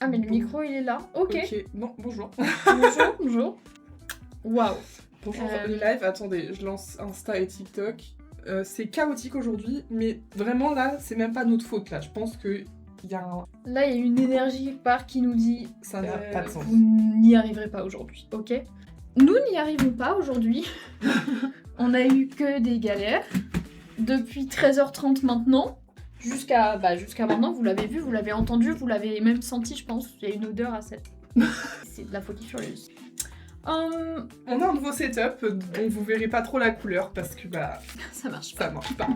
Ah, mais le micro, il est là. Ok. Bon, bonjour. Bonjour. Waouh. Bonjour, live. Attendez, je lance Insta et TikTok. C'est chaotique aujourd'hui, mais vraiment là, c'est même pas notre faute là. Je pense que il y a un... Là, il y a une énergie quelque part qui nous dit Ça n'a pas de sens. vous n'y arriverez pas aujourd'hui, ok? Nous n'y arrivons pas aujourd'hui. On a eu que des galères. Depuis 13h30 maintenant, jusqu'à maintenant, vous l'avez vu, vous l'avez entendu, vous l'avez même senti, je pense. Il y a une odeur à cette... C'est de la folie furieuse. On a un nouveau setup dont vous verrez pas trop la couleur parce que ça marche pas. Ça marche pas.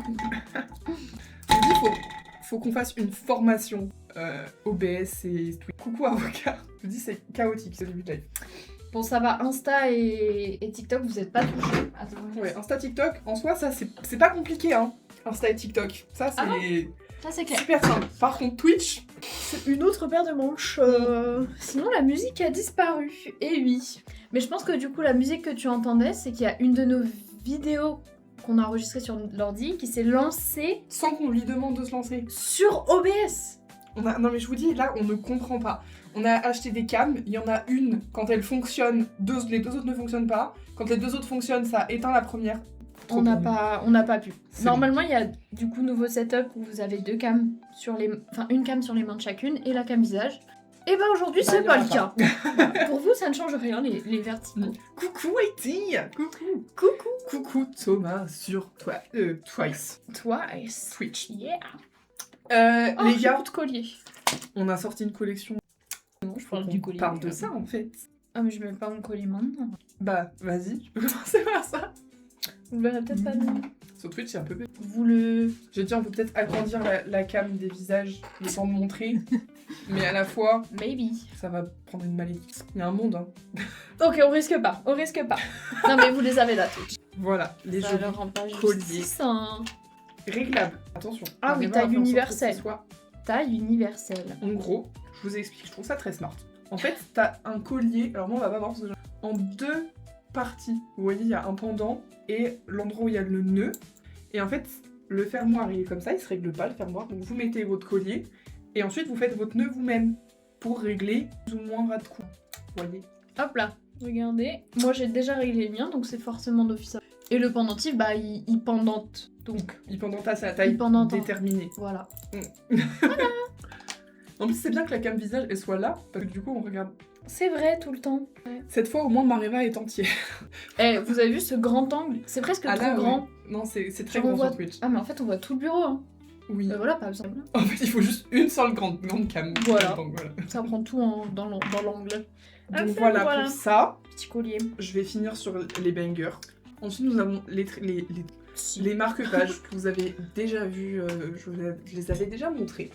Je dis, faut qu'on fasse une formation OBS et tout. Coucou avocat. Je dis c'est chaotique ce début de live. Bon, ça va, Insta et TikTok, vous êtes pas touchés. Attends. Ouais, Insta TikTok, en soi, ça c'est pas compliqué, hein. Insta et TikTok, ça c'est Ça c'est clair. super simple. Par contre, Twitch, C'est une autre paire de manches. Sinon, la musique a disparu. Et oui. Mais je pense que du coup, la musique que tu entendais, c'est qu'il y a une de nos vidéos qu'on a enregistrée sur l'ordi qui s'est lancée sans qu'on lui demande de se lancer. sur OBS. Non mais je vous dis, là, on ne comprend pas. On a acheté des cams, il y en a une, quand elle fonctionne, les deux autres ne fonctionnent pas. Quand les deux autres fonctionnent, ça éteint la première. On n'a pas pu. C'est Normalement, il y a du coup nouveau setup où vous avez deux cams sur les... Enfin, une cam sur les mains de chacune et la cam visage. Et bah aujourd'hui, c'est pas le cas. Voilà. Pour vous, ça ne change rien, les verticaux. Coucou Haïti. Coucou Thomas sur Twice. Twitch. Yeah. Les gars, de collier. on a sorti une collection. Non, je parle du collier. On parle de ça en fait. Ah, mais je mets pas mon collier maintenant. Bah, vas-y, tu peux commencer par ça. Vous le verrez peut-être pas. Non. Sur Twitch, c'est un peu... Vous le... Je veux dire, on peut peut-être agrandir la cam des visages, le temps de montrer, mais à la fois, Maybe. ça va prendre une malédiction. Il y a un monde, hein. Ok, on risque pas. Non, mais vous les avez là, Twitch. Voilà, les Ça jolis leur rend pas colliers. justice, hein. Réglables. Attention. Ah on oui, va taille faire en sorte que universelle. ce soit- Taille universelle. En gros, je vous explique, je trouve ça très smart. En fait, t'as un collier, alors moi on va pas voir parce que en deux parties. Vous voyez, il y a un pendant et l'endroit où il y a le nœud. Et en fait, le fermoir il est comme ça, il se règle pas le fermoir. Donc vous mettez votre collier et ensuite vous faites votre nœud vous-même pour régler plus ou moins ras de cou. Vous voyez. Hop là, regardez. Moi, j'ai déjà réglé le mien, donc c'est forcément d'office. Et le pendentif, bah, il pendante. Donc, Il pendante à sa taille Il pendante. déterminée. voilà. En plus, c'est bien que la cam visage elle soit là parce que du coup on regarde. C'est vrai, tout le temps. Cette fois, au moins Mareva est entier. Eh, vous avez vu ce grand angle? C'est presque trop là, grand. ouais. Non, c'est très Genre, on grand voit- sur Twitch. Ah, mais en fait, on voit tout le bureau, hein. Oui. Voilà, pas besoin. En fait, il faut juste une seule grande cam. Voilà. Donc, voilà. Ça prend tout dans l'angle. Donc voilà pour ça. Petit collier. Je vais finir sur les bangers. Ensuite, nous avons les marque-pages que vous avez déjà vus. Je les avais déjà montrés.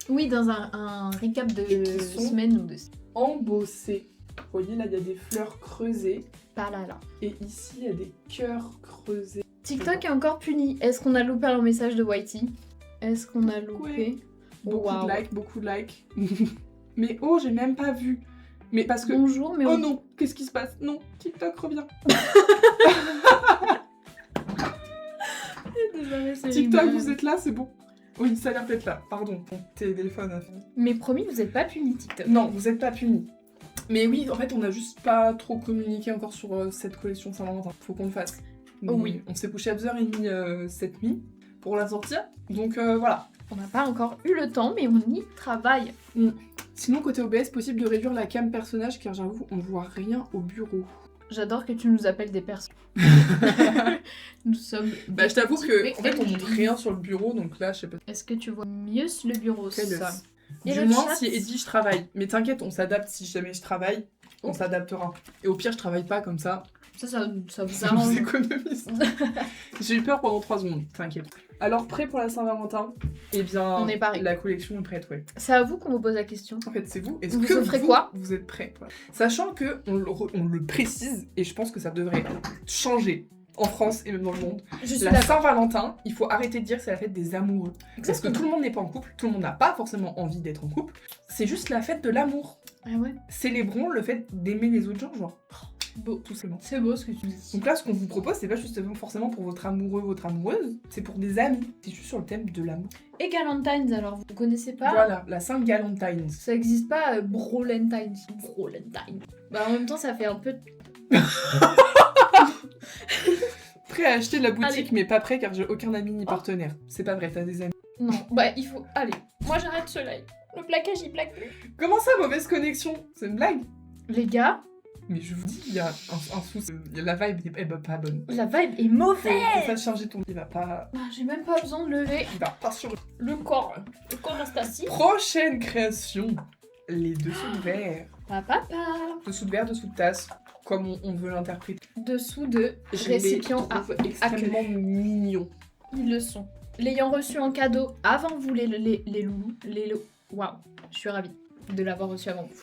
Oui, dans un recap de Qui sont- semaine ou de... Embossés. Vous voyez, là, il y a des fleurs creusées. Pas là. Et ici, il y a des cœurs creusés. TikTok est encore puni. Est-ce qu'on a loupé un message de Whitey? Est-ce qu'on a loupé? Ouais. Beaucoup Wow. de likes. Mais oh, j'ai même pas vu. Mais parce que... Bonjour, mais Oh on... non, qu'est-ce qui se passe? Non, TikTok revient. Désolée, c'est TikTok, une- vous êtes là, c'est bon. Oui, ça a l'air d'être là. Pardon, mon téléphone a fait. Mais promis, vous êtes pas puni, TikTok. Non, vous êtes pas punis. Mais oui, en fait, on a juste pas trop communiqué encore sur cette collection Saint-Valentin. Faut qu'on le fasse. Oh oui. On s'est couché à 2h30 cette nuit pour la sortir. Donc voilà. On n'a pas encore eu le temps, mais on y travaille. Sinon, côté OBS, possible de réduire la cam personnage car j'avoue, on voit rien au bureau. J'adore que tu nous appelles des personnes. Nous sommes... Bah, je t'avoue que, en fait, on PNJ. montre rien sur le bureau, donc là, je sais pas. Est-ce que tu vois mieux le bureau, Quel ça? os. Et Du le moins, chat si Eddie, je travaille. Mais t'inquiète, on s'adapte si jamais je travaille. On Oh. s'adaptera. Et au pire, je travaille pas comme ça. Ça vous Ça nous arrange. économise. J'ai eu peur pendant 3 secondes, t'inquiète. Alors, prêt pour la Saint-Valentin? Eh bien, On est paré. la collection est prête, ouais. C'est à vous qu'on vous pose la question. En fait, c'est vous. Est-ce Vous que offrez quoi vous êtes prêts? Voilà. Sachant que on le précise, et je pense que ça devrait changer en France et même dans le monde. Je suis La d'accord. Saint-Valentin, il faut arrêter de dire que c'est la fête des amoureux. Parce que tout le monde n'est pas en couple, tout le monde n'a pas forcément envie d'être en couple. C'est juste la fête de l'amour. Ah ouais. Célébrons le fait d'aimer les autres gens, genre. Beau. tout simplement. C'est beau ce que tu dis. Donc là, ce qu'on vous propose, c'est pas justement forcément pour votre amoureux, votre amoureuse, c'est pour des amis. C'est juste sur le thème de l'amour. Et Galentine's, alors, vous connaissez pas? Voilà, la Sainte Galentine's. Ça existe pas, Brolentine's. Brolentine. Bah, en même temps, ça fait un peu... Prêt à acheter de la boutique, Allez. mais pas prêt car j'ai aucun ami ni partenaire. C'est pas vrai, t'as des amis. Non, bah, il faut... Allez, moi, j'arrête ce live. Le plaquage, il plaque plus. Comment ça, mauvaise connexion? C'est une blague? Les gars, Mais je vous dis, il y a un souci. La vibe est pas bonne. la vibe est mauvaise. Faut pas charger ton... Il va pas... Ah, j'ai même pas besoin de lever Il va pas sur... le corps. Le corps reste assis. Prochaine création. Les dessous de verre. Papa. Dessous de verre, dessous de tasse. Comme on veut l'interpréter. Dessous de Je récipients les trouve extrêmement mignons. Ils le sont. L'ayant reçu en cadeau avant vous, les loulous. Waouh, je suis ravie de l'avoir reçu avant vous.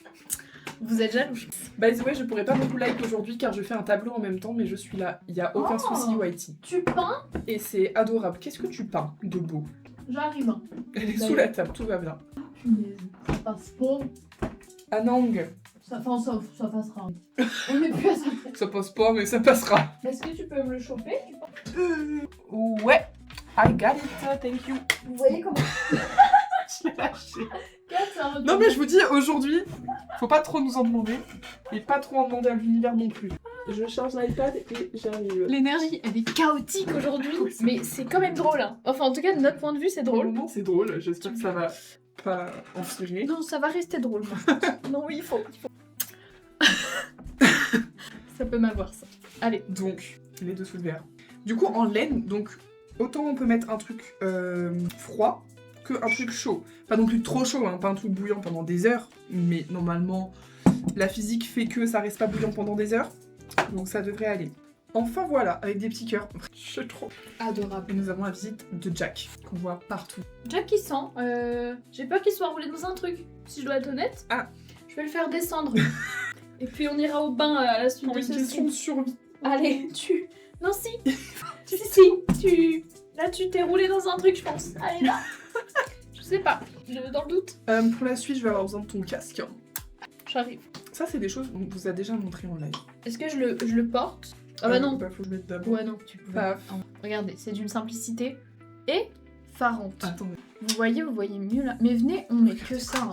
Vous êtes jaloux? By the way, je pourrais pas beaucoup like aujourd'hui car je fais un tableau en même temps, mais je suis là. Il y a aucun Oh. souci, Whitey. Tu peins? Et c'est adorable. Qu'est-ce que tu peins de beau? J'arrive. Hein. Elle est sous la table, tout va bien. Punaise, ça passe pas. Anang, Ça passera. On est plus à ça. ça passe pas, mais ça passera. Est-ce que tu peux me le choper? Ouais, I got it, thank you. Vous voyez comment? Je l'ai lâché. Non mais je vous dis, aujourd'hui, faut pas trop nous en demander, et pas trop en demander à l'univers non plus. Je charge l'iPad et j'arrive. L'énergie, elle est chaotique aujourd'hui, Oui, c'est mais c'est quand même drôle. Hein. Enfin, en tout cas, de notre point de vue, c'est Pour le drôle. moment, c'est drôle, j'espère que ça va pas empirer. Non, ça va rester drôle. Non, oui, il faut. Ça peut mal voir ça. Allez. Donc, les dessous de verre. Du coup, en laine, donc, autant on peut mettre un truc froid que un truc chaud. Pas non plus trop chaud, hein, pas un truc bouillant pendant des heures, mais normalement, la physique fait que ça reste pas bouillant pendant des heures, donc ça devrait aller. Enfin voilà, avec des petits cœurs. Je suis trop. Adorable. Et nous avons la visite de Jack, qu'on voit partout. Jack qui sent. J'ai peur qu'il soit enroulé dans un truc. Si je dois être honnête. Ah. Je vais le faire descendre. Et puis on ira au bain à la suite Pour de une ce question de stream. survie. Allez, tu. Non, si. si. Là, tu t'es roulé dans un truc, je pense. Allez, là. Je sais pas. Dans le doute. Pour la suite, je vais avoir besoin de ton casque. J'arrive. Ça, c'est des choses qu'on vous a déjà montré en live. Est-ce que je le porte? Ah bah non. Bah, faut que je mette d'abord. Ouais, non. Tu peux. Paf. Regardez, c'est d'une simplicité effarante. Attendez. Vous voyez mieux là. Mais venez, on met que ça. Hein.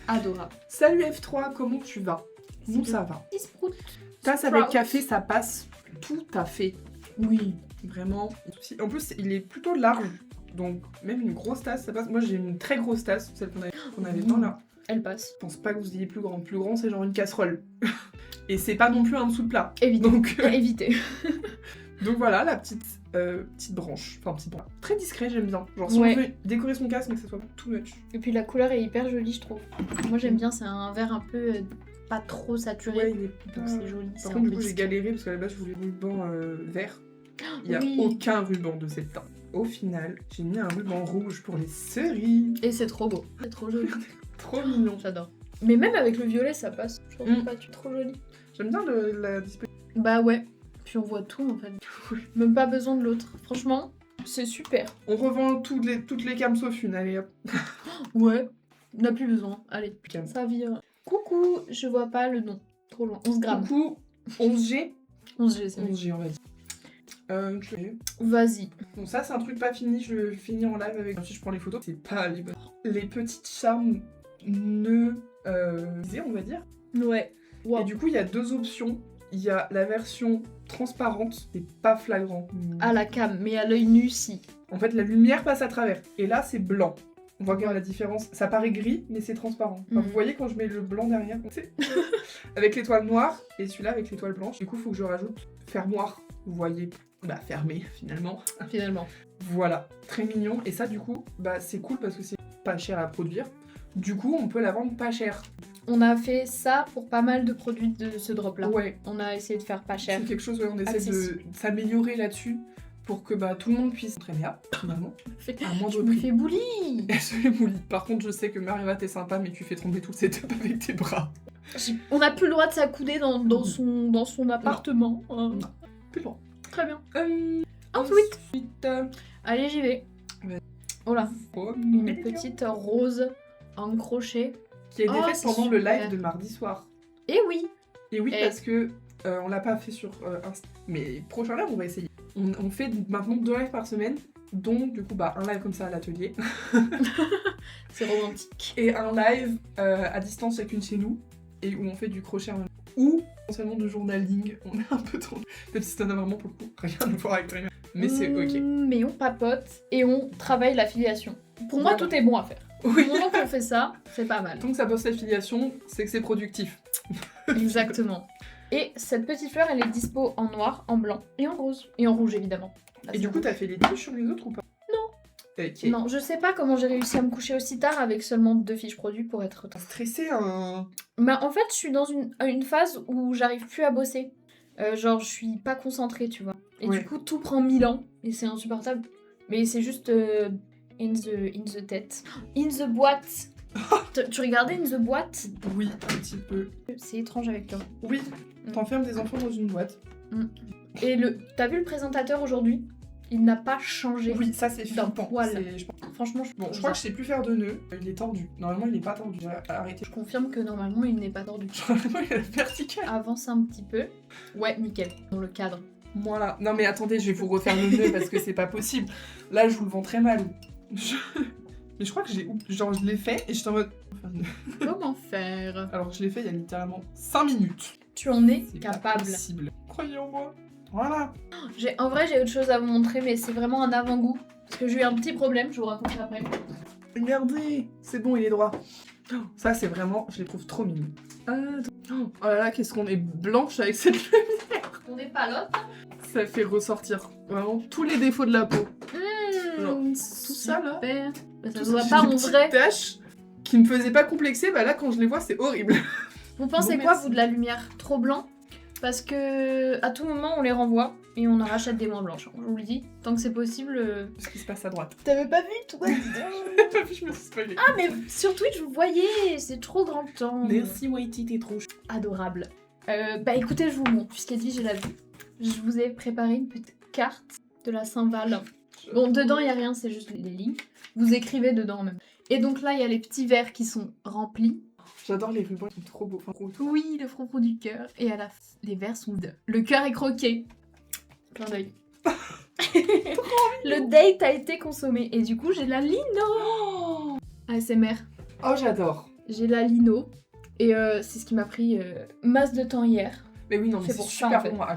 Adorable. Salut F3, comment tu vas? Nous, C'est ça va. Petit sprout. Tasse avec Sprout. café, ça passe tout à fait. Oui. Vraiment. En plus, il est plutôt large. Donc, même une grosse tasse, ça passe. Moi, j'ai une très grosse tasse, celle qu'on avait dans là. Elle passe. Je pense pas que vous ayez plus grand. Plus grand, c'est genre une casserole. Et c'est pas non plus un dessous de plat. Évitez. Donc, Évitez. donc voilà, la petite branche. Enfin, petite branche. Très discret, j'aime bien. Genre, si Ouais. on veut décorer son casque, mais que ça soit pas too much. Et puis la couleur est hyper jolie, je trouve. Moi j'aime bien, c'est un vert un peu pas trop saturé. Ouais, il est pas... Donc c'est joli. Par c'est contre, un du peu coup, j'ai discret. galéré parce qu'à la base, je voulais un ruban vert. Il n'y a Oui. aucun ruban de cette teinte. Au final, j'ai mis un ruban rouge pour les cerises. Et c'est trop beau. C'est trop joli. Trop mignon. J'adore. Mais même avec le violet, ça passe. Je trouve Mm. pas trop joli. J'aime bien la disposition. Bah ouais. Puis on voit tout en fait. Même pas besoin de l'autre. Franchement, c'est super. On revend toutes les cams sauf une, allez hop. Ouais. On n'a plus besoin. Allez. Cam. Ça vire. Coucou, je vois pas le nom. Trop loin. 11 grammes. Coucou, 11G. 11G, c'est bon. 11G, on va dire. Vas-y. Bon, ça, c'est un truc pas fini, je le finis en live avec. Si je prends les photos, c'est pas les bonnes. Les petites charmes on va dire. Ouais. Wow. Et du coup, il y a deux options. Il y a la version transparente, c'est pas flagrant. À la cam, mais à l'œil nu, si. En fait, la lumière passe à travers. Et là, c'est blanc. On voit bien la différence. Ça paraît gris, mais c'est transparent. Enfin, Mhm. Vous voyez quand je mets le blanc derrière, c'est avec l'étoile noire et celui-là avec l'étoile blanche. Du coup, il faut que je rajoute fermoir. Vous voyez, bah fermé finalement. Finalement. Voilà, très mignon. Et ça, du coup, bah c'est cool parce que c'est pas cher à produire. Du coup, on peut la vendre pas cher. On a fait ça pour pas mal de produits de ce drop-là. Ouais, On a essayé de faire pas cher. c'est quelque chose où on essaie de Accessible. s'améliorer là-dessus pour que bah, tout le monde puisse entraîner à, finalement, à Je moindre me prix. fais bully. Elle se fait bully. Par contre, je sais que Mariva, t'es sympa, mais tu fais tomber tout le setup avec tes bras. On n'a plus le droit de s'accouder dans son appartement. Non. Plus loin. Très bien. Ensuite, Allez, j'y vais. Ouais. Oh là, oh, une mignon. petite rose en crochet. Qui a été Oh, faite c'est pendant le super. live de mardi soir. Et oui, Et oui, Et- parce que On l'a pas fait sur Insta. Mais prochain live, on va essayer. On fait maintenant 2 lives par semaine. Donc, du coup, un live comme ça à l'atelier. C'est romantique. Et un live à distance chacune chez nous. Et où on fait du crochet en même temps. Ou potentiellement de journaling. On est un peu trop... Même si ça n'a vraiment pour le coup rien à voir avec Dreamer. Mais c'est ok. Mais on papote et on travaille l'affiliation. Pour moi, Voilà. tout est bon à faire. Oui. Du moment qu'on fait ça, c'est pas mal. Tant que ça bosse l'affiliation, c'est que c'est productif. Exactement. Et cette petite fleur, elle est dispo en noir, en blanc et en rose. Et en rouge, évidemment. Et du coup, t'as fait les fiches sur les autres ou pas? Non. Ok. Non, je sais pas comment j'ai réussi à me coucher aussi tard avec seulement 2 fiches produits pour être... Stressé, hein. Bah, en fait, je suis dans une phase où j'arrive plus à bosser. Genre, je suis pas concentrée, tu vois. Et Ouais. du coup, tout prend 1000 ans et c'est insupportable. Mais c'est juste in the tête. In the boîte. Tu regardais In the boîte? Oui, un petit peu. C'est étrange avec toi. Oui, t'enfermes des enfants dans une boîte. Et t'as vu le présentateur aujourd'hui? Il n'a pas changé. Oui, ça c'est D'un flippant. poil. Franchement, Bon, je crois que je sais plus faire de nœud. Il est tordu. Normalement, il est pas tordu. J'ai arrêté. je confirme que normalement, il n'est pas tordu. Normalement, il est vertical. Avance un petit peu. Ouais, nickel. Dans le cadre. Voilà. Non, mais attendez, je vais vous refaire le nœud parce que c'est pas possible. Là, je vous le vends très mal. Mais je crois que genre, je l'ai fait et j'étais en mode. Comment faire? Alors, je l'ai fait il y a littéralement 5 minutes. Tu en es C'est pas capable. possible. Croyez en moi. Voilà. En vrai, j'ai autre chose à vous montrer, mais c'est vraiment un avant-goût. Parce que j'ai eu un petit problème, je vous raconterai après. Regardez, c'est bon, il est droit. Ça, c'est vraiment, je les trouve trop mignons. Oh là là, qu'est-ce qu'on est blanche avec cette lumière. On est pas l'autre. Ça fait ressortir vraiment tous les défauts de la peau. Genre, tout ça, là. Super. Bah, ça Tout se voit j'ai pas des en petites vrai. taches qui me faisaient pas complexer, bah là, quand je les vois, c'est horrible. Vous pensez Bon, quoi, merci. vous, de la lumière? Trop blanc? Parce que à tout moment, on les renvoie et on en rachète des moins blanches. Je vous le dis, tant que c'est possible. Ce qui se passe à droite. T'avais pas vu, toi? Je me suis spoilée. Ah, mais sur Twitch, vous voyez, c'est trop grand temps. Merci, Whitey, t'es trop chou. Adorable. Bah écoutez, je vous montre, puisqu'elle dit j'ai la vue. Je vous ai préparé une petite carte de la Saint-Val. Bon, dedans, il n'y a rien, c'est juste les lignes. Vous écrivez dedans même. Et donc là, il y a les petits verres qui sont remplis. J'adore les rubans, ils sont trop beaux. Enfin, trop- Oui, le fronton du cœur. Et à la les verres sont vides. Le cœur est croqué. Plein d'œil. Le date a été consommé. Et du coup, j'ai la lino. ASMR. Oh, j'adore. J'ai la lino. Et c'est ce qui m'a pris masse de temps hier. Mais oui, non, mais C'est c'est pour ça, super en fait. bon à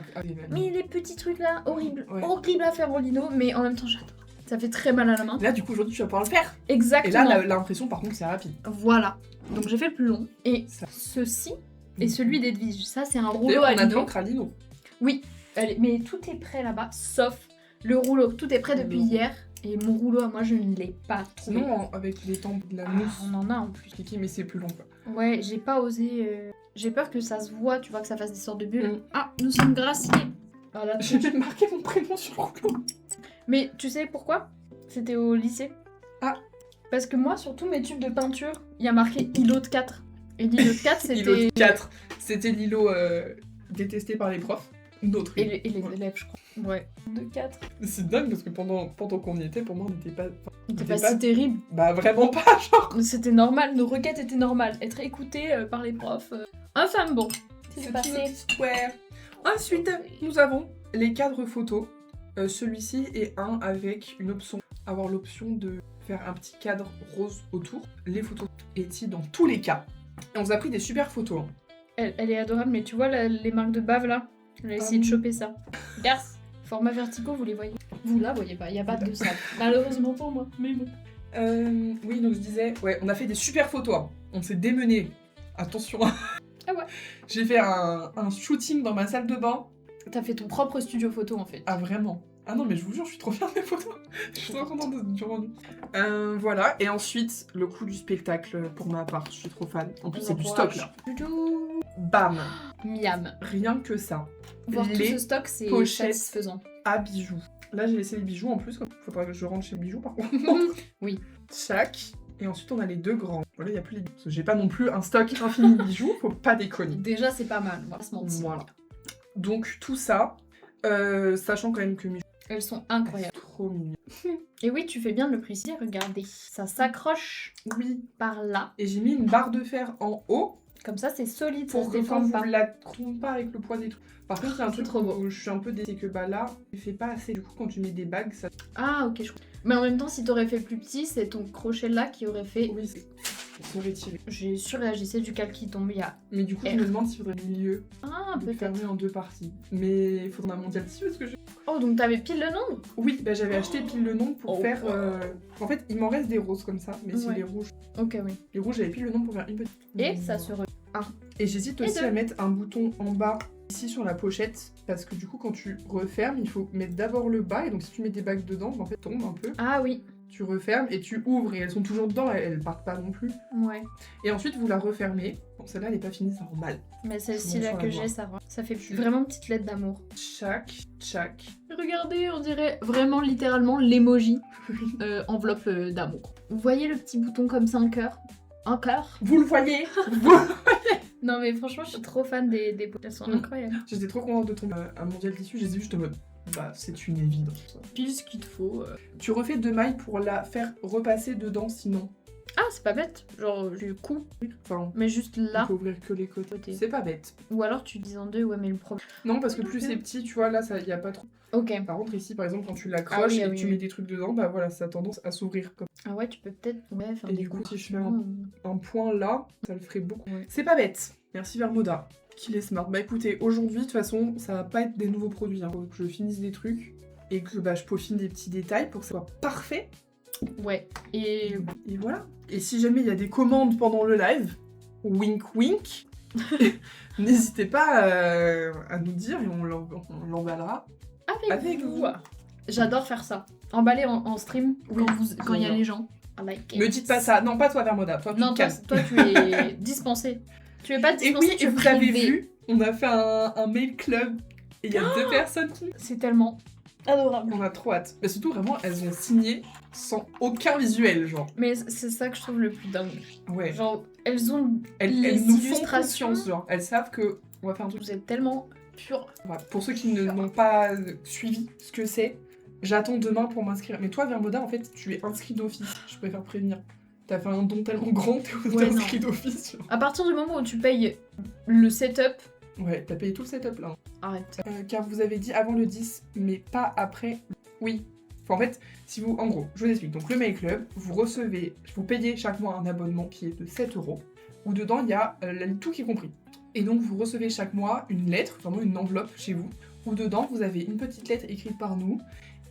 Mais les petits trucs là, horrible. Ouais. Horrible à faire au lino. Mais en même temps, j'adore. Ça fait très mal à la main. Là, du coup, aujourd'hui, tu vas pouvoir le faire. Exactement. Et là, l'impression, par contre, c'est rapide. Voilà. Donc j'ai fait le plus long. Et Ça. ceci est celui d'Edwige. Ça, c'est un rouleau D'ailleurs, à on a de lino. l'encre à lino. Oui, mais tout est prêt là-bas, sauf le rouleau. Tout est prêt depuis Le rouleau. hier. Et mon rouleau à moi, je ne l'ai pas trouvé. Sinon, avec les temps de la Ah, mousse, on en a en plus. Kiki, mais c'est plus long, quoi. Ouais, j'ai pas osé. J'ai peur que ça se voit, tu vois, que ça fasse des sortes de bulles. Mm. Ah, nous sommes graciés. Voilà. J'ai dû marquer mon prénom sur le rouleau. Mais tu sais pourquoi? C'était au lycée. Ah. Parce que moi, sur tous mes tubes de peinture, il y a marqué îlot de 4. Et l'îlot de 4, L'îlot c'était. 4. C'était l'îlot détesté par les profs. Notre Et îlot. les Ouais. élèves, je crois. Ouais. De 4. C'est dingue parce que pendant qu'on y était, pour moi, on n'était pas. C'était C'était pas si pas- terrible. Bah, vraiment pas, genre. C'était normal, nos requêtes étaient normales. Être écoutées par les profs. Enfin bon, c'est C'est passé. une autre histoire. Ensuite, nous avons les cadres photos. Celui-ci est un avec une option. Avoir l'option de faire un petit cadre rose autour. Les photos étaient dans tous les cas. Et on vous a pris des super photos. Hein. Elle est adorable, mais tu vois les marques de bave là? J'ai essayé de choper ça. Regarde, format verticaux, vous les voyez? Vous la voyez pas, il y a pas de sable. Malheureusement pour moi, mais bon. Oui, donc je disais, ouais, on a fait des super photos. Hein. On s'est démené. Attention. Ah ouais. J'ai fait un shooting dans ma salle de bain. T'as fait ton propre studio photo en fait. Ah, vraiment? Ah non, mais je vous jure, je suis trop fière des photos. Je suis trop contente du rendu. Voilà, et ensuite, le coup du spectacle pour ma part. Je suis trop fan. En plus, c'est du stock là. Bam! Miam. Rien que ça. Voir tout Les ce stock, c'est pochettes. satisfaisant. À bijoux. Là, j'ai laissé les bijoux en plus. Faudra que je rentre chez les bijoux par contre. Oui. Chaque. Et ensuite, on a les deux grands. Voilà, il n'y a plus les bijoux. Parce que j'ai pas non plus un stock infini de bijoux. Faut pas déconner. Déjà, c'est pas mal, on va pas se mentir. Voilà. Donc, tout ça. Sachant quand même que mes Elles sont incroyables. trop mignon. Et oui, tu fais bien de le préciser, regardez. Ça s'accroche Oui. par là. Et j'ai mis une barre de fer en haut Comme ça, c'est solide, ça Pour se que quand déforme vous pas. la trompez pas avec le poids des trucs. Par contre, il y a un C'est truc trop beau. où je suis un peu déçue, c'est que bah là, il fait pas assez. Du coup, quand tu mets des bagues, ça. Ah, ok, je crois. Mais en même temps, si t'aurais fait plus petit, c'est ton crochet là qui aurait fait. Oui, ils sont retirés. J'ai surréagi, c'est du cal qui tombe, il y a. Mais du coup, je me demande s'il faudrait le milieu Ah, de peut-être. fermer en 2 parties. Mais il faudra un mondial dessus parce que je. Oh, donc t'avais pile le nombre? Oui, bah j'avais acheté pile le nombre pour Oh. faire. En fait, il m'en reste des roses comme ça, mais c'est Ouais. les rouges. Ok, oui. Les rouges, j'avais pile le nombre pour faire une petite. Et ça se Et j'hésite Et aussi deux. à mettre un bouton en bas ici sur la pochette parce que du coup, quand tu refermes, il faut mettre d'abord le bas et donc si tu mets des bagues dedans, bah, en fait, tombe un peu. Ah oui, Tu refermes et tu ouvres et elles sont toujours dedans, elles partent pas non plus. ouais. Et ensuite, vous la refermez. Bon, celle-là, elle est pas finie, ça rend mal. Mais celle-ci Je là montre que la j'ai, voix. ça fait vraiment petite lettre d'amour. Tchac. Regardez, on dirait vraiment littéralement l'emoji enveloppe d'amour. Vous voyez le petit bouton comme ça, un cœur? Un cœur? Vous le voyez Non mais franchement, je suis trop fan des potes, elles sont incroyables. J'étais trop contente de tomber un mondial tissu, j'ai juste en mode, bah c'est une évidence. Pile ce qu'il te faut. Tu refais 2 mailles pour la faire repasser dedans sinon. Ah, c'est pas bête. Genre, j'ai le coup, Enfin, mais juste il là. faut ouvrir que les côtés. Côté. C'est pas bête. Ou alors tu dis en deux, ouais, mais le problème. Non, parce que plus c'est petit, tu vois, là, il y a pas trop. Ok. Par contre, ici, par exemple, quand tu l'accroches Ah oui, et ah que oui, tu oui. mets des trucs dedans, bah voilà, ça a tendance à s'ouvrir comme Ah ouais, tu peux peut-être faire Et des du coup, si je fais compartiments, un point là, ça le ferait beaucoup. Ouais. C'est pas bête. Merci Vermoda, qu'il est smart. Bah écoutez, aujourd'hui, de toute façon, ça va pas être des nouveaux produits. Faut que je finisse des trucs et que bah, je peaufine des petits détails pour que ça soit parfait. Ouais. Et Et voilà. Et si jamais il y a des commandes pendant le live, wink wink, n'hésitez pas à nous dire et on l'emballera. avec vous. vous. J'adore faire ça. Emballer en stream Oui, quand il y a j'adore. les gens. I like it. Me dites pas ça. Non, pas toi Vermoda. Toi, tu Non, te toi, calmes. toi, tu es dispensé. Tu es pas Et dispensé, oui, tu es vous avez privé. vu, on a fait un mail club et il y a 2 personnes qui. C'est tellement adorable. On a trop hâte. Mais surtout, vraiment, elles ont signé sans aucun visuel, genre. Mais c'est ça que je trouve le plus dingue. Ouais. Genre, elles ont Elles les nous font illustrations. confiance, genre. Elles savent que on va faire un truc. Vous êtes tellement pur. Voilà. Pour ceux qui n'ont pas suivi ce que c'est, j'attends demain pour m'inscrire. Mais toi, Vermoda, en fait, tu es inscrit d'office. Je préfère prévenir. T'as fait un don tellement grand, t'es Ouais, non. inscrit d'office. Genre. À partir du moment où tu payes le setup, Ouais, t'as payé tout le setup là. arrête. Car vous avez dit avant le 10, mais pas après. Oui. Enfin, en fait, si vous. En gros, je vous explique. Donc, le Mail Club, vous payez chaque mois un abonnement qui est de 7 €, où dedans il y a tout qui est compris. Et donc, vous recevez chaque mois une lettre, vraiment une enveloppe chez vous, où dedans vous avez une petite lettre écrite par nous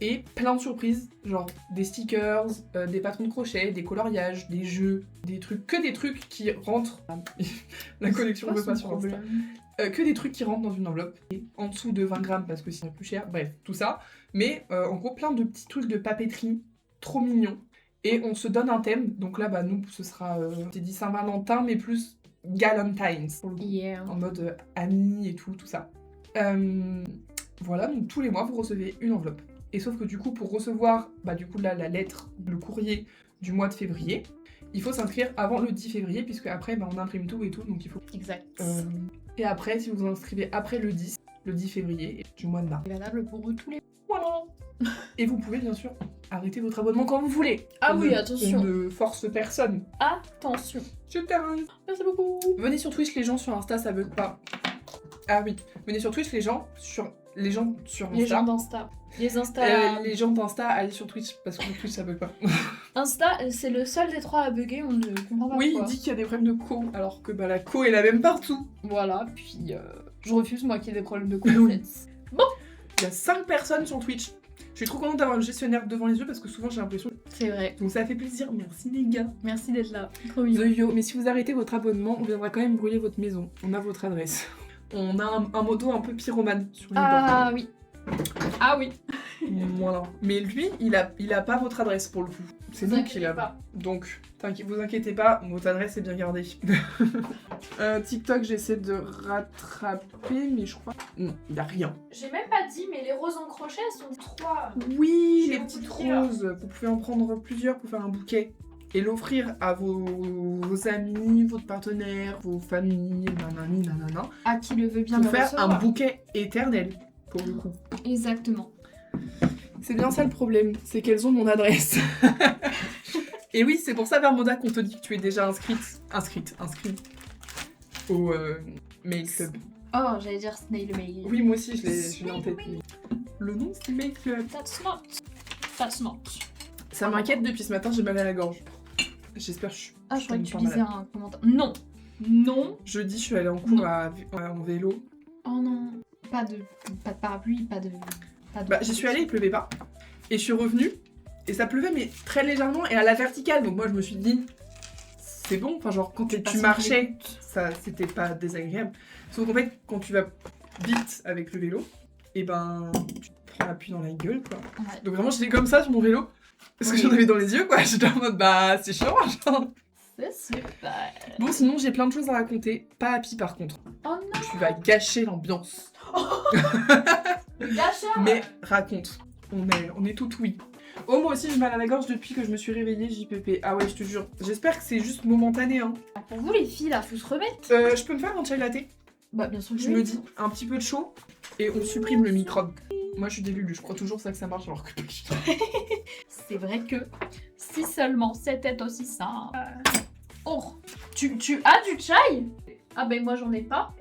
et plein de surprises, genre des stickers, des patrons de crochet, des coloriages, des jeux, que des trucs qui rentrent. La collection ne veut pas sur Insta. Que des trucs qui rentrent dans une enveloppe, et en dessous de 20 grammes parce que c'est plus cher, bref, tout ça. Mais en gros, plein de petits trucs de papeterie trop mignons. Et on se donne un thème, donc là, bah nous, ce sera, j'ai dit Saint-Valentin, mais plus Galentines, pour le coup, Yeah. en mode amis et tout ça. Voilà, donc tous les mois, vous recevez une enveloppe. Et sauf que du coup, pour recevoir, bah du coup là, la lettre, le courrier du mois de février, il faut s'inscrire avant le 10 février, puisque après, bah, on imprime tout et tout, donc il faut... Exact. Et après, si vous vous inscrivez après le 10 février du mois de mars. C'est valable pour eux tous les. Voilà. Et vous pouvez bien sûr arrêter votre abonnement quand vous voulez. Ah On oui, ne- attention. On ne force personne. Attention. Je t'arrête. Merci beaucoup. Venez sur Twitch, les gens sur Insta, ça bug pas. Ah oui. Venez sur Twitch, les gens sur Insta. Les gens d'Insta. Les Insta. Les gens d'Insta, allez sur Twitch parce que Twitch ça bug pas. Insta, c'est le seul des trois à bugger, on ne comprend pas Oui, il pourquoi. dit qu'il y a des problèmes de co, alors que bah, la co est la même partout. Voilà, puis je refuse moi qu'il y ait des problèmes de co. Oui. Il y a 5 personnes sur Twitch. Je suis trop contente d'avoir le gestionnaire devant les yeux parce que souvent j'ai l'impression. C'est vrai. Donc ça fait plaisir, merci les gars. Merci d'être là. Trop mignon. The Yo, mais si vous arrêtez votre abonnement, on viendra quand même brûler votre maison. On a votre adresse. On a un moto un peu pyromane sur les Ah oui. Ah oui. bords. Voilà. Mais lui, il a pas votre adresse pour le coup. C'est Vous nous qui inquiétez l'avons. pas. Donc, vous inquiétez pas, votre adresse est bien gardée. TikTok, j'essaie de rattraper, mais je crois. Non, il y a rien. J'ai même pas dit, mais les roses en crochet sont 3. Oui, J'ai les beaucoup petites de rire. roses. Vous pouvez en prendre plusieurs pour faire un bouquet. Et l'offrir à vos amis, votre partenaire, vos familles, nanani, nanana. À qui le veut bien Pour le faire recevoir. un bouquet éternel, pour le coup. Exactement. C'est bien ça le problème, c'est qu'elles ont mon adresse. Et oui, c'est pour ça, Vermoda, qu'on te dit que tu es déjà inscrit. au Mail Club. Oh, j'allais dire Snail Mail. Oui, moi aussi, je l'ai en tête. Le nom, c'est Mail Club. That's not. Ça m'inquiète depuis ce matin, j'ai mal à la gorge. J'espère que je suis. Ah, je croyais que tu pas lisais malade. un commentaire. Non. Jeudi, je suis allée en cours en vélo. Oh non. Pas de parapluie, pas de... Bah, j'y suis allée, il pleuvait pas. Et je suis revenue, et ça pleuvait, mais très légèrement, et à la verticale. Donc moi, je me suis dit, c'est bon. Enfin, genre, quand tu marchais, ça, c'était pas désagréable. Sauf qu'en fait, quand tu vas vite avec le vélo, et ben, tu te prends l'appui dans la gueule, quoi. Ouais. Donc vraiment, j'étais comme ça sur mon vélo, parce que j'en avais dans les yeux, quoi. J'étais en mode, bah, c'est chiant, genre. C'est super. Bon, sinon, j'ai plein de choses à raconter. Pas Happy, par contre. Oh non. Tu vas gâcher l'ambiance. Gâcher. Mais raconte. On est tout oui. Oh, moi aussi j'ai mal à la gorge depuis que je me suis réveillée, JPP. Ah ouais, je te jure. J'espère que c'est juste momentané, hein. Pour vous les filles là, faut se remettre. Je peux me faire un chai latte? Bah bien sûr que Je me dis un petit peu de chaud et on supprime le microbe. Moi je suis délulu, je crois toujours ça que ça marche alors que... C'est vrai que si seulement c'était aussi ça. Oh, tu as du chai? Ah ben moi j'en ai pas.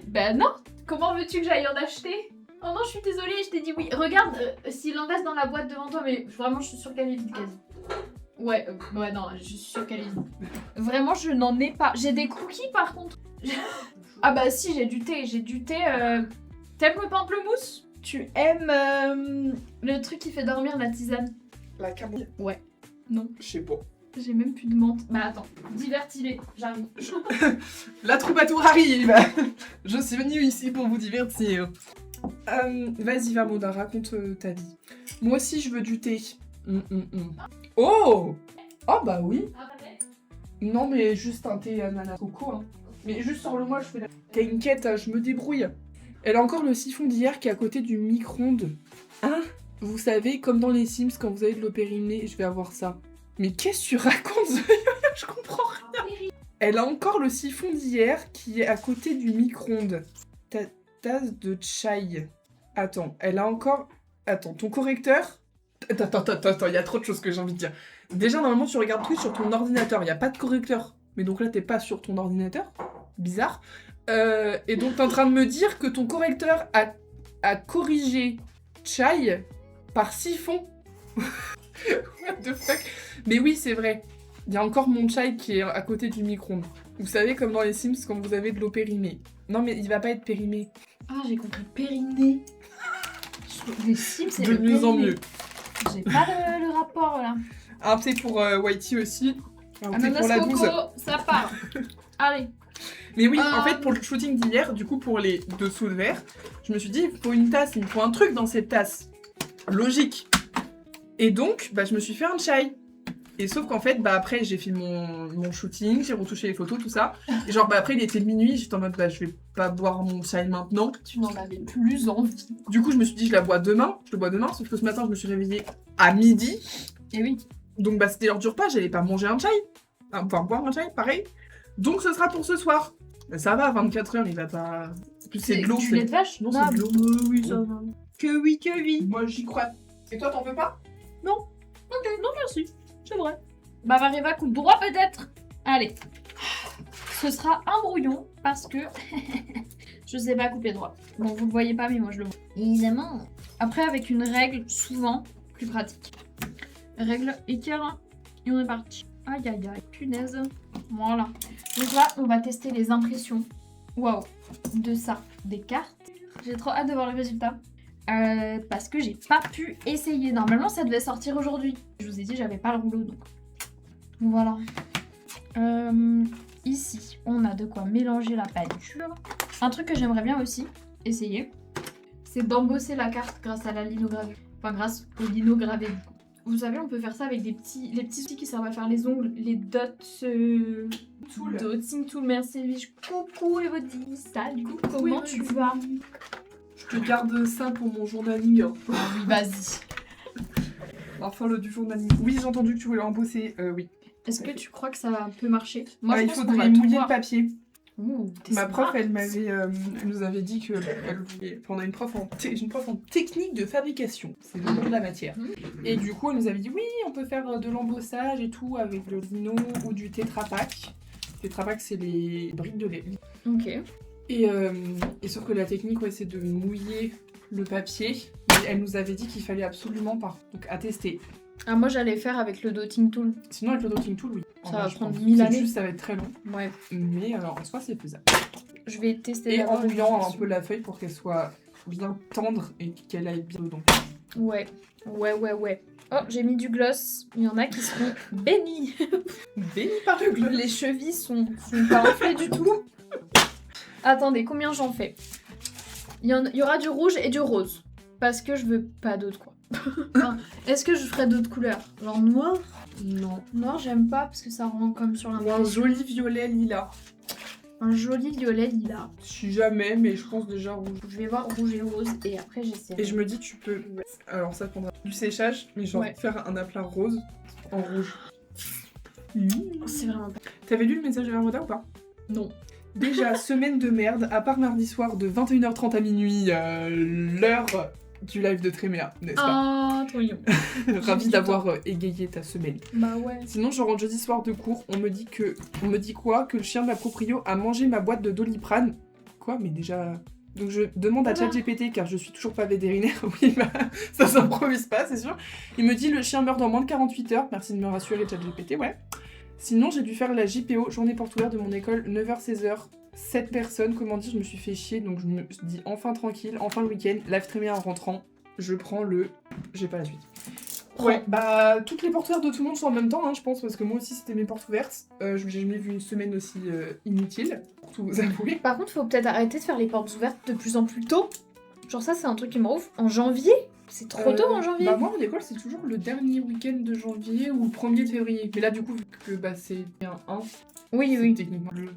Ben non. Comment veux-tu que j'aille en acheter? Oh non, je suis désolée, je t'ai dit oui. Regarde, s'il en reste dans la boîte devant toi, mais vraiment, je suis sûre qu'elle est vide quasi. Ouais, non, je suis sûre qu'elle est vide. Vraiment, je n'en ai pas. J'ai des cookies par contre. Ah bah si, j'ai du thé. T'aimes le pamplemousse? Tu aimes le truc qui fait dormir, la tisane? La camomille? Ouais. Non. Je sais pas. J'ai même plus de menthe. Bah attends, divertis-les, j'arrive. La troubadour arrive. Je suis venue ici pour vous divertir. Vas-y, Varmoda, raconte ta vie. Moi aussi, je veux du thé. Oh! Oh bah oui. Non, mais juste un thé ananas coco. Hein. Mais juste sur le moi, je fais la... T'inquiète, je me débrouille. Elle a encore le siphon d'hier qui est à côté du micro-ondes. Hein? Vous savez, comme dans les Sims, quand vous avez de l'eau périmée, je vais avoir ça. Mais qu'est-ce que tu racontes? Je comprends rien. Elle a encore le siphon d'hier qui est à côté du micro-ondes. Ta tasse de chai. Attends, elle a encore... Attends, ton correcteur? Attends, il y a trop de choses que j'ai envie de dire. Déjà, normalement, tu regardes Twitch sur ton ordinateur, il n'y a pas de correcteur. Mais donc là, t'es pas sur ton ordinateur. Bizarre. Et donc, t'es en train de me dire que ton correcteur a corrigé chai par siphon. What the fuck? Mais oui, c'est vrai. Il y a encore mon chai qui est à côté du micro-ondes. Vous savez, comme dans les Sims, quand vous avez de l'eau périmée. Non, mais il va pas être périmé. Ah, j'ai compris. Périnée. Les Sims, c'est de le mieux en périnée. mieux. J'ai pas le rapport là. Un thé pour Whitey aussi. Un thé pour Ananas la coco, 12. ça part. Allez. Mais oui, en fait, pour le shooting d'hier, du coup, pour les dessous de verre, je me suis dit, il faut une tasse, il me faut un truc dans cette tasse. Logique. Et donc, bah, je me suis fait un chai. Et sauf qu'en fait, bah, après, j'ai fait mon shooting, j'ai retouché les photos, tout ça. Et genre, bah, après, il était minuit, j'étais en mode, bah, je vais pas boire mon chai maintenant. Tu n'en avais plus envie. Du coup, je me suis dit, je le bois demain, sauf que ce matin, je me suis réveillée à midi. Et oui. Donc, bah, c'était l'heure du repas, j'allais pas manger un chai. Enfin, boire un chai, pareil. Donc, ce sera pour ce soir. Mais ça va, 24 heures, il va pas... En plus, c'est de l'eau, du lait de vache? Non, c'est de l'eau. Oui, ça va. Que oui. Moi, j'y crois. Et toi, t'en veux pas? Ok, non merci, c'est vrai. Bah Mariva coupe droit peut-être. Allez. Ce sera un brouillon parce que je sais pas couper droit. Bon, vous le voyez pas, mais moi je le vois. Évidemment. Après, avec une règle, souvent, plus pratique. Règle équerre, et on est parti. Aïe aïe aïe, punaise. Voilà. Donc là, on va tester les impressions. Waouh. De ça, des cartes. J'ai trop hâte de voir le résultat. Parce que j'ai pas pu essayer. Normalement, ça devait sortir aujourd'hui. Je vous ai dit, j'avais pas le rouleau, donc voilà. Ici, on a de quoi mélanger la peinture. Un truc que j'aimerais bien aussi essayer, c'est d'embosser la carte grâce à la linogravure. Enfin, grâce au lino gravé. Vous savez, on peut faire ça avec les petits outils qui servent à faire les ongles, les dots. Dotting tool, merci Elvige. Coucou Elodie, salut, comment tu vas? Je te garde ça pour mon journaling. Ah oui, vas-y. Enfin, le du journaling. Oui, j'ai entendu que tu voulais embosser. Oui. Est-ce que tu crois que ça peut marcher? Moi, il je pense qu'on faudrait va tout mouiller voir. le papier. Ouh, Ma prof, elle nous avait dit que elle voulait. On a une prof en technique de fabrication. C'est le nom de la matière. Et du coup, elle nous avait dit oui, on peut faire de l'embossage et tout avec le lino ou du Tetra Pak. Tetra Pak, c'est les briques de lait. Ok. Et sauf que la technique, ouais, c'est de mouiller le papier. Mais elle nous avait dit qu'il fallait absolument pas. Donc à tester. Ah, moi j'allais faire avec le dotting tool. Sinon, avec le dotting tool, oui. Ça En va vrai, je prendre pense. 1000 C'est années. juste, ça va être très long. Ouais. Mais en soi, c'est faisable. Je vais tester Et en d'abord le mouillant un dessus. peu la feuille pour qu'elle soit bien tendre et qu'elle aille bien dedans. Ouais. Oh, j'ai mis du gloss. Il y en a qui seront bénis. Béni par le gloss. Les chevilles sont pas enflées du tout. Attendez, combien j'en fais? Il y aura du rouge et du rose. Parce que je veux pas d'autres, quoi. Enfin, est-ce que je ferais d'autres couleurs? Genre noir? Non. Noir, j'aime pas parce que ça rend comme sur Ou un l'impression. joli violet lilas. Un joli violet lilas. Si jamais, mais je pense déjà rouge. Je vais voir rouge et rose et après j'essaie. Et je me dis, tu peux. Alors, ça prendra du séchage, mais genre Ouais. faire un aplat rose en rouge. C'est vraiment pas. T'avais lu le message de Vermoda ou pas? Non. Déjà, semaine de merde, à part mardi soir de 21h30 à minuit, l'heure du live de Tréméa, n'est-ce pas? Ah, trop mignon. Ravi du d'avoir égayé ta semaine. Bah ouais. Sinon, je rentre jeudi soir de cours, on me dit quoi? Que le chien de la proprio a mangé ma boîte de Doliprane. Quoi? Mais déjà... Donc je demande à Voilà. ChatGPT, car je suis toujours pas vétérinaire, oui, bah, ça s'improvise pas, c'est sûr. Il me dit le chien meurt dans moins de 48 heures, merci de me rassurer ChatGPT, ouais. Sinon, j'ai dû faire la JPO, journée porte ouverte de mon école, 9h-16h, 7 personnes, comment dire, je me suis fait chier, donc je me dis enfin tranquille, enfin le week-end, live très bien en rentrant, je prends le... J'ai pas la suite. Ouais, bah toutes les portes ouvertes de tout le monde sont en même temps, hein, je pense, parce que moi aussi c'était mes portes ouvertes. J'ai jamais vu une semaine aussi inutile, pour tout vous avouer. Par contre, faut peut-être arrêter de faire les portes ouvertes de plus en plus tôt. Genre ça, c'est un truc qui me rend ouf. En janvier? C'est trop tôt en janvier. Bah moi mon école c'est toujours le dernier week-end de janvier ou le 1er de février. Mais là du coup vu que bah, c'est un 1, Oui, c'est oui. techniquement le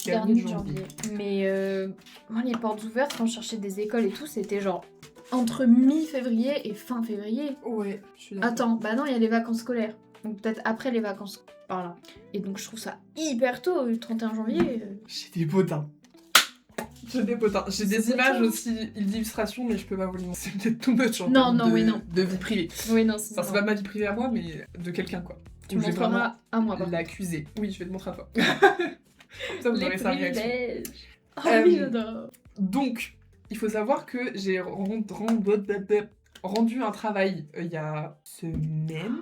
Dernier dernier de de janvier. Mais moi, les portes ouvertes, quand je cherchais des écoles et tout, c'était genre entre mi-février et fin février. Ouais, je suis d'accord. Attends, bah non, il y a les vacances scolaires. Donc peut-être après les vacances par là. Et donc je trouve ça hyper tôt, le 31 janvier. J'ai des potins. J'ai des potins. J'ai des C'est images potin. aussi, d'illustrations, mais je peux pas vous les montrer. C'est peut-être too much en Non, termes non, de, oui, non. de vie privée. Oui, non, c'est Enfin, c'est pas ma vie privée à moi, mais de quelqu'un quoi. Tu Où je vais montreras à moi. par l'accuser. Oui, je vais te montrer à toi. Ça, vous contre. aurez Les sa réaction. privilèges. Oh Euh, oui, j'adore. Donc, il faut savoir que j'ai rendu un travail il y a semaine,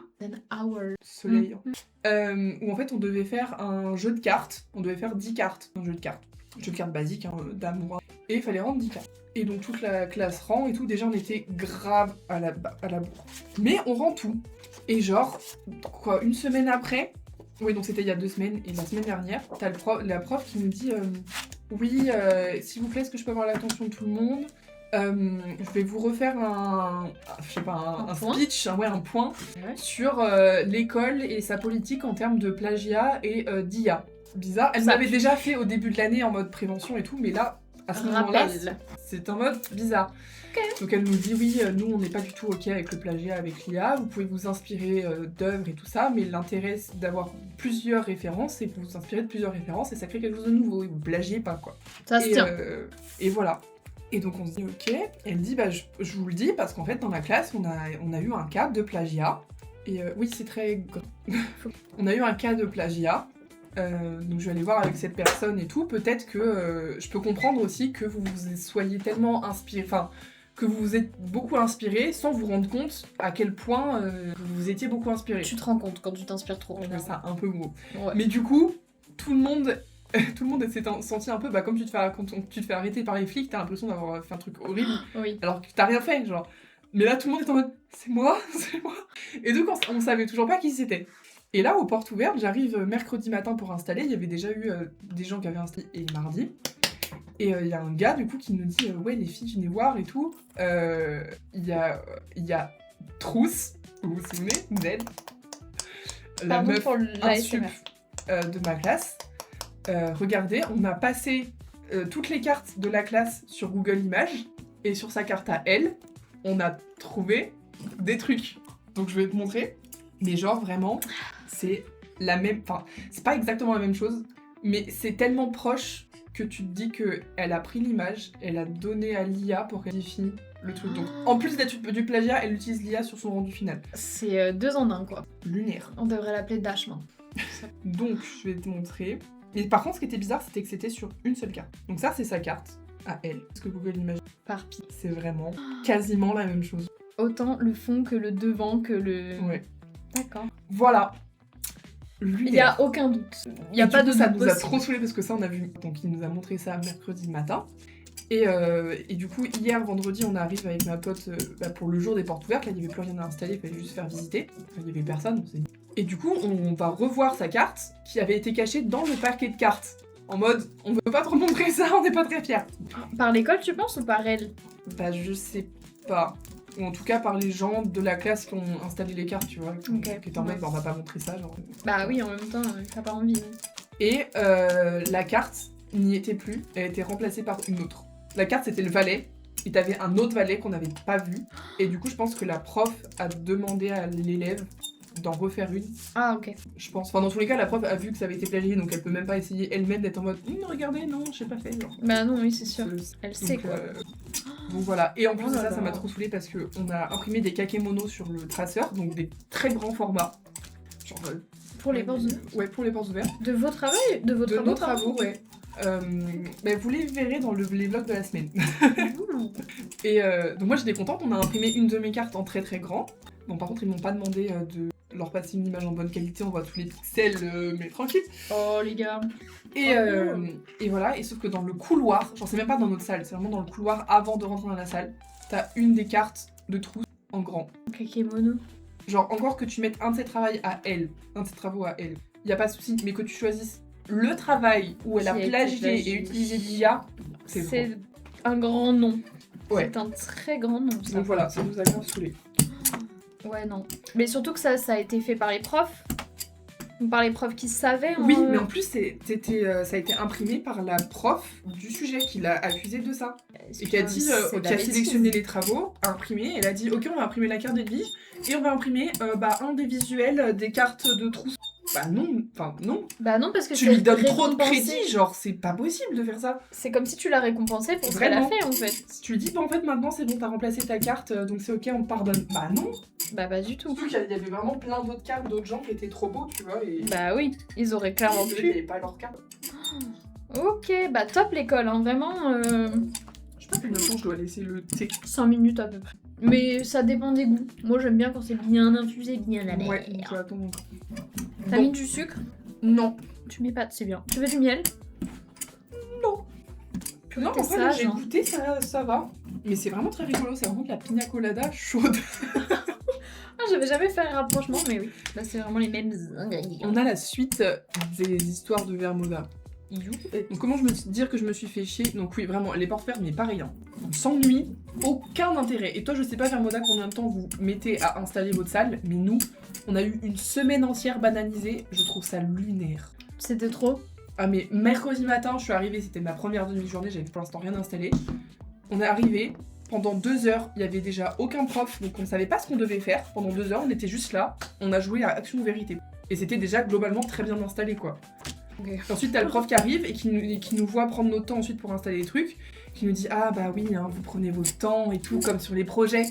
An hour. soleil, où en fait on devait faire un jeu de cartes. On devait faire 10 cartes, un jeu de cartes. Un jeu de cartes basique, hein, d'amour. Et il fallait rendre 10 cartes. Et donc toute la classe rend et tout. Déjà on était grave à la bourre. Mais on rend tout. Et genre, quoi, une semaine après, oui donc c'était il y a 2 semaines, et la semaine dernière, t'as la prof qui nous dit oui, s'il vous plaît, est-ce que je peux avoir l'attention de tout le monde? Je vais vous refaire un point speech, un point Ouais. sur l'école et sa politique en termes de plagiat et d'IA. Bizarre. Elle Ça m'avait pue. déjà fait au début de l'année en mode prévention et tout, mais là, à ce moment-là, Rappel. c'est en mode bizarre. Donc elle nous dit oui, nous on n'est pas du tout ok avec le plagiat, avec l'IA, vous pouvez vous inspirer d'œuvres et tout ça, mais l'intérêt c'est d'avoir plusieurs références et que vous vous inspirez de plusieurs références et ça crée quelque chose de nouveau et vous plagiez pas quoi. Ça se tient. Et voilà. Et donc on se dit ok, elle dit bah je vous le dis parce qu'en fait dans la classe on a eu un cas de plagiat. Et oui c'est très... on a eu un cas de plagiat. Donc je vais aller voir avec cette personne et tout. Peut-être que je peux comprendre aussi que vous vous soyez tellement inspiré, enfin que vous vous êtes beaucoup inspiré sans vous rendre compte à quel point vous vous étiez beaucoup inspiré. Tu te rends compte quand tu t'inspires trop. Je trouve ça un peu gros. Ouais. Mais du coup, tout le monde s'est senti un peu bah, comme quand tu te fais arrêter par les flics, t'as l'impression d'avoir fait un truc horrible Oui. alors que t'as rien fait, genre. Mais là, tout le monde est en mode c'est moi. Et donc, on savait toujours pas qui c'était. Et là, aux portes ouvertes, j'arrive mercredi matin pour installer. Il y avait déjà eu des gens qui avaient installé et mardi. Et il y a un gars, du coup, qui nous dit ouais, les filles, venez voir et tout. Il y a Trousse, vous vous souvenez, Ned, la Pardon meuf pour insup l'ASMR. de ma classe. Regardez, on a passé toutes les cartes de la classe sur Google Images et sur sa carte à elle, on a trouvé des trucs. Donc je vais te montrer. Mais genre vraiment, c'est la même... Enfin, c'est pas exactement la même chose, mais c'est tellement proche que tu te dis qu'elle a pris l'image, elle a donné à l'IA pour qu'elle définisse le truc. Donc en plus d'être du plagiat, elle utilise l'IA sur son rendu final. C'est 2 en 1 quoi. Lunaire. On devrait l'appeler Dash maintenant. Donc je vais te montrer. Mais par contre, ce qui était bizarre, c'était que c'était sur une seule carte. Donc ça, c'est sa carte à elle. Est-ce que vous pouvez l'imaginer? Par pie. C'est vraiment quasiment la même chose. Autant le fond que le devant que le... Ouais. D'accord. Voilà. Il n'y a aucun doute. Il n'y a Et pas du de coup, ça doute nous a possible. trop saoulés parce que ça, on a vu. Donc, il nous a montré ça mercredi matin. Et du coup, hier, vendredi, on arrive avec ma pote pour le jour des portes ouvertes. Là, il n'y avait plus rien à installer, il fallait juste faire visiter. Enfin, il n'y avait personne, on s'est dit. Et du coup, on va revoir sa carte qui avait été cachée dans le paquet de cartes. En mode, on veut pas trop montrer ça, on n'est pas très fiers. Par l'école, tu penses, ou par elle? Bah, je sais pas. Ou en tout cas par les gens de la classe qui ont installé les cartes, tu vois. Qui étaient en mode, bah, on va pas montrer ça, genre. Bah oui, en même temps, t'as pas envie. Et la carte n'y était plus, elle a été remplacée par une autre. La carte, c'était le valet, et t'avais un autre valet qu'on n'avait pas vu. Et du coup, je pense que la prof a demandé à l'élève d'en refaire une. Ah, ok. Je pense. Enfin, dans tous les cas, la prof a vu que ça avait été plagié, donc elle peut même pas essayer elle-même d'être en mode regardez, non, j'ai pas fait. Genre. Bah non, oui, c'est sûr. Elle Donc, sait, quoi. Donc voilà. Et en plus Oh de là ça, là. ça m'a trop saoulé parce qu'on a imprimé des kakémonos sur le traceur, donc des très grands formats. Genre. Pour les portes ouvertes. Ouais, pour les portes ouvertes. De vos travaux? De vos De travaux, nos travaux, ouais. Bah, vous les verrez dans les vlogs de la semaine. Ouh. Et donc moi j'étais contente, on a imprimé une de mes cartes en très très grand. Bon par contre ils m'ont pas demandé de leur passer une image en bonne qualité, on voit tous les pixels, mais tranquille. Oh, les gars. Et voilà, et sauf que dans le couloir, genre c'est même pas dans notre salle, c'est vraiment dans le couloir avant de rentrer dans la salle, t'as une des cartes de trousse en grand. Kakémono. Genre encore que tu mettes un de ses travaux à elle, y a pas de souci, mais que tu choisisses le travail où elle a Qui a été plagié plagié. et utilisé l'IA, c'est trop. C'est un grand nom. Ouais. C'est un très grand nom, ça. Donc voilà, ça nous a bien saoulés. Ouais, non. Mais surtout que ça a été fait par les profs. Par les profs qui savaient. Oui, mais en plus, ça a été imprimé par la prof du sujet qui l'a accusé de ça. Et qui a dit, qui a sélectionné les travaux, a imprimé, elle a dit ok, on va imprimer la carte d'Edwige et on va imprimer un des visuels des cartes de trousse. Bah non, enfin non. Bah non, parce que Tu c'est lui donnes trop de récompensé. crédit, genre c'est pas possible de faire ça. C'est comme si tu l'as récompensé pour ce qu'elle a Vraiment. fait, en fait. Tu lui dis bah en fait maintenant c'est bon, t'as remplacé ta carte, donc c'est ok, on te pardonne. Bah non. Bah pas du tout. Surtout qu'il y avait vraiment plein d'autres cartes d'autres gens qui étaient trop beaux, tu vois. Et Bah oui, ils auraient clairement il n'y pu. avait pas leur carte. Ok, bah top l'école, hein, vraiment. Je sais pas combien de temps je dois laisser le thé. 5 minutes à peu près. Mais ça dépend des goûts. Moi j'aime bien quand c'est bien infusé, bien la mer. Ouais, donc attends encore. T'as Bon. mis du sucre? Non. Tu mets pas, c'est bien. Tu veux du miel? Non. Purée, Non, t'es en fait, là, sage, j'ai hein. goûté, ça va. Mais c'est vraiment très rigolo, c'est vraiment de la pina colada chaude. Ah, j'avais jamais fait un rapprochement, mais oui. Là c'est vraiment les mêmes ingrédients. On a la suite des histoires de Vermoda. Donc comment dire que je me suis fait chier? Donc oui, vraiment, les portes ouvertes, mais pareil, hein. Sans nuit, aucun intérêt. Et toi, je sais pas, Vermoda, combien de temps vous mettez à installer votre salle, mais nous, on a eu une semaine entière bananisée, je trouve ça lunaire. C'était trop. Ah mais mercredi matin, je suis arrivée, c'était ma première demi-journée, j'avais pour l'instant rien installé. On est arrivé, pendant 2 heures, il y avait déjà aucun prof, donc on savait pas ce qu'on devait faire. Pendant 2 heures, on était juste là, on a joué à Action ou Vérité. Et c'était déjà globalement très bien installé, quoi. Okay. Et ensuite, t'as le prof qui arrive et qui nous voit prendre notre temps ensuite pour installer les trucs, qui nous dit ah bah oui, hein, vous prenez votre temps et tout, comme sur les projets.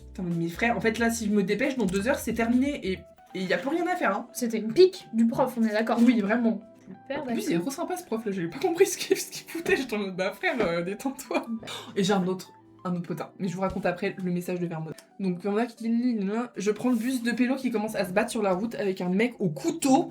Putain, mais mes frères, en fait là, si je me dépêche, dans 2 heures, c'est terminé et y a plus rien à faire, hein. C'était une pique du prof, on est d'accord. Oui, vraiment. Super, En plus, il est trop sympa ce prof là, j'avais pas compris ce qu'il foutait, j'étais en mode bah frère, détends-toi. Et j'ai un autre potin, mais je vous raconte après le message de Vermoda. Donc Vermoda qui dit je prends le bus de Pélo qui commence à se battre sur la route avec un mec au couteau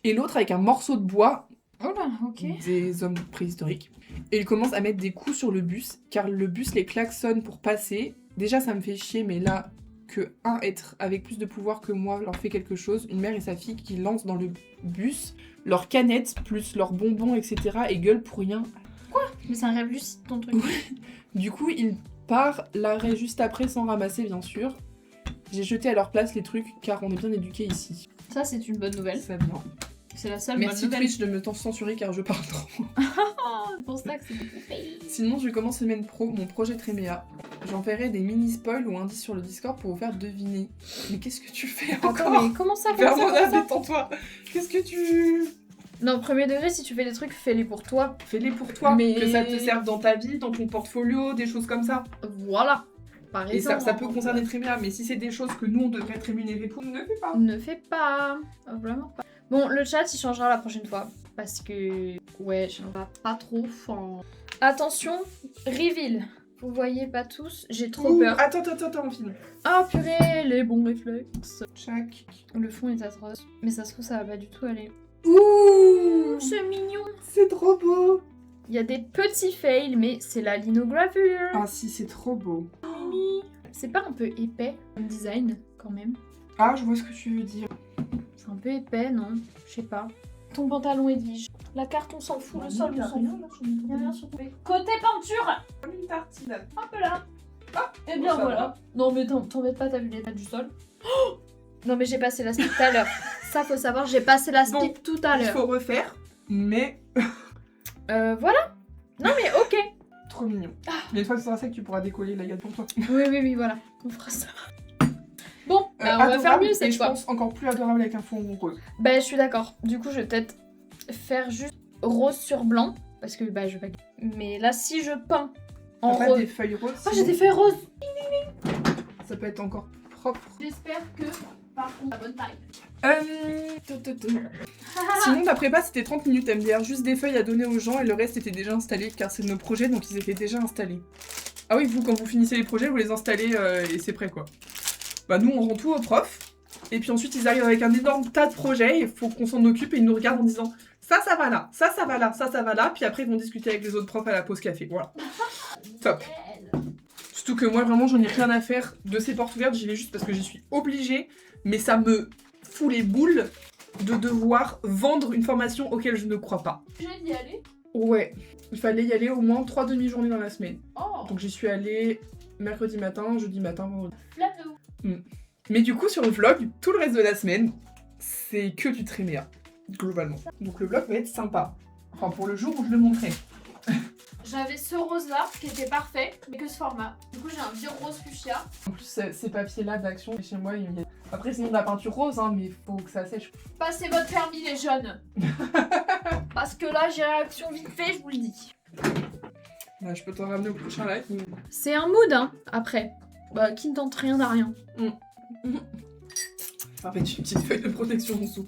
et l'autre avec un morceau de bois. Oh là, ok. Des hommes préhistoriques. Et il commence à mettre des coups sur le bus, car le bus les klaxonne pour passer. Déjà, ça me fait chier, mais là, que un être avec plus de pouvoir que moi leur fait quelque chose, une mère et sa fille qui lancent dans le bus leurs canettes, plus leurs bonbons, etc. et gueulent pour rien. Mais c'est un rêve lucide ton truc. Du coup, il part l'arrêt juste après sans ramasser, bien sûr. J'ai jeté à leur place les trucs, car on est bien éduqués ici. Ça, c'est une bonne nouvelle. Ça vient. C'est la seule Merci bonne nouvelle. Twitch de me censurer car je parle trop. C'est pour ça que c'est coupé. Sinon, je commence semaine pro mon projet Tréméa. J'enverrai des mini-spoils ou indices sur le Discord pour vous faire deviner. Mais qu'est-ce que tu fais encore? Attends, mais comment ça Vermoda, détends-toi. Qu'est-ce que tu... Non, premier degré, si tu fais des trucs, fais-les pour toi. Fais-les pour toi, Mais- que ça te serve dans ta vie, dans ton portfolio, des choses comme ça. Voilà. Par Et exemple. ça peut concerner Tréméa, mais si c'est des choses que nous, on devrait être rémunérés pour, ne fais pas. Ne fais pas. Vraiment pas. Bon, le chat, il changera la prochaine fois. parce que ouais, j'en vais pas trop. Enfin... Attention, reveal. Vous voyez pas tous, j'ai trop peur. Attends, on filme. Oh purée, les bons réflexes. Chac. Le fond est atroce, mais ça se trouve ça va pas du tout aller. Ouh, C'est mignon. c'est trop beau. Il y a des petits fails, mais c'est la linogravure. Ah si, c'est trop beau. C'est pas un peu épais comme design quand même? Ah, je vois ce que tu veux dire. C'est un peu épais, non? Je sais pas. Ton pantalon est lige. La carte, on s'en fout. Le sol, on s'en fout. Il y a rien sur ton côté peinture. Comme une tartine. Hop là. Ah, Et bien ça voilà. va. Non mais t'embête pas, t'as vu l'état du sol. Oh non mais j'ai passé la speed tout à l'heure. Ça faut savoir, j'ai passé la speed Bon, tout à Il l'heure. faut refaire, mais Voilà. Non mais ok. trop mignon. Mais une fois que ce sera sec, tu pourras décoller la gâte pour toi. Oui, voilà. On fera ça. Bon, bah, on va Adorable, faire mieux et cette je fois. pense encore plus adorable avec un fond rose. Bah je suis d'accord. Du coup je vais peut-être faire juste rose sur blanc. Parce que bah je vais pas... Mais là si je peins en T'as pas rose... des feuilles roses. Oh j'ai des feuilles roses. Ça peut être encore propre. J'espère que par contre la bonne taille. Sinon, ta prépa c'était 30 minutes MDR, juste des feuilles à donner aux gens et le reste était déjà installé car c'est de nos projets donc ils étaient déjà installés. Ah oui, vous, quand vous finissez les projets, vous les installez et c'est prêt quoi. Bah, nous on rend tout aux profs et puis ensuite ils arrivent avec un énorme tas de projets, il faut qu'on s'en occupe et ils nous regardent en disant ça va là, ça va là, ça va là, puis après ils vont discuter avec les autres profs à la pause café. Voilà. Top. Surtout que moi vraiment j'en ai rien à faire de ces portes ouvertes, j'y vais juste parce que j'y suis obligée, mais ça me fout les boules de devoir vendre une formation auquel je ne crois pas. J'ai d'y aller. Ouais, il fallait y aller au moins 3 demi-journées dans la semaine. Oh. Donc j'y suis allée mercredi matin, jeudi matin, vendredi. Flamme de ouf. Mais du coup sur le vlog, tout le reste de la semaine, c'est que du tréméa, globalement. Donc le vlog va être sympa. Enfin pour le jour où je le montrerai. J'avais ce rose là qui était parfait, mais que ce format. Du coup j'ai un vieux rose fuchsia. En plus ces papiers-là d'action, chez moi, il y a... Après sinon de la peinture rose, hein, mais faut que ça sèche. Passez votre permis les jeunes. Parce que là j'ai réaction vite fait, je vous le dis. Bah, je peux t'en ramener au prochain live. C'est un mood hein, après. Bah qui ne tente rien à rien. Ça va mettre une petite feuille de protection en dessous.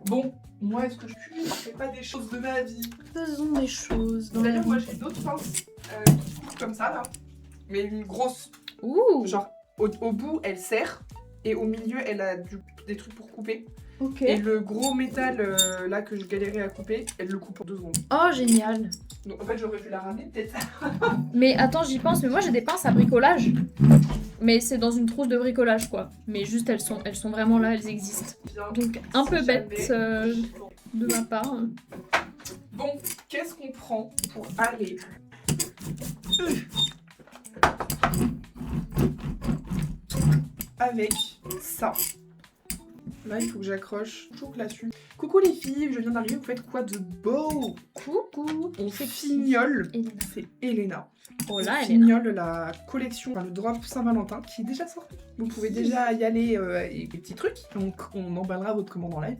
Bon, moi est-ce que je fais pas des choses de ma vie? Faisons des choses dans la D'ailleurs vie. moi j'ai d'autres pinces qui coupent comme ça là. Mais une grosse. Ouh. Genre au bout elle serre et au milieu elle a des trucs pour couper. Ok. Et le gros métal là que je galérais à couper, elle le coupe en 2 secondes. Oh génial. Donc en fait j'aurais dû la ramener peut-être. Mais attends j'y pense, mais moi j'ai des pinces à bricolage. Mais c'est dans une trousse de bricolage quoi. Mais juste elles sont vraiment là, elles existent. Bien. Donc un peu Si bête jamais. de ma part. Bon, qu'est-ce qu'on prend pour aller avec ça? Là, il faut que j'accroche toujours là-dessus. Coucou les filles, je viens d'arriver, vous faites quoi de beau? Coucou. On fignole, Elena. c'est Elena. Oh On là Elena. fignole la collection, enfin, le drop Saint-Valentin qui est déjà sorti. Vous pouvez déjà y aller avec des petits trucs, donc on emballera votre commande en live.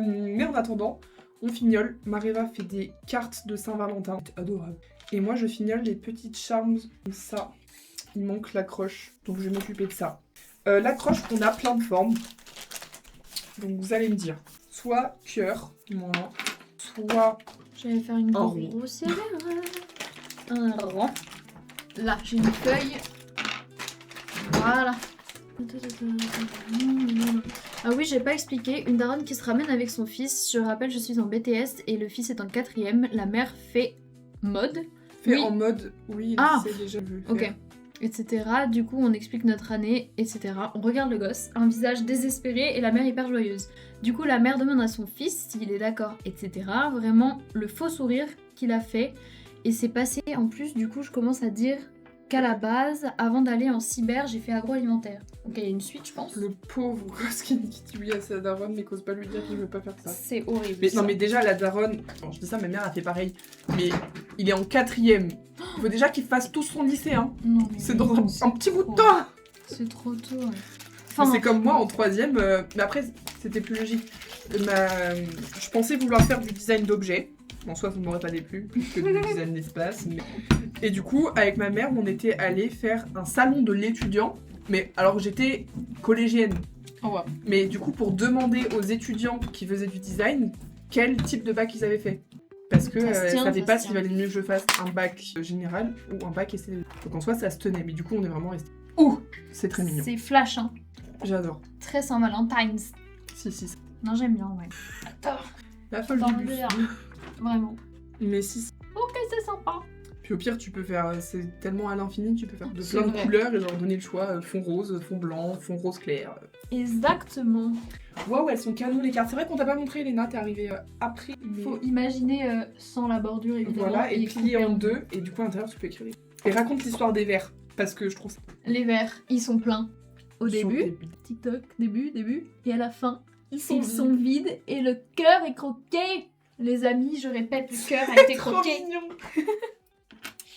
Mais en attendant, on fignole. Mareva fait des cartes de Saint-Valentin, c'est adorable. Et moi je fignole les petites charms comme ça. Il manque l'accroche, donc je vais m'occuper de ça. L'accroche, on a plein de formes. Donc vous allez me dire, soit cœur, voilà, soit J'allais faire une un rond. grosse erreur. Un rond. Là, j'ai une feuille. Voilà. Ah oui, j'ai pas expliqué. Une daronne qui se ramène avec son fils. Je rappelle, je suis en BTS et le fils est en 4ème. La mère fait mode. fait Oui. en mode, oui, Ah. c'est déjà vu. Ok. Etc. Du coup, on explique notre année, etc. On regarde le gosse, un visage désespéré et la mère hyper joyeuse. Du coup, la mère demande à son fils s'il est d'accord, etc. Vraiment, le faux sourire qu'il a fait. Et c'est passé, en plus, du coup, je commence à dire qu'à la base, avant d'aller en cyber, j'ai fait agroalimentaire. Donc il y a une suite, je pense. Le pauvre gosse qui dit oui à sa daronne, mais qu'ose pas lui dire qu'il veut pas faire ça. C'est horrible. Mais ça. non, mais déjà, la daronne, bon, je dis ça, ma mère a fait pareil, mais il est en 4ème. Il faut déjà qu'il fasse tout son lycée, hein. Non, mais C'est dans un petit bout de trop- temps. C'est trop tôt. Ouais. Mais c'est comme moi en 3ème, mais après, c'était plus logique. Je pensais vouloir faire du design d'objets. En soi, ça ne m'aurait pas déplu, plus que du design d'espace. Mais... Et du coup, avec ma mère, on était allé faire un salon de l'étudiant. Mais alors, j'étais collégienne. Oh, ouais. Mais du coup, pour demander aux étudiants qui faisaient du design, quel type de bac ils avaient fait. Parce que Ça se tient, savait ça pas se s'il tient. valait mieux que je fasse un bac général ou un bac STL. Donc en soi, ça se tenait. Mais du coup, on est vraiment resté. Ouh, C'est très mignon. c'est flash, hein. J'adore. Très Saint-Valentine's. Si. Non, j'aime bien, ouais. Attends, La folle dans du le bus. délire. Vraiment. Mais si. Ok, c'est sympa. Puis au pire, tu peux faire. C'est tellement à l'infini, tu peux faire de C'est plein de vrai. couleurs et genre donner le choix fond rose, fond blanc, fond rose clair. Exactement. Waouh, elles sont canon les cartes. C'est vrai qu'on t'a pas montré, Léna, t'es arrivée après. Mais... Faut imaginer sans la bordure, évidemment. Voilà, et plié coupé en deux, et du coup à l'intérieur tu peux écrire. Et raconte l'histoire des vers, parce que je trouve ça. Les verres, ils sont pleins. Au Sur début, des- TikTok, début, et à la fin, Ils ils sont vides et le cœur est croqué. Les amis, je répète, le cœur a été trop croqué. mignon.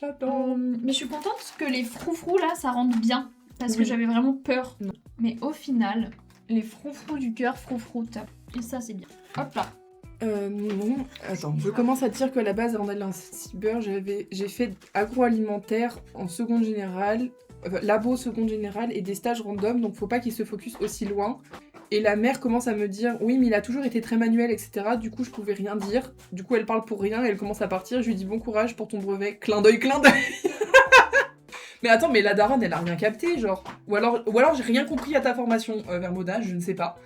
J'adore. Mais je suis contente que les froufrous là, ça rentre bien. Parce que Oui. j'avais vraiment peur. Non. Mais au final, les froufrous du cœur froufroutent. Et ça, c'est bien. Hop là. Non, attends, je commence à te dire que à la base, avant d'aller en cyber, j'ai fait agroalimentaire en seconde générale, labo seconde générale et des stages random, donc faut pas qu'il se focus aussi loin. Et la mère commence à me dire, oui, mais il a toujours été très manuel, etc. Du coup, je pouvais rien dire. Du coup, elle parle pour rien et elle commence à partir. Je lui dis bon courage pour ton brevet. Clin d'œil, clin d'œil. Mais attends, mais la daronne, elle a rien capté, genre. Ou alors j'ai rien compris à ta formation, Vermoda, je ne sais pas.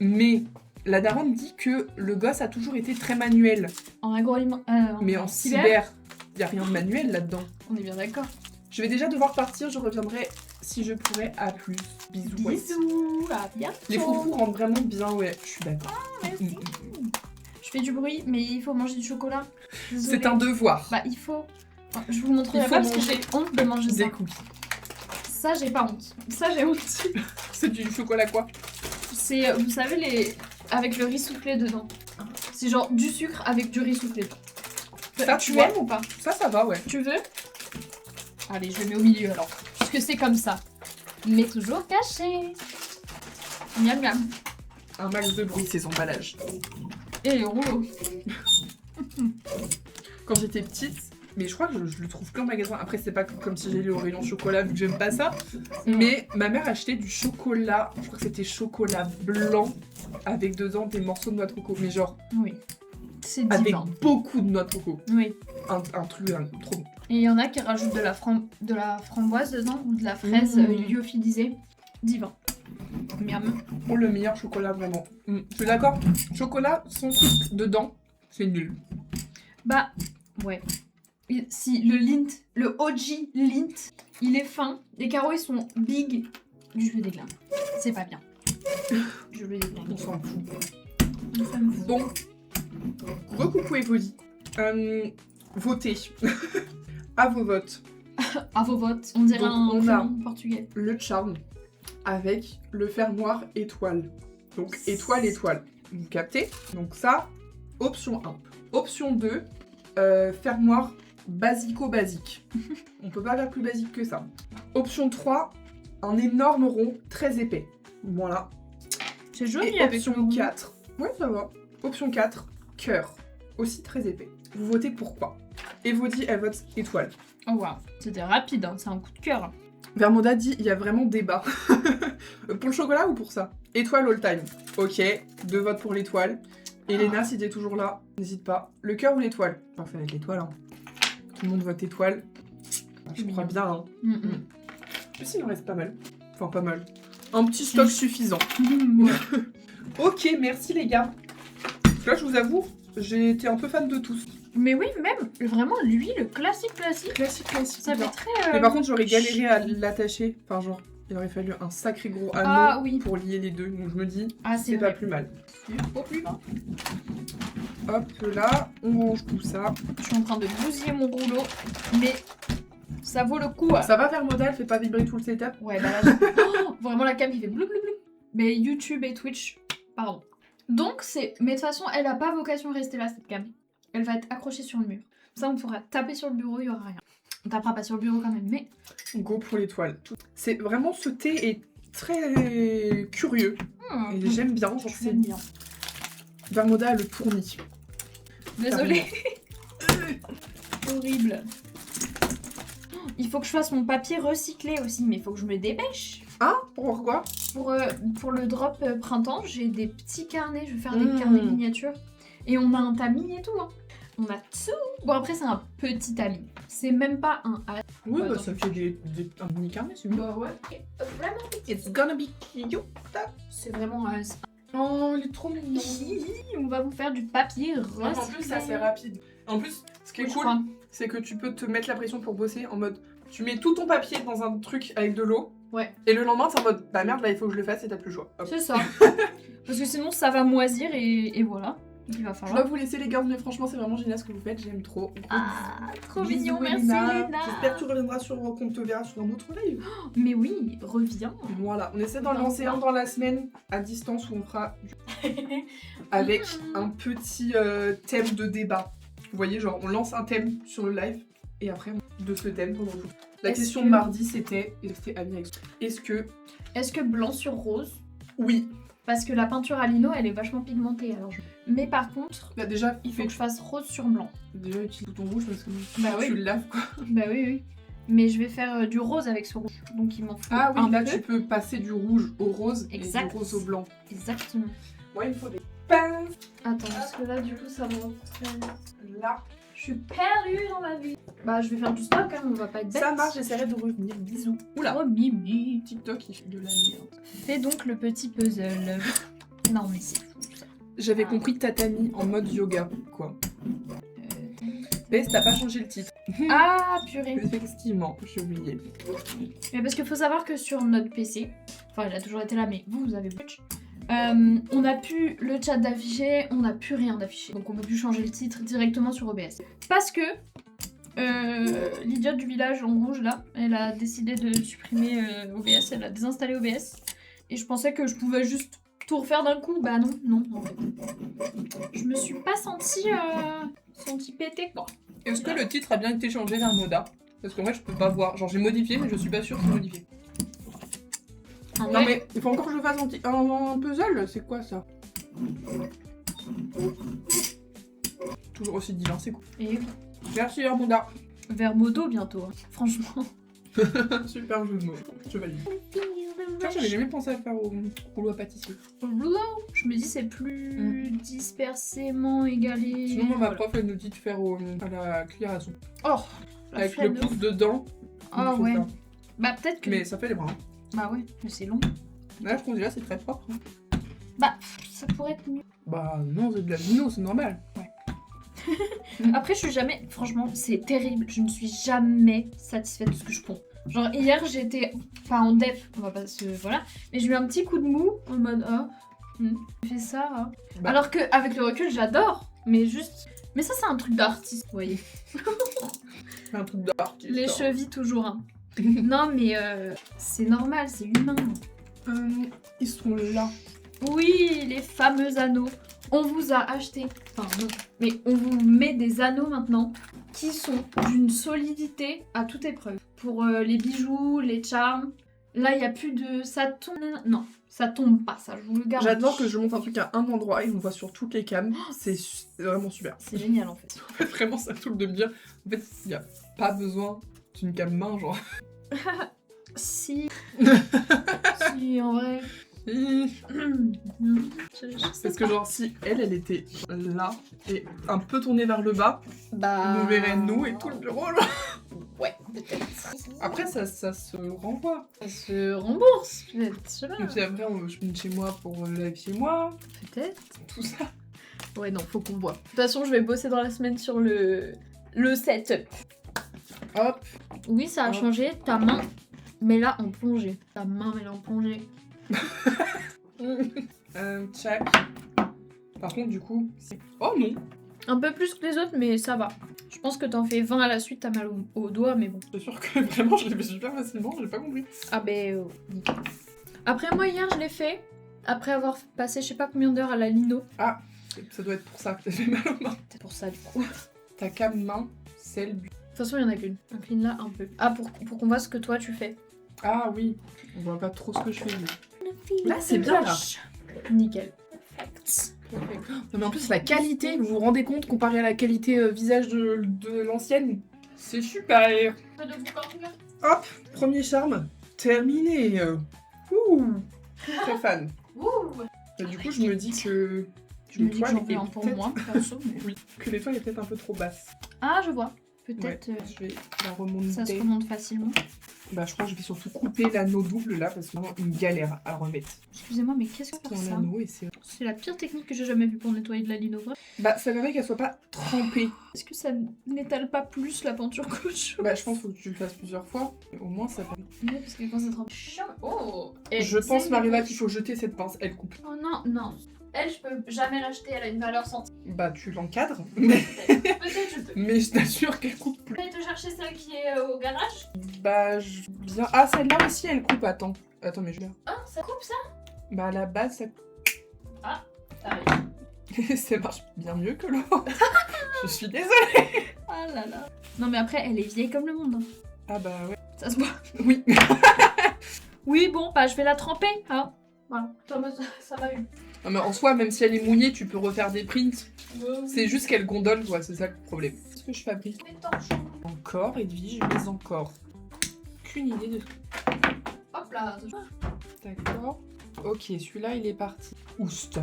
Mais la daronne dit que le gosse a toujours été très manuel. En agroalimentaire. Mais en cyber, y a rien de manuel là-dedans. On est bien d'accord. Je vais déjà devoir partir, je reviendrai si je pourrais à plus. Bisous. ouais. Bisous, à bientôt. Les froufrous rentrent vraiment bien, ouais, je suis d'accord. Merci. Je fais du bruit, mais il faut manger du chocolat. Désolée. C'est un devoir. Bah, il faut. Je vous montrerai Il faut pas parce que manger j'ai honte de manger ça. Des cookies. Ça, j'ai pas honte. Ça, j'ai honte. C'est du chocolat quoi? C'est, vous savez, les. Avec le riz soufflé dedans. C'est genre du sucre avec du riz soufflé. Ça, tu tu vois aimes ou pas? Ça va, ouais. Tu veux? Allez, je le mets au milieu alors. Parce que c'est comme ça. Mais toujours caché. Miam miam. Un max de bruit, ces emballages. Et les rouleaux. Quand j'étais petite, mais je crois que je le trouve plus en magasin. Après, c'est pas comme si j'allais au rayon chocolat vu que j'aime pas ça. Mais ma mère achetait du chocolat, je crois que c'était chocolat blanc avec dedans des morceaux de noix de coco. Mais genre, Oui. C'est avec divin. beaucoup de noix de coco. Oui. Un truc trop bon. Et il y en a qui rajoutent de la framboise dedans ou de la fraise Mmh. lyophilisée. Divin. Miam. Oh, le meilleur chocolat, vraiment. Je suis d'accord. Chocolat sans truc dedans, c'est nul. Bah, ouais. Et si le lint, le OG lint, il est fin, les carreaux ils sont big, du jus déglingue. C'est pas bien. Je le On déglingue. s'en fout. Ça me fout. Bon, recoucou Evoli. Votez. À vos votes. À vos votes. On dirait Donc, un on a- prénom portugais. Le charme avec le fer noir étoile. Donc étoile, étoile. Vous captez? Donc ça, option 1. Option 2, fer noir basico-basique. On peut pas faire plus basique que ça. Option 3, un énorme rond très épais. Voilà. C'est joli Et avec le option rond. 4, ouais ça va. Option 4, cœur. Aussi très épais. Vous votez pourquoi? Evody, elle vote étoile. Oh waouh, c'était rapide, hein. C'est un coup de cœur. Vermoda dit il y a vraiment débat. Pour le chocolat ou pour ça? Étoile all time. Ok, 2 votes pour l'étoile. Elena, si t'es toujours là, n'hésite pas. Le cœur ou l'étoile? Enfin, ça va être l'étoile. Hein. Tout le monde vote étoile. Je crois bien. Hein. En plus, il en reste pas mal. Enfin, pas mal. Un petit stock suffisant. Ouais. Ok, merci les gars. Là, je vous avoue, j'ai été un peu fan de tous. Mais oui, même vraiment lui, le classique. Classique. Ça fait bien. très. Mais par contre, j'aurais galéré à l'attacher. Enfin, genre, il aurait fallu un sacré gros anneau Ah oui. pour lier les deux. Donc, je me dis, Ah, c'est pas plus mal. Hop là, on range tout ça. Je suis en train de bousiller mon rouleau, mais ça vaut le coup. Ça va faire modèle, fait pas vibrer tout le setup. Ouais, bah là, oh, vraiment la cam qui fait blou blou blou. Mais YouTube et Twitch, pardon. Donc c'est, mais de toute façon, elle a pas vocation à rester là cette cam. Elle va être accrochée sur le mur. Ça, on pourra taper sur le bureau, il y aura rien. On tapera pas sur le bureau quand même, mais. Go pour l'étoile. C'est vraiment, ce thé est très curieux. Et j'aime bien, genre c'est J'aime bien. Vermoda a le tournis. Désolée. Horrible. Il faut que je fasse mon papier recyclé aussi, mais il faut que je me dépêche. Ah, pourquoi? Pour le drop printemps, j'ai des petits carnets, je vais faire des carnets miniatures. Et on a un tamis et tout. Hein. On a tout. Bon, après, c'est un petit tamis. C'est même pas un A. Oui, Ouais, bah attends. ça fait un mini carnet, c'est bien. Bah ouais. Vraiment petit. It's gonna be cute. C'est vraiment un... Oh, il est trop mignon. On va vous faire du papier En recyclé. plus, ça c'est rapide. En plus, ce qui est Oui, je cool, crois. c'est que tu peux te mettre la pression pour bosser en mode tu mets tout ton papier dans un truc avec de l'eau. Ouais. Et le lendemain, c'est en mode bah merde, là il faut que je le fasse et t'as plus le choix. Hop. C'est ça. Parce que sinon, ça va moisir et voilà. Il va Je falloir. dois vous laisser les gars, mais franchement, c'est vraiment génial ce que vous faites, j'aime trop. Ah, trop Bisous, mignon, merci Elena. Léna. J'espère que tu reviendras qu'on te verra sur un autre live. Mais oui, reviens. Voilà, on essaie d'en lancer un dans la semaine à distance où on fera avec un petit thème de débat. Vous voyez, genre on lance un thème sur le live et après de ce thème pendant tout. La Est-ce question que- de mardi c'était Annie avec Est-ce que blanc sur rose? oui, Parce que la peinture à lino, elle est vachement pigmentée. Alors Mais par contre, bah déjà il faut que je fasse rose sur blanc. déjà utilise ton rouge parce que Bah oui. tu le laves quoi. Bah oui, oui. Mais je vais faire du rose avec ce rouge. Donc il m'en faut Ah oui, un là peu. tu peux passer du rouge au rose Exact. et du rose au blanc. Exactement. Moi il me faut des pinces. Attends, parce que là, du coup, ça va très... Là, Je suis perdue dans ma vie. Bah, je vais faire du stock, hein, on va pas être bête. ça marche, j'essaierai de revenir. Bisous. Oula, Oh, Mimi. TikTok il fait de la merde. Fais donc le petit puzzle. Non, mais c'est fou, ça. J'avais Ah. compris tatami en mode yoga quoi. Mais t'as pas changé le titre. Ah, purée. Effectivement, j'ai oublié. Mais parce qu'il faut savoir que sur notre PC, enfin, il a toujours été là, mais vous avez Twitch, on n'a plus le chat d'affiché, on n'a plus rien d'affiché. Donc on peut plus changer le titre directement sur OBS. Parce que l'idiote du village en rouge là, elle a décidé de supprimer OBS, elle a désinstallé OBS. Et je pensais que je pouvais juste tout refaire d'un coup. Bah non, non, en fait. Je me suis pas sentie pétée quoi. Est-ce que le titre a bien été changé vers Moda? Parce qu'en fait, je peux pas voir. Genre, j'ai modifié, mais je suis pas sûre que c'est modifié. Ah Non, ouais. mais il faut encore que je fasse un puzzle. C'est quoi ça? Toujours aussi divin, c'est cool. Et oui. Merci, Moda. Vers modo bientôt, hein. Franchement. Super jeu de mots. Je valide. Tiens, j'avais jamais pensé à faire au rouleau à pâtissier. Rouleau, je me dis c'est plus dispersément égalé. Sinon, moi, ma Voilà. prof, elle nous dit de faire à la cuillère à soupe. Oh, la Avec flemme le de pouce ouf. dedans. Ah il faut ouais. ça. Bah peut-être que. Mais ça fait les bras. Bah ouais, mais c'est long. Là, je trouve déjà c'est très propre. hein. Bah ça pourrait être mieux. Bah non, c'est de la lino, c'est normal. Après je suis jamais. Franchement, c'est terrible. Je ne suis jamais satisfaite de ce que je ponds. Genre hier j'étais. Enfin en def, on va pas se. Voilà. Mais j'ai eu un petit coup de mou en mode j'ai fait ça. Hein. Bah. Alors que avec le recul j'adore. Mais juste. Mais ça c'est un truc d'artiste, vous voyez. C'est un truc d'artiste. Les hein. chevilles toujours. Hein. Non mais c'est normal, c'est humain. Ils sont là. Oui, les fameux anneaux. On vous a acheté, enfin non, mais on vous met des anneaux maintenant qui sont d'une solidité à toute épreuve. Pour les bijoux, les charms, là il n'y a plus de... Ça tombe... Non, ça tombe pas, ça, je vous le garantis. J'adore que je monte un truc à un endroit et on voit sur toutes les cams. C'est vraiment super. C'est génial en fait. En fait, vraiment, ça saoule de me dire. En fait, il n'y a pas besoin d'une cam main, genre. Si... si, en vrai... Parce que, genre, si elle était là et un peu tournée vers le bas, Bah... on verrait nous et tout le bureau, là. Ouais, peut-être. Après, ça se renvoie. Ça se rembourse, peut-être, je sais pas. Et puis après, je viens de chez moi pour live chez moi. Peut-être. Tout ça. Ouais, non, faut qu'on voit. De toute façon, je vais bosser dans la semaine sur le setup. Hop. Oui, ça a Hop. changé. Ta main, mais là en plongée. Ta main, mais là en plongée. Tchac. Par contre, du coup, c'est... Oh non. Un peu plus que les autres, mais ça va. Je pense que t'en fais 20 à la suite, t'as mal au doigt, mais bon. C'est sûr que vraiment, je l'ai fait super facilement, j'ai pas compris. Ah ben, nickel. Après, moi, hier, je l'ai fait. Après avoir passé je sais pas combien d'heures à la lino. Ça doit être pour ça que t'as fait mal aux mains. C'est pour ça, du coup. Ta cam main, c'est le but. De toute façon, il y en a qu'une. Incline là un peu. Ah, pour qu'on voit ce que toi tu fais. Ah oui, on voit pas trop ce que je fais. Là, c'est bien, là. Nickel. Non mais en plus, la qualité, vous vous rendez compte, comparé à la qualité visage de l'ancienne, c'est super. Hop, premier charme, terminé. Ouh, très fan. Ouh. Et du coup, je me dis que Je me dis que L'étoile j'en veux est un pour peut-être- moi, perso. Mais... Oui, que l'étoile est peut-être un peu trop basse. Ah, je vois. Peut-être Je vais la remonter. ça se remonte facilement. Bah, je crois que je vais surtout couper l'anneau double là parce que c'est vraiment une galère à remettre. Excusez-moi, mais qu'est-ce que C'est c'est un ça? anneau et c'est. C'est la pire technique que j'ai jamais vue pour nettoyer de la linovresse. Bah, ça permet qu'elle soit pas trempée. Est-ce que ça n'étale pas plus la peinture qu'autre chose? Bah, je pense qu'il faut que tu le fasses plusieurs fois. Au moins, ça permet. Ouais, parce que quand ça trempe... Chiant. Oh. Et Je c'est pense, une Mariva, brioche. qu'il faut jeter cette pince. Elle coupe. Oh non, non. Elle, je peux jamais l'acheter, elle a une valeur centime. Bah, tu l'encadres. Peut-être je peux. Mais je t'assure qu'elle coupe plus. Tu peux te chercher celle qui est au garage? Bah, bien. Ah, celle-là aussi, elle coupe. Attends, mais je vais. Ah, ça coupe ça? Bah, à la base, ça Ça arrive. ça marche bien mieux que l'autre. Je suis désolée. Ah là là. Non mais après, elle est vieille comme le monde. Hein. Ah bah ouais. Ça se voit. Oui. Oui, bon, bah je vais la tremper, hein. Voilà. Ça va eu. Non, mais en soi, même si elle est mouillée, tu peux refaire des prints. C'est juste qu'elle gondole, quoi. C'est ça le problème. Qu'est-ce que je fabrique? Les torchons. Encore, Edwige, mais encore. Aucune idée de. Hop là. D'accord. Ok, celui-là, il est parti. Oust.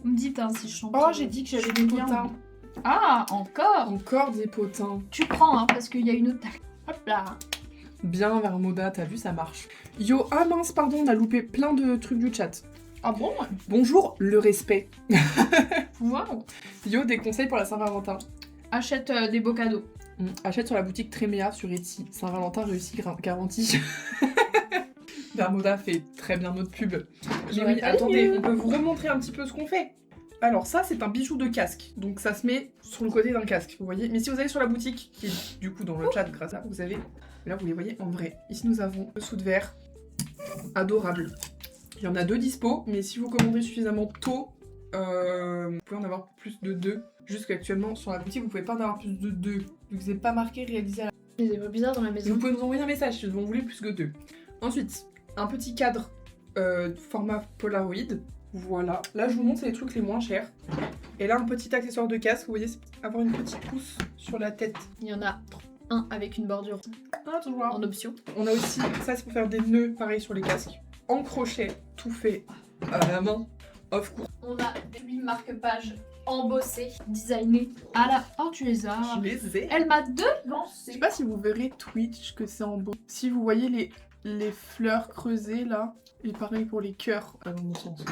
Vous me dites hein, si je chante. Oh, j'ai dit que j'avais des bien. potins. Ah, encore. Encore des potins. Tu prends, hein, parce qu'il y a une autre. Hop là. Bien, Vermoda, t'as vu, ça marche. Yo, ah mince, pardon, on a loupé plein de trucs du chat. Ah bon? Bonjour, le respect. Waouh. Yo, des conseils pour la Saint-Valentin. Achète des beaux cadeaux. Achète sur la boutique Tréméa sur Etsy. Saint-Valentin réussi garantie. Vermoda fait très bien notre pub. Mais J'aurais oui, pas attendez, mieux. on peut vous remontrer un petit peu ce qu'on fait. Alors ça, c'est un bijou de casque. Donc ça se met sur le côté d'un casque, vous voyez. Mais si vous allez sur la boutique, qui est du coup dans le chat grâce à vous avez... Là, vous les voyez en vrai. Ici, nous avons le sous de verre. Adorable. Il y en a 2 dispo, mais si vous commandez suffisamment tôt, vous pouvez en avoir plus de 2. Jusqu'actuellement, sur la boutique, vous pouvez pas en avoir plus de 2. Vu que c'est pas marqué réalisé à la... Il y a des bruits bizarres dans la maison. Vous pouvez nous envoyer un message si vous en voulez plus que 2. Ensuite, un petit cadre format Polaroid. Voilà. Là, je vous montre, c'est les trucs les moins chers. Et là, un petit accessoire de casque. Vous voyez, c'est avoir une petite housse sur la tête. Il y en a un avec une bordure Ah, toujours. en option. On a aussi, ça c'est pour faire des nœuds, pareil sur les casques. En crochet, tout fait à la main. Of course. On a 8 marque-pages embossés, designés à la... Oh, tu les as. Je les ai. Elle m'a Je devancé. sais pas si vous verrez Twitch que c'est en beau. Si vous voyez les fleurs creusées là, et pareil pour les cœurs à mon sens.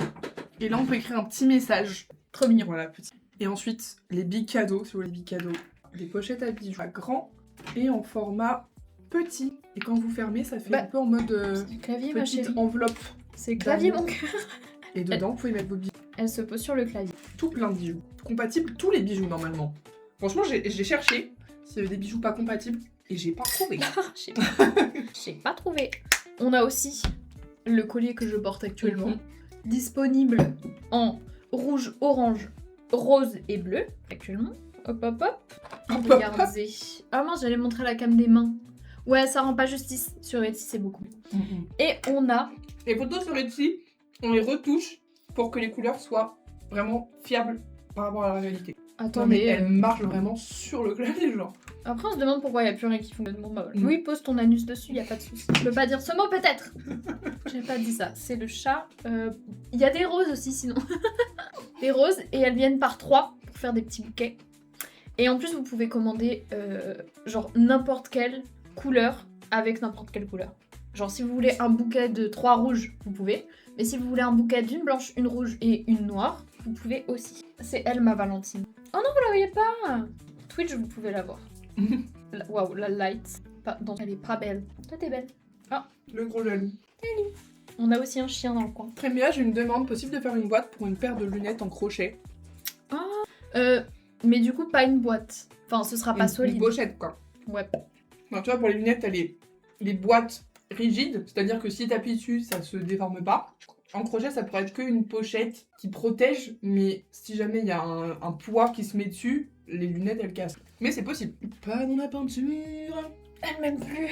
Et là on peut écrire un petit message. Trop mignon. Voilà, petit. Et ensuite les big cadeaux, si vous voulez les big cadeaux, des pochettes à bijoux à grand et en format petit. Et quand vous fermez, ça fait Bah, un peu en mode C'est le clavier, ma petite chérie. enveloppe. C'est le clavier, d'amour. mon cœur. Et dedans, vous pouvez mettre vos bijoux. Elle se pose sur le clavier. Tout plein de bijoux. Compatibles, tous les bijoux normalement. Franchement, j'ai cherché s'il y avait des bijoux pas compatibles et j'ai pas trouvé. J'ai pas trouvé. On a aussi le collier que je porte actuellement. Mhm. Disponible en rouge, orange, rose et bleu actuellement. Hop hop hop. Hop, hop, hop. Regardez. Ah mince, j'allais montrer la cam des mains. Ouais, ça rend pas justice. Sur Etsy, c'est beaucoup. Et on a... Les photos sur Etsy, on les retouche pour que les couleurs soient vraiment fiables par rapport à la réalité. Non, mais Attendez. elles marchent vraiment sur le clavier, genre. Après, on se demande pourquoi il n'y a plus rien qui fonctionne. Bon, bah, Mm. oui, pose ton anus dessus, il n'y a pas de souci. Je peux pas dire ce mot, peut-être. J'ai pas dit ça. C'est le chat. Il y a des roses aussi, sinon. Des roses, et elles viennent par 3 pour faire des petits bouquets. Et en plus, vous pouvez commander genre n'importe quelle couleur avec n'importe quelle couleur. Genre, si vous voulez un bouquet de 3 rouges, vous pouvez. Mais si vous voulez un bouquet d'une blanche, une rouge et une noire, vous pouvez aussi. C'est elle, ma Valentine. Oh non, vous la voyez pas. Twitch, vous pouvez la voir. Waouh, la light. Non, elle est pas belle. Toi, t'es belle. Le gros jaloux. On a aussi un chien dans le coin. Tréméa, j'ai une demande possible de faire une boîte pour une paire de lunettes en crochet. Mais du coup, pas une boîte. Enfin, ce sera pas Une solide. pochette, quoi. Ouais. Non, tu vois, pour les lunettes, t'as les boîtes rigides, c'est-à-dire que si t'appuies dessus, ça se déforme pas. En crochet, ça pourrait être qu'une pochette qui protège, mais si jamais il y a un poids qui se met dessus, les lunettes, elles cassent. Mais c'est possible. Pas dans la peinture. Elle m'aime plus.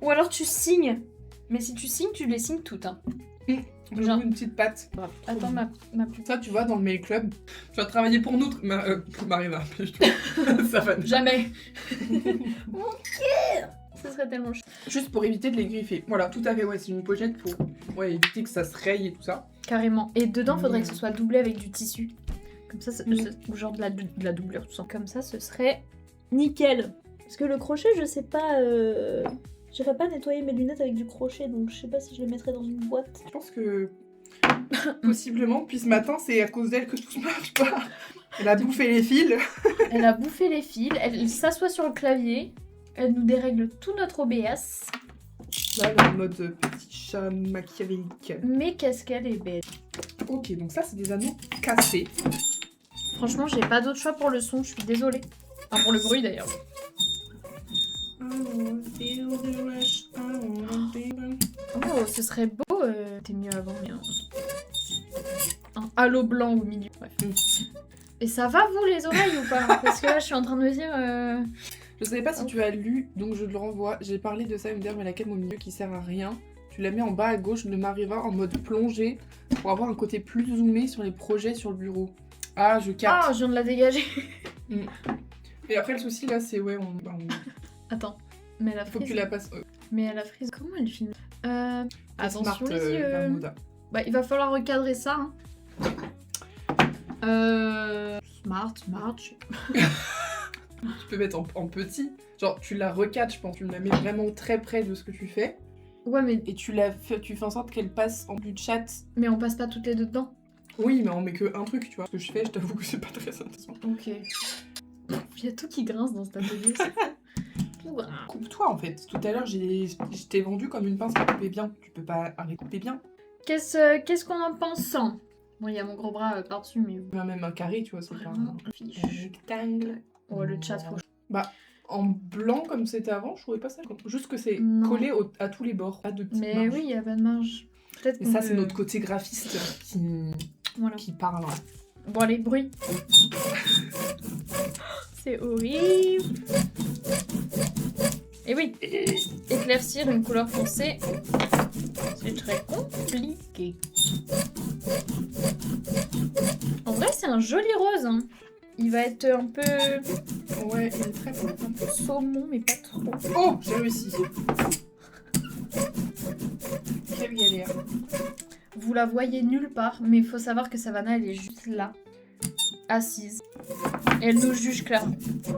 Ou alors tu signes. Mais si tu signes, tu les signes toutes. Hein. Je Genre- veux une petite patte. Attends, ma plus. Ça, tu vois, dans le mail club, tu vas travailler pour nous, Mariva. Ça va. Jamais. Mon cœur. Ce serait tellement chou. Juste pour éviter de les griffer. Voilà, tout à fait, ouais, c'est une pochette pour éviter que ça se raye et tout ça. Carrément. Et dedans, faudrait que ce soit doublé avec du tissu. Comme ça, ou genre de la doublure, tout ça. Comme ça, ce serait nickel. Parce que le crochet, je sais pas... J'irais pas nettoyer mes lunettes avec du crochet, donc je sais pas si je les mettrais dans une boîte. Je pense que possiblement, puis ce matin, c'est à cause d'elle que tout marche pas. Elle a bouffé les fils. Elle a bouffé les fils, elle s'assoit sur le clavier, elle nous dérègle tout notre OBS. Là, elle est en mode petit chat machiavélique. Mais qu'est-ce qu'elle est belle. Ok, donc ça, c'est des anneaux cassés. Franchement, j'ai pas d'autre choix pour le son, je suis désolée. Enfin, pour le bruit d'ailleurs. Oh, ce serait beau. T'es mieux avant, mais un halo blanc au milieu. Bref. Et ça va vous les oreilles ou pas? Parce que là, je suis en train de me dire. Je savais pas si tu as lu, donc je te le renvoie. J'ai parlé de ça une dernière, mais la canne au milieu qui sert à rien. Tu la mets en bas à gauche de Mariva en mode plongée pour avoir un côté plus zoomé sur les projets sur le bureau. Ah, je capte. Ah, je viens de la dégager. Et après, le souci là, c'est ouais, Attends, mais elle a faut que frise. tu la passes. Mais elle a frise. Comment elle filme Attention Smart, les yeux. Bermuda. Bah, il va falloir recadrer ça. Smart. Tu peux mettre en petit. Genre, tu la recadres, je pense. Tu la mets vraiment très près de ce que tu fais. Ouais, mais Et tu fais en sorte qu'elle passe en plus de chat. on passe pas toutes les deux dedans. Oui, mais on met que un truc, tu vois. Ce que je fais, je t'avoue que c'est pas très intéressant. Ok. Il y a tout qui grince dans cet atelier. Tout grince. Coupe-toi en fait. Tout à l'heure, je t'ai vendu comme une pince à couper bien. Tu peux pas arrêter couper bien. Qu'est-ce qu'on en pense? Bon, il y a mon gros bras par-dessus, mais... Même un carré, tu vois, c'est pas Vraiment, un fiche. rectangle. Oh, le chat, faut... Bah, en blanc comme c'était avant, je trouvais pas ça. Juste que c'est Non. collé à tous les bords, pas de petites Mais marges. oui, il y a pas de marge. Peut-être Et qu'on ça, peut- c'est notre côté graphiste Voilà. qui parle. Bon, allez, bruit. C'est horrible. Et oui, éclaircir une couleur foncée, c'est très compliqué. En vrai, c'est un joli rose. Hein. Il va être un peu Ouais, il est très beau. saumon, mais pas trop. Oh, j'ai réussi. Quelle galère. Vous la voyez nulle part, mais il faut savoir que Savannah, elle est juste là, assise. Et elle nous juge clairement.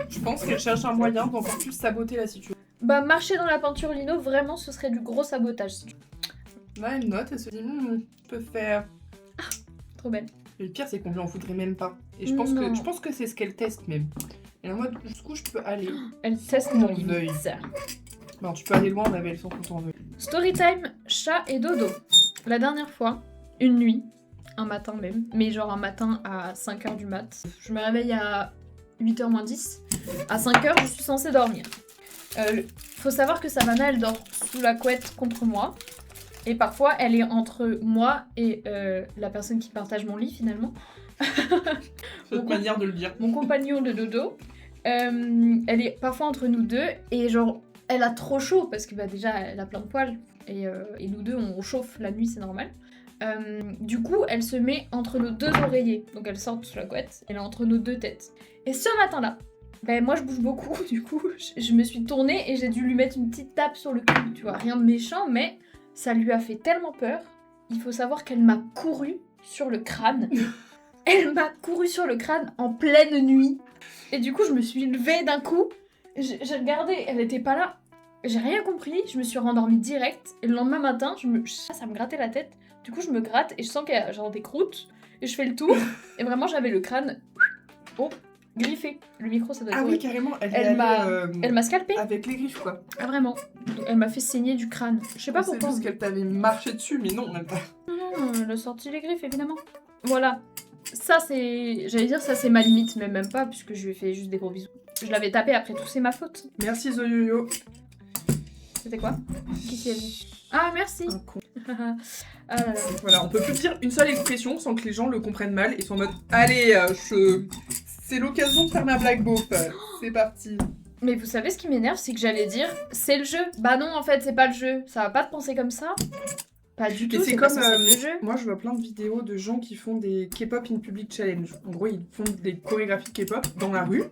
Je pense qu'elle cherche un moyen d'encore plus saboter la situation. Bah, marcher dans la peinture lino, vraiment, ce serait du gros sabotage. Si tu veux. Là, elle note, elle se dit, je peux faire. Trop belle. Et le pire, c'est qu'on lui en voudrait même pas. Et je pense que c'est ce qu'elle teste même. Et en mode, jusqu'où je peux aller. Elle teste Mon nos limites. Non, tu peux aller loin, la belle, sans qu'on t'en veuille. Storytime, chat et dodo. La dernière fois, une nuit, un matin même, mais genre un matin à 5h du mat. Je me réveille à 8h moins 10. À 5h, je suis censée dormir. Faut savoir que Savannah, elle dort sous la couette contre moi. Et parfois, elle est entre moi et la personne qui partage mon lit finalement. C'est notre manière de le dire. Mon compagnon de dodo. Elle est parfois entre nous deux et genre, elle a trop chaud parce que bah, déjà, elle a plein de poils. Et nous deux, on chauffe la nuit, c'est normal. Du coup, elle se met entre nos deux oreillers. Donc elle sort sous la couette, elle est entre nos deux têtes. Et ce matin-là, ben moi je bouge beaucoup, du coup, je me suis tournée et j'ai dû lui mettre une petite tape sur le cul. Tu vois, rien de méchant, mais ça lui a fait tellement peur. Il faut savoir qu'elle m'a couru sur le crâne. Elle m'a couru sur le crâne en pleine nuit. Et du coup, je me suis levée d'un coup. J'ai regardé, elle était pas là. J'ai rien compris, je me suis rendormie direct. Et le lendemain matin, ça me grattait la tête. Du coup, je me gratte et je sens qu'il y a genre des croûtes. Et je fais le tour. Et vraiment, j'avais le crâne griffé. Le micro, ça doit être Ah oui, horrible. carrément, Elle m'a scalpé. avec les griffes, quoi. Ah, vraiment. Elle m'a fait saigner du crâne. Je sais pas C'est pourquoi. juste qu'elle t'avait marché dessus, mais non, même pas. Non, elle a sorti les griffes, évidemment. Voilà. Ça, c'est... J'allais dire, ça, c'est ma limite, mais même pas, puisque je lui ai fait juste des gros bisous. Je l'avais tapé après tout, c'est ma faute. Merci Zoyoyo. C'était quoi? Qui s'y est dit? Ah, merci. Un con. Ah là là. Voilà, on peut plus dire une seule expression sans que les gens le comprennent mal et soient en mode allez, c'est l'occasion de faire ma blague beauf. C'est parti. Mais vous savez ce qui m'énerve, c'est que j'allais dire, c'est le jeu. Bah non, en fait, c'est pas le jeu. Ça va pas te penser comme ça. Pas du tout, Et c'est pas comme censé être le jeu. moi je vois plein de vidéos de gens qui font des K-pop in public challenge. En gros, ils font des chorégraphies de K-pop dans la rue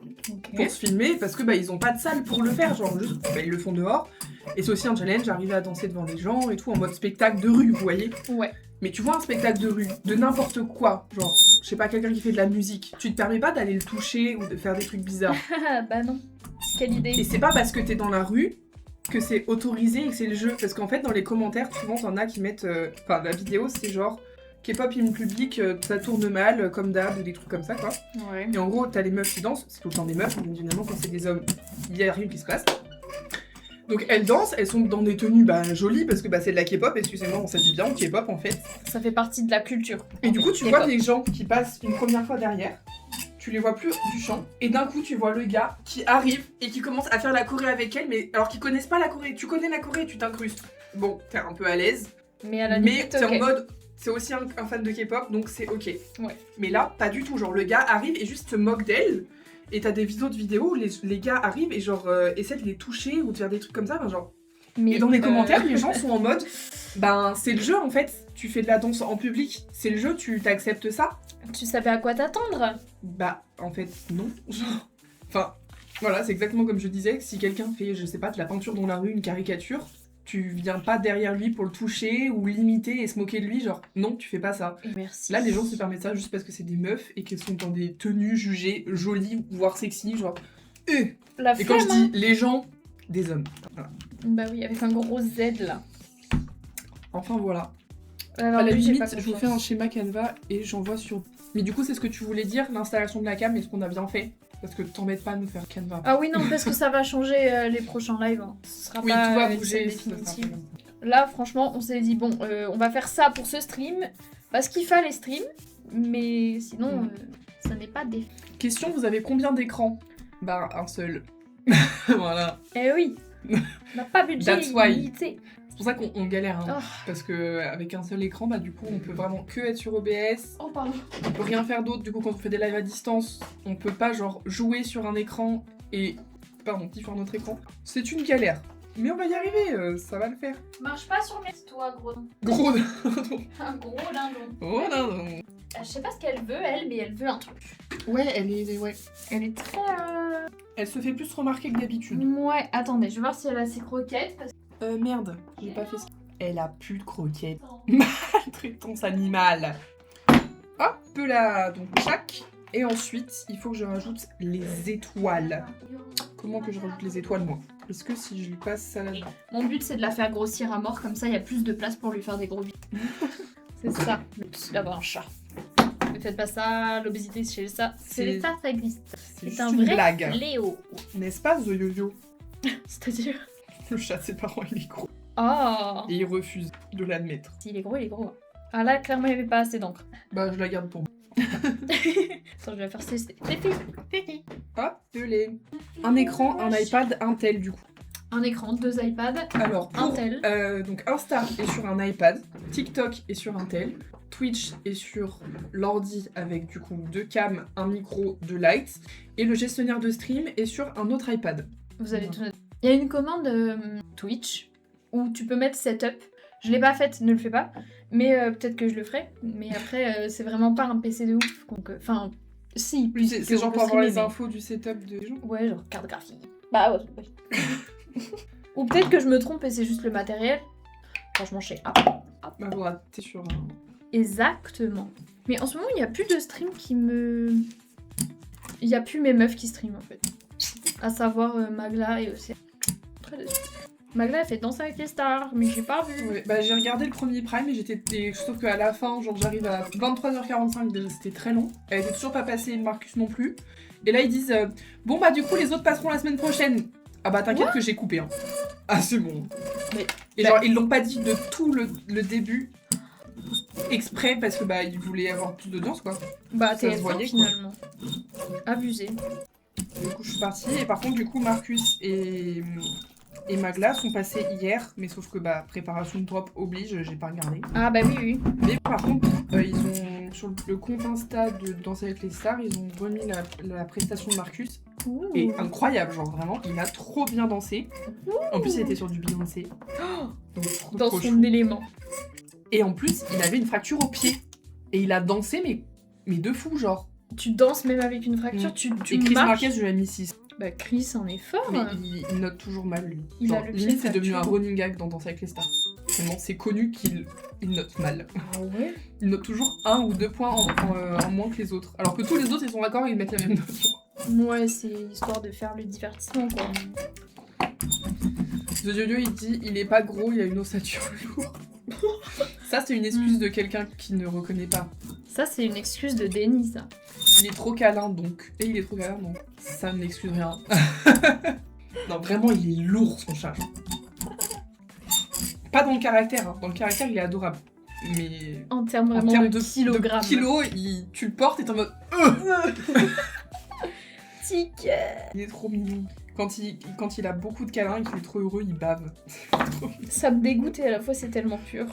pour se filmer parce que bah ils ont pas de salle pour le faire, genre juste bah, ils le font dehors. Et c'est aussi un challenge, arriver à danser devant les gens et tout en mode spectacle de rue, vous voyez. Ouais. Mais tu vois un spectacle de rue, de n'importe quoi, genre je sais pas, quelqu'un qui fait de la musique, tu te permets pas d'aller le toucher ou de faire des trucs bizarres. Bah non. Quelle idée. Et c'est pas parce que t'es dans la rue que c'est autorisé et que c'est le jeu. Parce qu'en fait, dans les commentaires, souvent, t'en as qui mettent... Enfin, la vidéo, c'est genre... K-pop in public, ça tourne mal, comme d'hab, ou des trucs comme ça, quoi. Ouais. Et en gros, t'as les meufs qui dansent, c'est tout le temps des meufs, mais évidemment, quand c'est des hommes, il y a rien qui se passe. Donc elles dansent, elles sont dans des tenues jolies, parce que c'est de la K-pop, excusez-moi, on s'habille bien en K-pop, en fait. Ça fait partie de la culture. Et du coup, tu vois des gens qui passent une première fois derrière, tu les vois plus du champ, et d'un coup, tu vois le gars qui arrive et qui commence à faire la choré avec elle, mais alors qu'ils connaissent pas la choré. Tu connais la choré, tu t'incrustes. Bon, t'es un peu à l'aise, mais à la mais limite, t'es ok. en mode... C'est aussi un fan de K-pop, donc c'est ok. Ouais. Mais là, pas du tout. Genre, le gars arrive et juste se moque d'elle. Et t'as des vidéos où les gars arrivent et genre essaient de les toucher ou de faire des trucs comme ça. Enfin, genre... Mais Et dans les commentaires, les gens sont en mode c'est le jeu en fait. Tu fais de la danse en public, c'est le jeu, tu t'acceptes ça. Tu savais à quoi t'attendre? En fait, non. Genre... Enfin, voilà, c'est exactement comme je disais. Que si quelqu'un fait, je sais pas, de la peinture dans la rue, une caricature, tu viens pas derrière lui pour le toucher ou l'imiter et se moquer de lui, genre non, tu fais pas ça. Merci. Là, les gens se permettent ça juste parce que c'est des meufs et qu'elles sont dans des tenues jugées jolies, voire sexy, genre. La Et quand je flemme, dis les gens, des hommes. Voilà. Bah oui, avec un gros Z là. Enfin voilà. Alors, À la lui, j'ai pas limite, je vous confiance. fais un schéma Canva et j'envoie sur. Mais du coup, c'est ce que tu voulais dire, l'installation de la cam, est-ce qu'on a bien fait? Parce que t'embêtes pas à nous faire Canva. Ah oui, non, parce que ça va changer les prochains lives. Hein. Ce sera Oui, pas tout va une bouger. scène ça sera définitive. pas- Là, franchement, on s'est dit, bon, on va faire ça pour ce stream, parce qu'il fallait stream, mais sinon, ça n'est pas des... Question, vous avez combien d'écrans? Un seul. Voilà. Eh oui, on n'a pas budget That's why. illimité. C'est pour ça qu'on galère, hein. Oh. Parce que avec un seul écran, du coup, on peut vraiment que être sur OBS. Oh, pardon. On peut rien faire d'autre, du coup, quand on fait des lives à distance, on peut pas, genre, jouer sur un écran et... Pardon, sur notre écran. C'est une galère. Mais on va y arriver, ça va le faire. Marche pas sur mes... Toi, gros. Gros Un gros dindon. Oh non. Je sais pas ce qu'elle veut, elle, mais elle veut un truc. Ouais, elle est... Ouais. Elle est très... Elle se fait plus remarquer que d'habitude. Ouais, attendez, je vais voir si elle a ses croquettes, parce que... Merde, j'ai pas fait ça. Elle a plus de croquettes. Maltraitance animale. Hop là, donc tchac. Et ensuite, il faut que je rajoute les étoiles. Comment que je rajoute les étoiles, moi? Est-ce que si je lui passe ça là-dedans? Mon but, c'est de la faire grossir à mort, comme ça, il y a plus de place pour lui faire des gros bisous. C'est ça, le but d'avoir un chat. Ne faites pas ça, l'obésité chez ça. C'est ça, ça existe. C'est C'est juste un une vrai blague. fléau. N'est-ce pas, The Yo-Yo? C'est-à-dire... Le chat de ses parents, il est gros. Oh, Et il refuse de l'admettre. s'il est gros, il est gros. Ah là, clairement, il n'y avait pas assez d'encre. Je la garde pour moi. Attends, je vais faire cesser. Hop, les. Un écran, un iPad, un tel du coup. Un écran, 2 iPads, Alors, un pour, tel. donc Insta est sur un iPad, TikTok est sur un tel, Twitch est sur l'ordi avec du coup 2 cams, un micro, 2 lights, et le gestionnaire de stream est sur un autre iPad. Vous avez tout noté. Il y a une commande Twitch où tu peux mettre setup. Je l'ai pas faite, ne le fais pas. Mais peut-être que je le ferai. Mais après, c'est vraiment pas un PC de ouf. Donc, enfin, si. Oui, c'est puisque genre on peut pour avoir les streamer, infos du setup des gens. mais... Ouais, genre carte graphique. Bah ouais. Ou peut-être que je me trompe et c'est juste le matériel. Franchement, je sais. Voilà, t'es sur un... Exactement. Mais en ce moment, il n'y a plus de stream qui me... Il n'y a plus mes meufs qui stream en fait. À savoir Magla et Océane. Très déçue. Magla, elle fait Danser avec les stars, mais j'ai pas vu. Ouais, j'ai regardé le premier Prime et sauf qu'à la fin, genre j'arrive à 23h45, déjà c'était très long. Elle était toujours pas passée, Marcus non plus. Et là ils disent bon du coup les autres passeront la semaine prochaine. Ah t'inquiète que j'ai coupé hein. Ah c'est bon. Mais, et genre ils l'ont pas dit de tout le début exprès parce que ils voulaient avoir plus d'audience quoi. T'es se voyait, finalement. Abusé. Du coup je suis partie et par contre du coup Marcus et Magla sont passés hier, mais sauf que préparation de drop oblige, j'ai pas regardé. Ah oui. Mais par contre, ils ont sur le compte Insta de Danser avec les stars, ils ont remis la prestation de Marcus. Ouh. Et incroyable, genre vraiment, il a trop bien dansé. En plus, il était sur du Beyoncé. Donc, Dans trop son chou. élément. Et en plus, il avait une fracture au pied. Et il a dansé, mais de fou, genre. Tu danses même avec une fracture, tu Et Chris marches. Marquez, je lui ai mis 6. Chris en est fort. Mais il note toujours mal, lui. Il a Genre, le pied limite, c'est devenu un fracturé. running gag dans Danser avec les stars. tellement c'est connu qu'il note mal. Ah ouais. Il note toujours 1 ou 2 points en moins que les autres. Alors que tous les autres, ils sont d'accord, ils mettent la même note. Ouais, c'est histoire de faire le divertissement, quoi. The Yo-Yo, il dit il est pas gros, il a une ossature lourde. Ça, c'est une excuse de quelqu'un qui ne reconnaît pas. Ça, c'est une excuse de déni, ça. Il est trop câlin, donc. Et il est trop câlin, donc. Ça n'excuse rien. Non, vraiment, il est lourd, son chat. Pas dans le caractère, hein. Dans le caractère, il est adorable. Mais En termes en vraiment termes de kilogrammes. kilos, tu le portes et t'es en mode... Tic. Il est trop mignon. Quand il a beaucoup de câlins et qu'il est trop heureux, il bave. Ça me dégoûte et à la fois c'est tellement pur.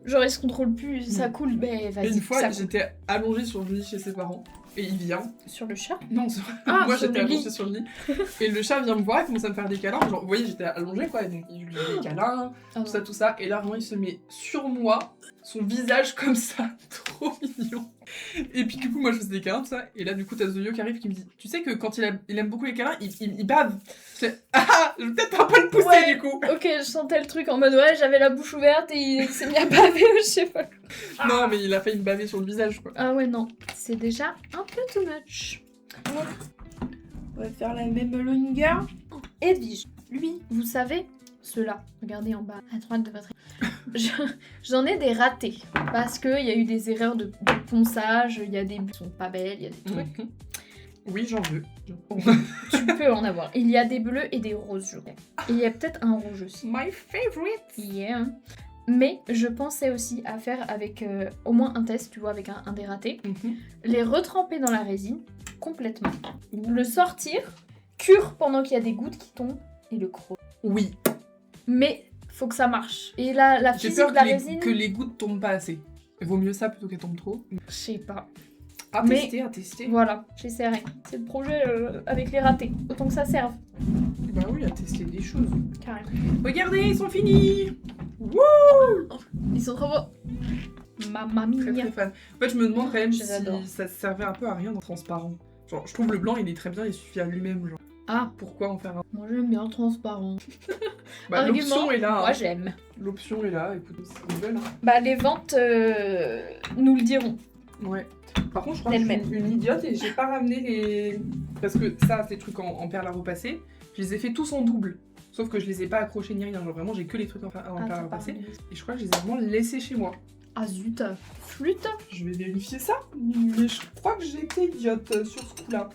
Genre il se contrôle plus, ça coule, mais Et vas-y. une fois, ça coule. j'étais allongée sur le lit chez ses parents. Et il vient. Sur le chat. Non, Ah, moi sur j'étais le lit. allongée sur le lit. Et le chat vient me voir, il commence à me faire des câlins. Genre, vous voyez, j'étais allongée quoi. Et donc il lui fait des câlins, Ah tout ça, tout ça. Et là, vraiment, il se met sur moi, son visage comme ça. Trop mignon. Et puis du coup, moi je faisais des câlins, tout ça. Et là, du coup, t'as Zoyo qui arrive qui me dit tu sais que quand il aime beaucoup les câlins, il bave. Je fais ah, je vais peut-être un peu le pousser Ouais. du coup. Ok, je sentais le truc en mode ouais, j'avais la bouche ouverte et il s'est mis à baver ou je sais pas. Non, mais il a failli me baver sur le visage quoi. Ah ouais, non, c'est déjà un peu too much. On va faire la même longueur. Edwige, lui, vous savez, ceux-là, regardez en bas à droite de votre j'en ai des ratés parce qu'il y a eu des erreurs de ponçage, il y a des bouts qui sont pas belles, il y a des trucs. Mhm. Oui, j'en veux. Tu peux en avoir. Il y a des bleus et des roses, je crois. Et il y a peut-être un rouge aussi. My favorite. Yeah. Mais je pensais aussi à faire avec au moins un test, tu vois, avec un des ratés. Les retremper dans la résine, complètement. Le sortir, cure pendant qu'il y a des gouttes qui tombent, et le croire. Oui. Mais faut que ça marche. Et la J'ai physique peur de la que résine, que les gouttes tombent pas assez. Il vaut mieux ça plutôt qu'elles tombent trop. je sais pas. À Mais- tester, à tester. Voilà, j'essaierai. C'est le projet avec les ratés. Autant que ça serve. Bah oui, à tester des choses. Carrément. Regardez, ils sont finis. Ils sont trop beaux. Mamma Très mia. très fan. En fait, je me demande quand même Je si les adore. ça servait un peu à rien de transparent. Genre, je trouve le blanc, il est très bien, il suffit à lui-même. Genre, Ah, pourquoi en faire un... moi j'aime bien le transparent. Bah, Argument, l'option est là. Moi hein. j'aime. L'option est là, écoute, c'est une nouvelle. Hein. Bah les ventes nous le diront. Ouais. Par contre, je crois que je suis une idiote et j'ai pas ramené les... Parce que ça, ces trucs en perles à repasser, je les ai fait tous en double. Sauf que je les ai pas accrochés ni rien. Genre vraiment, j'ai que les trucs en perles à repasser. Et je crois que je les ai vraiment laissés chez moi. Ah zut. Flûte. Je vais vérifier ça. Mais je crois que j'ai été idiote sur ce coup-là.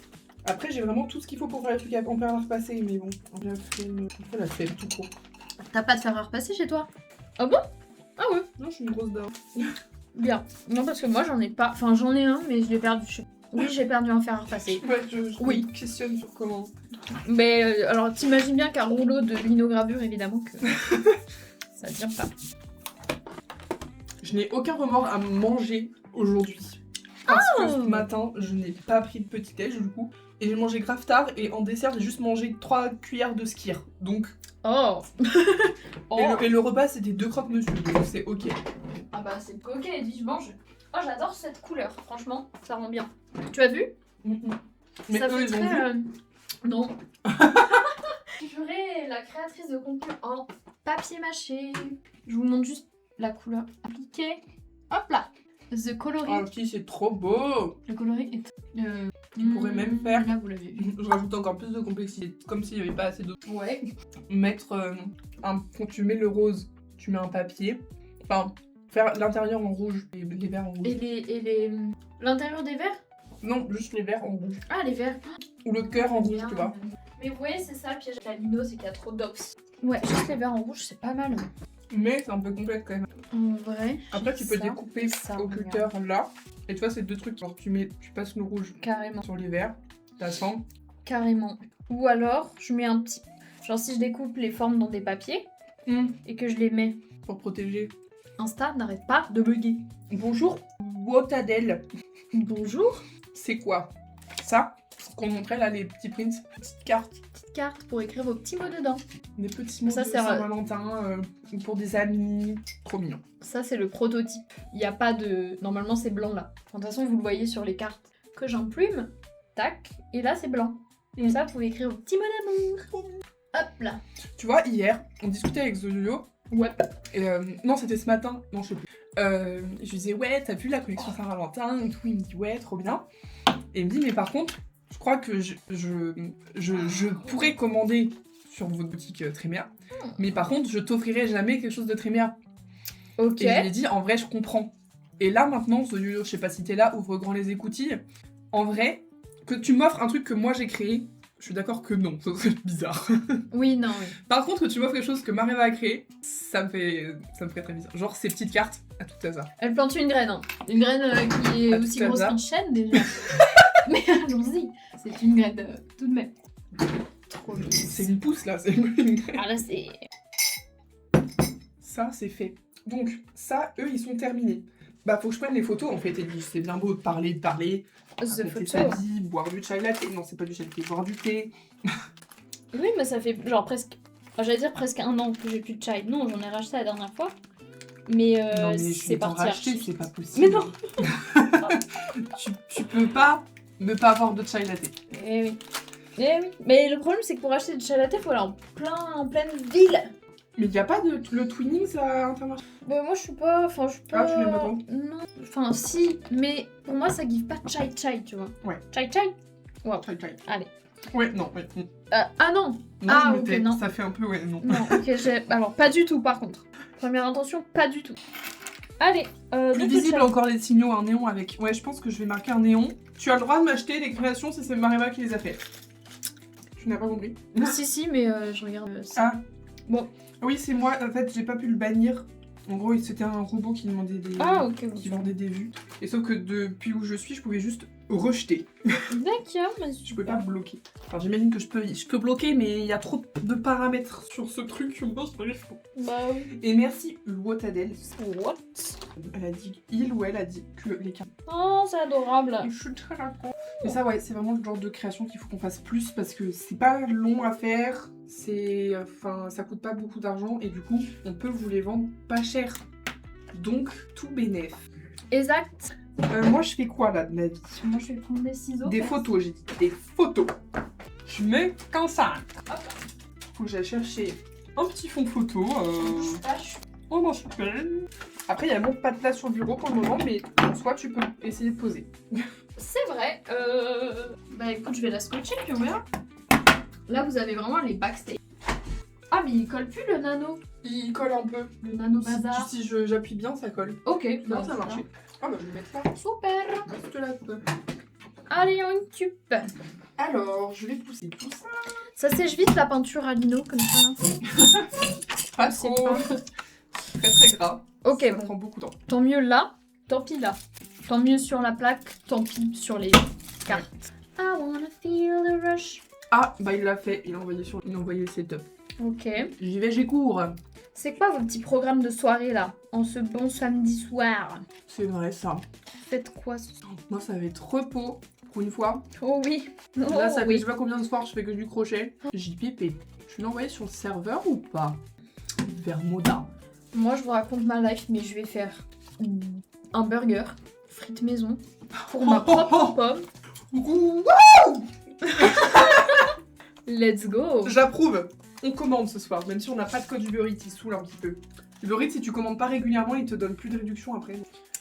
Après, j'ai vraiment tout ce qu'il faut pour faire les trucs en perles à repasser. Mais bon, on a fait la flemme tout court. T'as pas de fer à repasser chez toi? Ah bon? Ah ouais. Non, je suis une grosse dame. Bien. Non parce que moi j'en ai pas. Enfin j'en ai un mais je l'ai perdu. Oui j'ai perdu un fer à repasser. Ouais, je Oui. me questionne sur comment. Mais alors t'imagines bien qu'un rouleau de linogravure évidemment que ça tient pas. Je n'ai aucun remords à manger aujourd'hui. Parce que ce matin, je n'ai pas pris de petit déj du coup. Et j'ai mangé grave tard et en dessert, j'ai juste mangé 3 cuillères de skyr. Donc, Oh. et le repas, c'était 2 croque-monsieur. Donc c'est ok. Ah bah c'est coquet Edwige, je mange. Oh j'adore cette couleur, franchement, ça rend bien. Tu as vu? Mais ça eux, fait ils ont très, vu. Non. Purée, la créatrice de contenu en papier mâché. Je vous montre juste la couleur appliquée. Hop là. The coloring. Ah, si, c'est trop beau. Le coloring est... Tu pourrais même faire- Là vous l'avez vu. Je rajoute encore plus de complexité. Comme s'il n'y avait pas assez d'eau. Ouais. Mettre quand tu mets le rose, tu mets un papier. Enfin, faire l'intérieur en rouge et les verres en rouge. Et l'intérieur des verres? Non, juste les verres en rouge. Ah les verres. Ou le cœur en rouge, Bien. tu vois. Mais vous voyez c'est ça le piège de la lino, c'est qu'il y a trop d'ops. Ouais, juste les verres en rouge c'est pas mal. Mais c'est un peu complexe quand même. En vrai. Après, tu peux ça, découper ça, au cutter là. Et tu vois, c'est 2 trucs. Genre, tu passes le rouge Carrément. sur les verres, t'assembles. Carrément. Ou alors, je mets un petit... Genre si je découpe les formes dans des papiers et que je les mets... Pour protéger. Insta n'arrête pas de bugger. Bonjour, Wotadel. Bonjour. C'est quoi? Ça, ce qu'on montrait là, les petits prints, petites cartes. Petite carte pour écrire vos petits mots dedans. Des petits mots Ça, de c'est Saint-Valentin ou pour des amis. Trop mignon. Ça c'est le prototype. Il n'y a pas de... Normalement c'est blanc là. De toute façon vous le voyez sur les cartes. Que j'emplume. Tac. Et là c'est blanc. Et ça vous pouvez écrire vos petits mots d'amour. Hop là. Tu vois, hier, on discutait avec Zoyo Ouais. Et, non, c'était ce matin. Non, je sais plus. Je lui disais, ouais, t'as vu la collection Saint-Valentin et tout. Il me dit, ouais, trop bien. Et il me dit, mais par contre, je crois que je pourrais commander sur votre boutique Trémia. Mais par contre, je t'offrirai jamais quelque chose de Trémia. Ok. Et je lui ai dit, en vrai, je comprends. Et là, maintenant, je sais pas si t'es là, ouvre grand les écoutilles. En vrai, que tu m'offres un truc que moi j'ai créé, je suis d'accord que non, ça serait bizarre. Oui, non, oui. Par contre, que tu m'offres quelque chose que Mariva a créé, ça me ferait très bizarre. Genre ces petites cartes à tout hasard. Elle plante une graine, hein. Une graine qui est À tout aussi grosse hasard. qu'une chêne, déjà. Mais allons-y, c'est une graine tout de même. Trop mignon. C'est une pousse là, c'est une... Ah là, c'est... Ça, c'est fait. Donc, ça, eux, ils sont terminés. Bah, faut que je prenne les photos en fait. Et c'est bien beau de parler. The Raconter sa photo. vie, boire du chai latte. Non, c'est pas du chai latte, boire du thé. Oui, mais ça fait genre presque... Enfin, j'allais dire presque 1 an que j'ai plus de chai. Non, j'en ai racheté la dernière fois. Mais, non, mais je c'est vais t'en parti racheter, archi. c'est pas possible. Mais non. tu peux pas ne pas avoir de chai latte. Eh oui. Eh oui. Mais le problème, c'est que pour acheter du chai latte, il faut aller en pleine ville. Mais y a pas de le Twinings à Intermarché. Bah, moi, je suis pas... Enfin, je suis pas... Ah, tu l'aimes pas trop? Non. Enfin, si. Mais pour moi, ça give pas chai, tu vois. Ouais. Chai. Wow. Chai chai. Allez. Ouais, non, ouais. Ah non. Non, Ah, je me ok, tais. non. Ça fait un peu, ouais, non. Non, ok, j'ai... Alors, pas du tout, par contre. Première intention, pas du tout. Allez, Plus donc, visible le encore les signaux, un néon avec. Ouais, je pense que je vais marquer un néon. Tu as le droit de m'acheter les créations si c'est Mariva qui les a faites. Tu n'as pas compris? chat. Si, mais je regarde ça. Ah. Bon. Oui, c'est moi. En fait, j'ai pas pu le bannir. En gros, c'était un robot qui demandait des. Ah, ok. Qui vendait des vues. Et sauf que depuis où je suis, je pouvais juste rejeter. D'accord, mais Je peux pas bloquer. Enfin, j'imagine que je peux bloquer, mais il y a trop de paramètres sur ce truc. Non, je n'arrive pas. Bah oui. Et merci Wotadel. What? Elle a dit, il ou elle a dit que les cartes. Oh, c'est adorable. Je suis très contente. Mais ça, ouais, c'est vraiment le genre de création qu'il faut qu'on fasse plus parce que c'est pas long à faire. Enfin, ça coûte pas beaucoup d'argent et du coup, on peut vous les vendre pas cher. Donc, tout bénef. Exact. Moi, je fais quoi là de ma vie? Moi, je vais prendre des ciseaux. Des photos, j'ai dit. Des photos. Je mets qu'un sac. Faut que j'aille chercher un petit fond photo. Oh non, super. Après, il y a vraiment pas de place sur le bureau pour le moment, mais en soi, tu peux essayer de poser. C'est vrai. Bah écoute, je vais la scotcher puis on verra. Là, vous avez vraiment les backstage. Ah, mais il colle plus le nano. Il colle un peu. Le nano bazar. Si j'appuie bien, ça colle. Ok, Non, bah, ça a marché. Ah bah, je vais mettre là. Super. Juste là. Allez, on tube. Alors, je vais pousser tout ça. Ça sèche vite la peinture à lino comme ça. Pas C'est trop. pas- Très très gras. Ok, Ça bon. prend beaucoup de temps. Tant mieux là, tant pis là. Tant mieux sur la plaque, tant pis sur les cartes. I wanna feel the rush. Ah, bah il l'a fait. Il a envoyé le setup. Ok. J'y vais, j'ai cours. C'est quoi vos petits programmes de soirée là, en ce bon samedi soir? C'est vrai ça. Faites quoi ce soir? Moi, ça va être repos pour une fois. Oh oui. Oh, Là, ça fait oui. je sais pas combien de soirs je fais que du crochet. JPP. Je l'ai envoyé sur le serveur ou pas? Vers Moda. Moi je vous raconte ma life, mais je vais faire un burger, frites maison, pour ma propre pomme. Ouh, Let's go. j'approuve. On commande ce soir, même si on n'a pas de code Uber Eats, il saoule un petit peu. Uber Eats, si tu commandes pas régulièrement, il te donne plus de réduction après.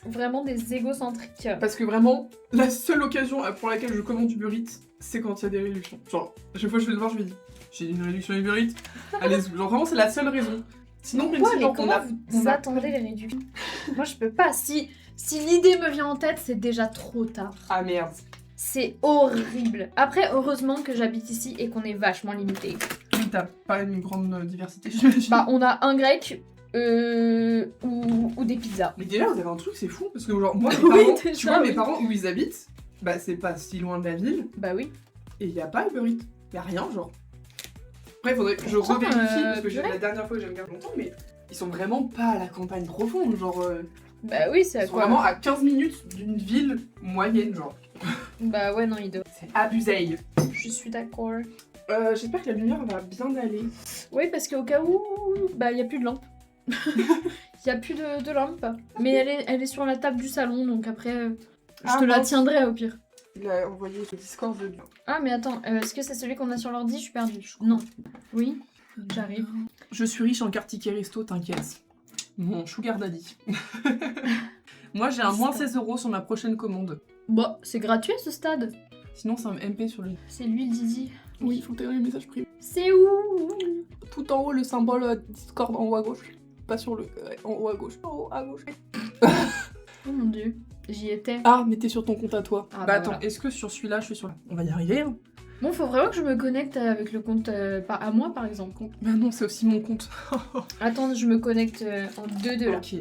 Vraiment des égocentriques. Parce que vraiment, la seule occasion pour laquelle je commande Uber Eats, c'est quand il y a des réductions. Genre, à chaque fois que je vais le voir, je me dis, j'ai une réduction Uber Eats, allez, genre vraiment, c'est la seule raison. Sinon, même Ouais, si mais genre, comment vous attendez les réductions? Moi je peux pas. Si l'idée me vient en tête, c'est déjà trop tard. Ah merde. C'est horrible. Après, heureusement que j'habite ici et qu'on est vachement limité. Oui, t'as pas une grande diversité, j'imagine. Bah, on a un grec ou des pizzas. Mais déjà, vous avez un truc, c'est fou, parce que genre, moi, mes Oui, parents, déjà, tu vois, oui. mes parents où ils habitent, bah c'est pas si loin de la ville, Bah oui. et il y a pas Uber Eats. Y a rien, genre. Après, faudrait que je Pourtant, revérifie, parce que purée. la dernière fois que j'ai regardé longtemps, mais ils sont vraiment pas à la campagne profonde, genre. Bah oui, c'est à Ils sont quoi? vraiment à 15 minutes d'une ville moyenne, genre. Bah ouais, non, il doit. C'est abusé. Je suis d'accord. J'espère que la lumière va bien aller. Oui, parce qu'au cas où, bah, il y a plus de lampe. Il y a plus de lampe. Mais elle est sur la table du salon, donc après, je te la mince. tiendrai au pire. Il a envoyé le Discord de. Ah, mais attends, est-ce que c'est celui qu'on a sur l'ordi? Je suis perdue. Non. Oui. J'arrive. Je suis riche en carte ticket resto, t'inquiète. Mon sugar daddy. Moi, j'ai un moins 16 € sur ma prochaine commande. Bon, c'est gratuit ce stade. Sinon, c'est un MP sur le... C'est lui le Didi. Oui, il faut intégrer le message privé. C'est où? Tout en haut, le symbole Discord en haut à gauche. Pas sur le... en haut à gauche. En haut à gauche. Oh mon dieu, j'y étais. Ah, mais t'es sur ton compte à toi. Ah, bah attends, voilà. est-ce que sur celui-là, je suis sur là? On va y arriver, hein. Bon, faut vraiment que je me connecte avec le compte à moi par exemple. Bah non, c'est aussi mon compte. Attends, je me connecte en 2-2 là. Ok.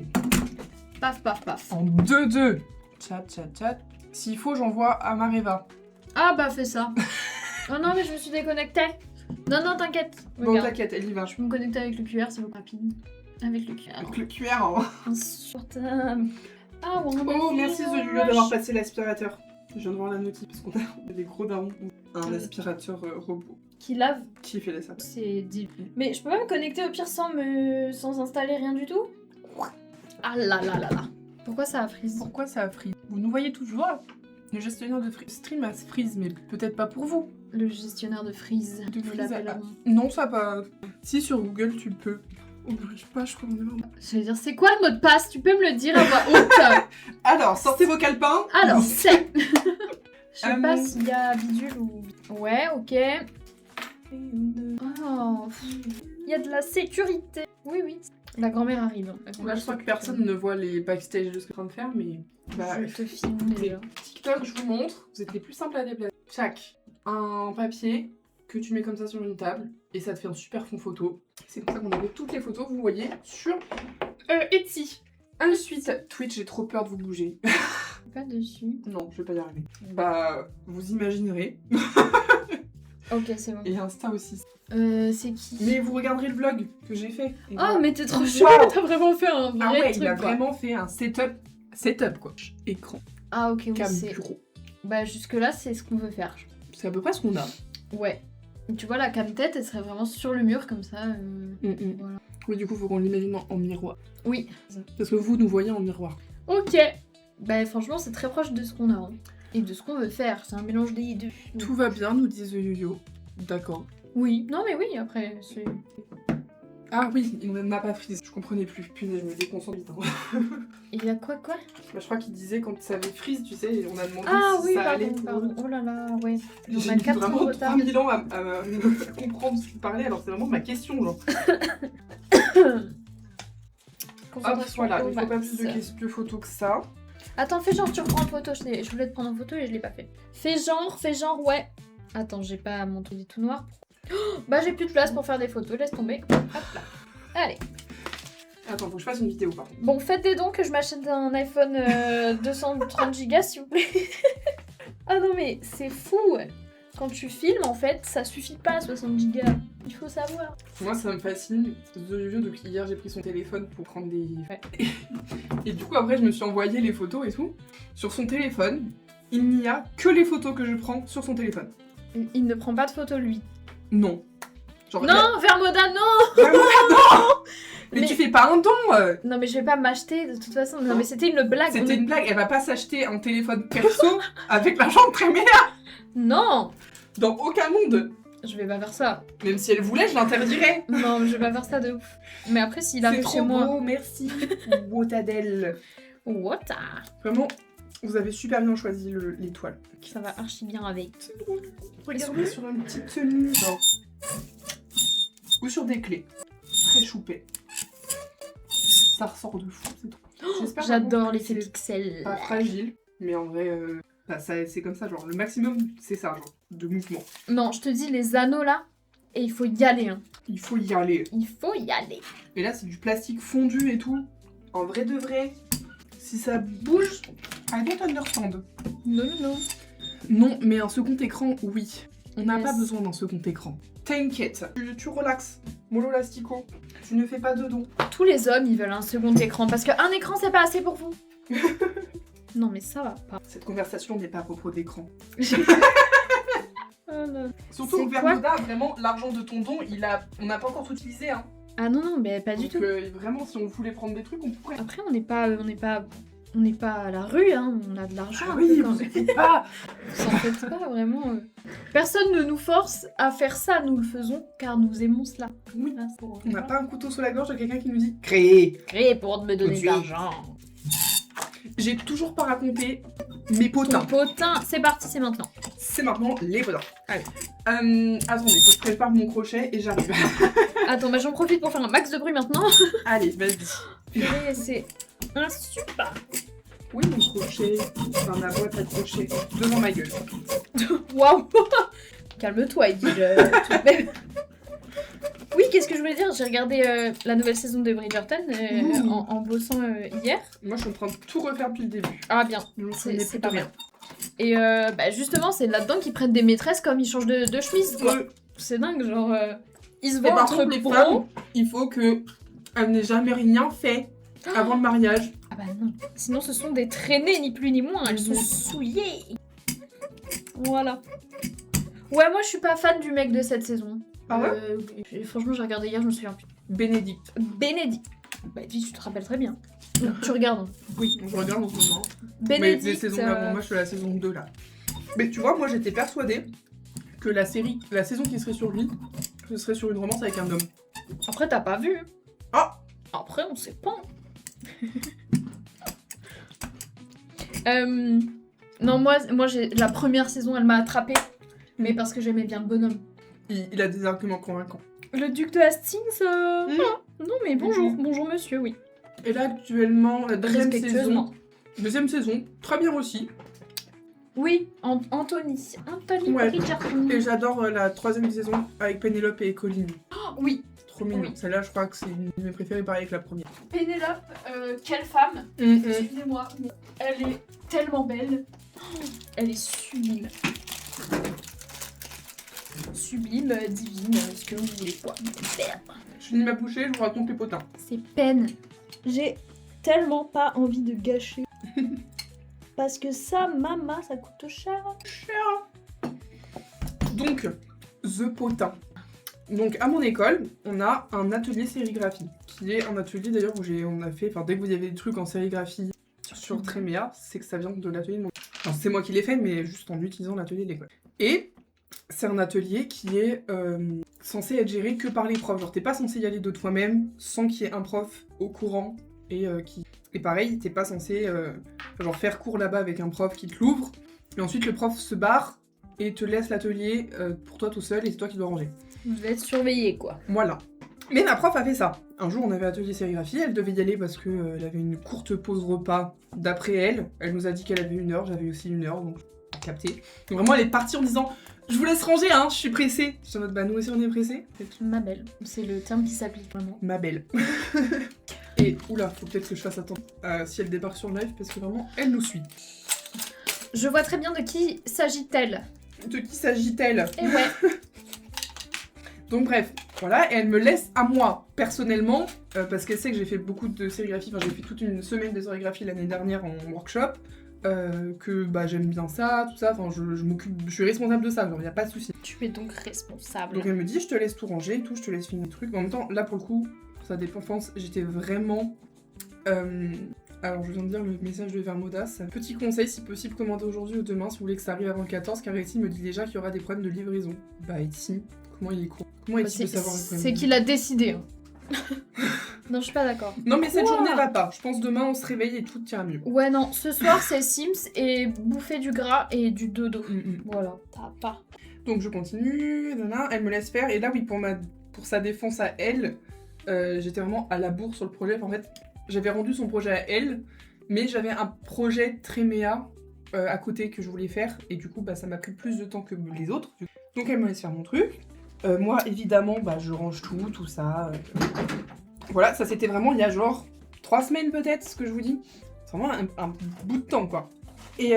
Paf, paf, paf. En 2-2. Chat, chat, chat. S'il faut, j'envoie à Mareva. Ah bah fais ça. Oh non mais je me suis déconnectée. Non non t'inquiète. Bon, Regarde. t'inquiète, elle y va. Je peux me connecter avec le QR, c'est beaucoup rapide. Avec le QR. Avec le QR, hein. Insupportable. Ah ouais. Oh, merci The Lulu d'avoir passé l'aspirateur. Je viens de voir la notice parce qu'on a des gros darons. Un aspirateur robot Qui lave, qui fait la salle. c'est dit. Mais je peux pas me connecter au pire sans installer rien du tout. Ah là là là là. Pourquoi ça a freeze? Pourquoi ça a freeze? Vous nous voyez toujours? Le gestionnaire de stream a freeze, mais peut-être pas pour vous. Le gestionnaire de freeze. De nous freeze l'appellerons. Non, ça pas. Si, sur Google, tu peux. On n'arrive pas, je crois qu'on est mort. Je vais dire, c'est quoi le mot de passe? Tu peux me le dire à voix haute? Alors, sortez vos calepins. Alors, c'est. Je sais pas Amour. s'il y a bidule ou. Ouais, ok. Oh, il y a de la sécurité. Oui, oui. La grand-mère arrive. Là, je crois que personne ne voit les backstage de ce que je suis en train de faire, mais. Bah, Je te filme déjà. TikTok, je vous montre. Vous êtes les plus simples à déplacer. Chaque un papier que tu mets comme ça sur une table et ça te fait un super fond photo. C'est comme ça qu'on avait toutes les photos, vous voyez, sur Etsy. Ensuite, Twitch, j'ai trop peur de vous bouger. Pas dessus. Non, je vais pas y arriver. Bah, vous imaginerez. Ok, c'est bon. Et Insta aussi. C'est qui? Mais vous regarderez le vlog que j'ai fait. Et Oh, voilà. mais t'es trop Wow. chouette, t'as vraiment fait un vrai Ah ouais, truc, il a quoi. vraiment fait un setup quoi. Écran, Ah, ok, oui, cam, c'est... bureau. Bah, jusque-là, c'est ce qu'on veut faire. C'est à peu près ce qu'on a. Ouais. Tu vois, la cam-tête, elle serait vraiment sur le mur, comme ça. Voilà. Oui, du coup, faut qu'on l'imagine en miroir. Oui. Parce que vous nous voyez en miroir. Ok. Bah, franchement, c'est très proche de ce qu'on a. Hein. Et de ce qu'on veut faire. C'est un mélange des deux. Tout va bien, nous disent Yo-Yo. D'accord. Oui. Non, mais oui, après, c'est... Ah oui, il n'a pas freeze. Je comprenais plus. Punaise, je me déconcentre vite. Hein. Il y a quoi? Bah, je crois qu'il disait quand ça avait freeze, tu sais, et on a demandé Ah si oui, ça pardon, allait. pardon. Oh là là, ouais. On J'ai a mis 4 ans de vraiment retard. 3000 ans à comprendre ce qu'il parlait, alors c'est vraiment ma question, genre. Hop, Concentration voilà, au il faut pas max. plus de photos que ça. Attends, fais genre, tu reprends en photo. Je voulais te prendre en photo et je l'ai pas fait. Fais genre, ouais. Attends, j'ai pas mon truc tout noir. Oh, bah, j'ai plus de place pour faire des photos, laisse tomber. Hop là. Allez. Attends, faut que je fasse une vidéo par contre. Bon, faites des dons que je m'achète un iPhone 230 Go, s'il vous plaît. Ah non, mais c'est fou. Quand tu filmes, en fait, ça suffit pas à 60 Go. Il faut savoir. Moi, ça me fascine. The Yo-Yo, depuis hier, j'ai pris son téléphone pour prendre des... Ouais. Et du coup, après, je me suis envoyé les photos et tout. Sur son téléphone, il n'y a que les photos que je prends sur son téléphone. Il ne prend pas de photos, lui. Non. Genre, Non, Vermoda, non. Vraiment, non. Mais Mais- tu fais pas un don. Non, mais je vais pas m'acheter, de toute façon. Non, mais c'était une blague. C'était une blague. Elle va pas s'acheter un téléphone perso avec l'argent de Tréméa. Non. Dans aucun monde. Je vais pas faire ça. Même si elle voulait, je l'interdirais. Non, je vais pas faire ça de ouf. Mais après, s'il C'est arrive trop chez moi... beau, merci. Wotadel. What? Vraiment, vous avez super bien choisi l'étoile. Ça va archi bien avec. Regardez sur une petite tenue, genre. Ou sur des clés. Très choupé. Ça ressort de fou, c'est trop. J'espère J'adore vraiment que l'effet c'est pixels. pas fragile, mais en vrai, bah, c'est comme ça, genre. Le maximum, c'est ça, genre, de mouvement. Non, je te dis, les anneaux là, et il faut y aller. Hein. Il faut y aller. Il faut y aller. Et là, c'est du plastique fondu et tout. En vrai de vrai, si ça bouge, I don't understand. Non, non. Non, mais un second écran, oui. On n'a Yes. pas besoin d'un second écran. T'inquiète, tu relaxes. Molo Lastico, tu ne fais pas de dons. Tous les hommes, ils veulent un second écran, parce qu'un écran, c'est pas assez pour vous. Non, mais ça va pas. Cette conversation n'est pas à propos d'écran. Oh là. Surtout C'est que Vermoda, vraiment, l'argent de ton don, on n'a pas encore tout utilisé. Hein. Ah non, non, mais pas du Donc, tout. vraiment, si on voulait prendre des trucs, on pourrait. Après, on n'est pas On n'est pas à la rue, hein, on a de l'argent. Ah un oui, peu quand vous même. faites pas. Vous en faites pas vraiment. Personne ne nous force à faire ça, nous le faisons car nous aimons cela. Oui. Voilà, c'est pour- On n'a pas un couteau sur la gorge de quelqu'un qui nous dit créer. Créé pour me Tout de donner de suite. l'argent. J'ai toujours pas raconté mes Ton potins. potin, c'est parti, c'est maintenant. C'est maintenant les potins. Allez. Attendez, faut que je prépare mon crochet et j'arrive. Attends, bah j'en profite pour faire un max de bruit maintenant. Allez, vas-y. Purée, c'est un super. Oui, mon crochet. Enfin, ma boîte à crochet. Devant ma gueule. Waouh. Calme-toi, Edwige. Tout de même. Oui, qu'est-ce que je voulais dire? J'ai regardé la nouvelle saison de Bridgerton Ouh. en bossant hier. Moi, je suis en train de tout refaire depuis le début. Ah bien, Je me c'est souvenais c'est plus de pas rien. mal. Et bah, justement, c'est là-dedans qu'ils prennent des maîtresses comme ils changent de chemise, quoi. C'est dingue, genre... ils se Et voient par entre contre, les pros. femmes, il faut que elles n'aient jamais rien fait avant le mariage. Ah bah non. Sinon, ce sont des traînées, ni plus ni moins. Elles sont Mhm. souillées. Voilà. Ouais, moi, je suis pas fan du mec de cette saison. Ah ouais Franchement, j'ai regardé hier, je me souviens plus. Bénédicte. Bénédicte. Bah, dis, tu te rappelles très bien. Donc, tu regardes. Oui, je regarde en ce moment. Mais Bénédicte. des saisons d'avant, moi je suis à la saison 2 là. Mais tu vois, moi j'étais persuadée que la saison qui serait sur lui, ce serait sur une romance avec un homme. Après, t'as pas vu. Ah Après, on sait pas. Non, moi j'ai la première saison, elle m'a attrapée. Mais parce que j'aimais bien le bonhomme. Il a des arguments convaincants. Le duc de Hastings, Mm. voilà. Non, mais bonjour, Mhm. bonjour monsieur, oui. Et là actuellement, la deuxième saison. Respectueusement. Deuxième saison, très bien aussi. Oui, Anthony. Anthony Ouais. Bridgerton. Et j'adore la troisième saison avec Pénélope et Colin. Oh, oui, Trop mignon. Oui. Celle-là, je crois que c'est une de mes préférées, pareil avec la première. Pénélope, quelle femme. Excusez-moi, mais elle est tellement belle. Oh, elle est sublime. Sublime, divine, ce que vous voulez quoi. Je finis ma bouchée, je vous raconte les potins. C'est peine. J'ai tellement pas envie de gâcher. Parce que ça, maman, ça coûte cher. Donc, The Potin. Donc, à mon école, on a un atelier sérigraphie, qui est un atelier d'ailleurs où on a fait, enfin, dès que vous avez des trucs en sérigraphie sur Tréméa, c'est que ça vient de l'atelier de mon... Enfin, c'est moi qui l'ai fait, mais juste en utilisant l'atelier de l'école. Et c'est un atelier qui est censé être géré que par les profs. Genre, t'es pas censé y aller de toi-même sans qu'il y ait un prof au courant et qui... Et pareil, t'es pas censé genre faire cours là-bas avec un prof qui te l'ouvre, et ensuite le prof se barre et te laisse l'atelier pour toi tout seul et c'est toi qui dois ranger. Vous devez être surveillé, quoi. Voilà. Mais ma prof a fait ça. Un jour, on avait atelier sérigraphie, elle devait y aller parce que elle avait une courte pause repas. D'après elle, elle nous a dit qu'elle avait 1 heure, j'avais aussi 1 heure, donc capté. Donc vraiment, elle est partie en disant « Je vous laisse ranger, hein, je suis pressée !» Je suis en mode « Bah nous aussi, on est pressés. » Ma belle. C'est le terme qui s'applique vraiment. Ma belle. Et oula, faut peut-être que je fasse attention si elle débarque sur le live parce que vraiment, elle nous suit. Je vois très bien de qui s'agit-elle. De qui s'agit-elle? Et ouais. Donc bref, voilà, et elle me laisse à moi, personnellement, parce qu'elle sait que j'ai fait beaucoup de sérigraphie, enfin j'ai fait toute une semaine de sérigraphie l'année dernière en workshop, que bah j'aime bien ça, tout ça, enfin je m'occupe, je suis responsable de ça, genre y a pas de souci. Tu es donc responsable. Donc elle me dit je te laisse tout ranger et tout, je te laisse finir les trucs, mais en même temps, là pour le coup, pour sa défense, j'étais vraiment... Alors je viens de dire le message de Vermodas. Petit conseil, si possible, commandez aujourd'hui ou demain si vous voulez que ça arrive avant le 14, car Etsy me dit déjà qu'il y aura des problèmes de livraison. Bah Etsy, comment il est con? Comment Etsy peut savoir les problèmes C'est qu'il a décidé. Hein. Non, je suis pas d'accord. Non mais cette Quoi journée va pas, je pense demain on se réveille et tout ira mieux. Ouais, non, ce soir c'est Sims et bouffer du gras et du dodo. Voilà, t'as pas. Donc je continue, nana, elle me laisse faire, et là oui, pour sa défense à elle, j'étais vraiment à la bourre sur le projet. En fait, j'avais rendu son projet à elle, mais j'avais un projet Tréméa à côté que je voulais faire, et du coup bah, ça m'a pris plus de temps que les autres. Donc elle me laisse faire mon truc. Moi évidemment, bah, je range tout ça. Voilà, ça c'était vraiment il y a genre 3 semaines peut-être, ce que je vous dis. C'est vraiment un bout de temps quoi. Et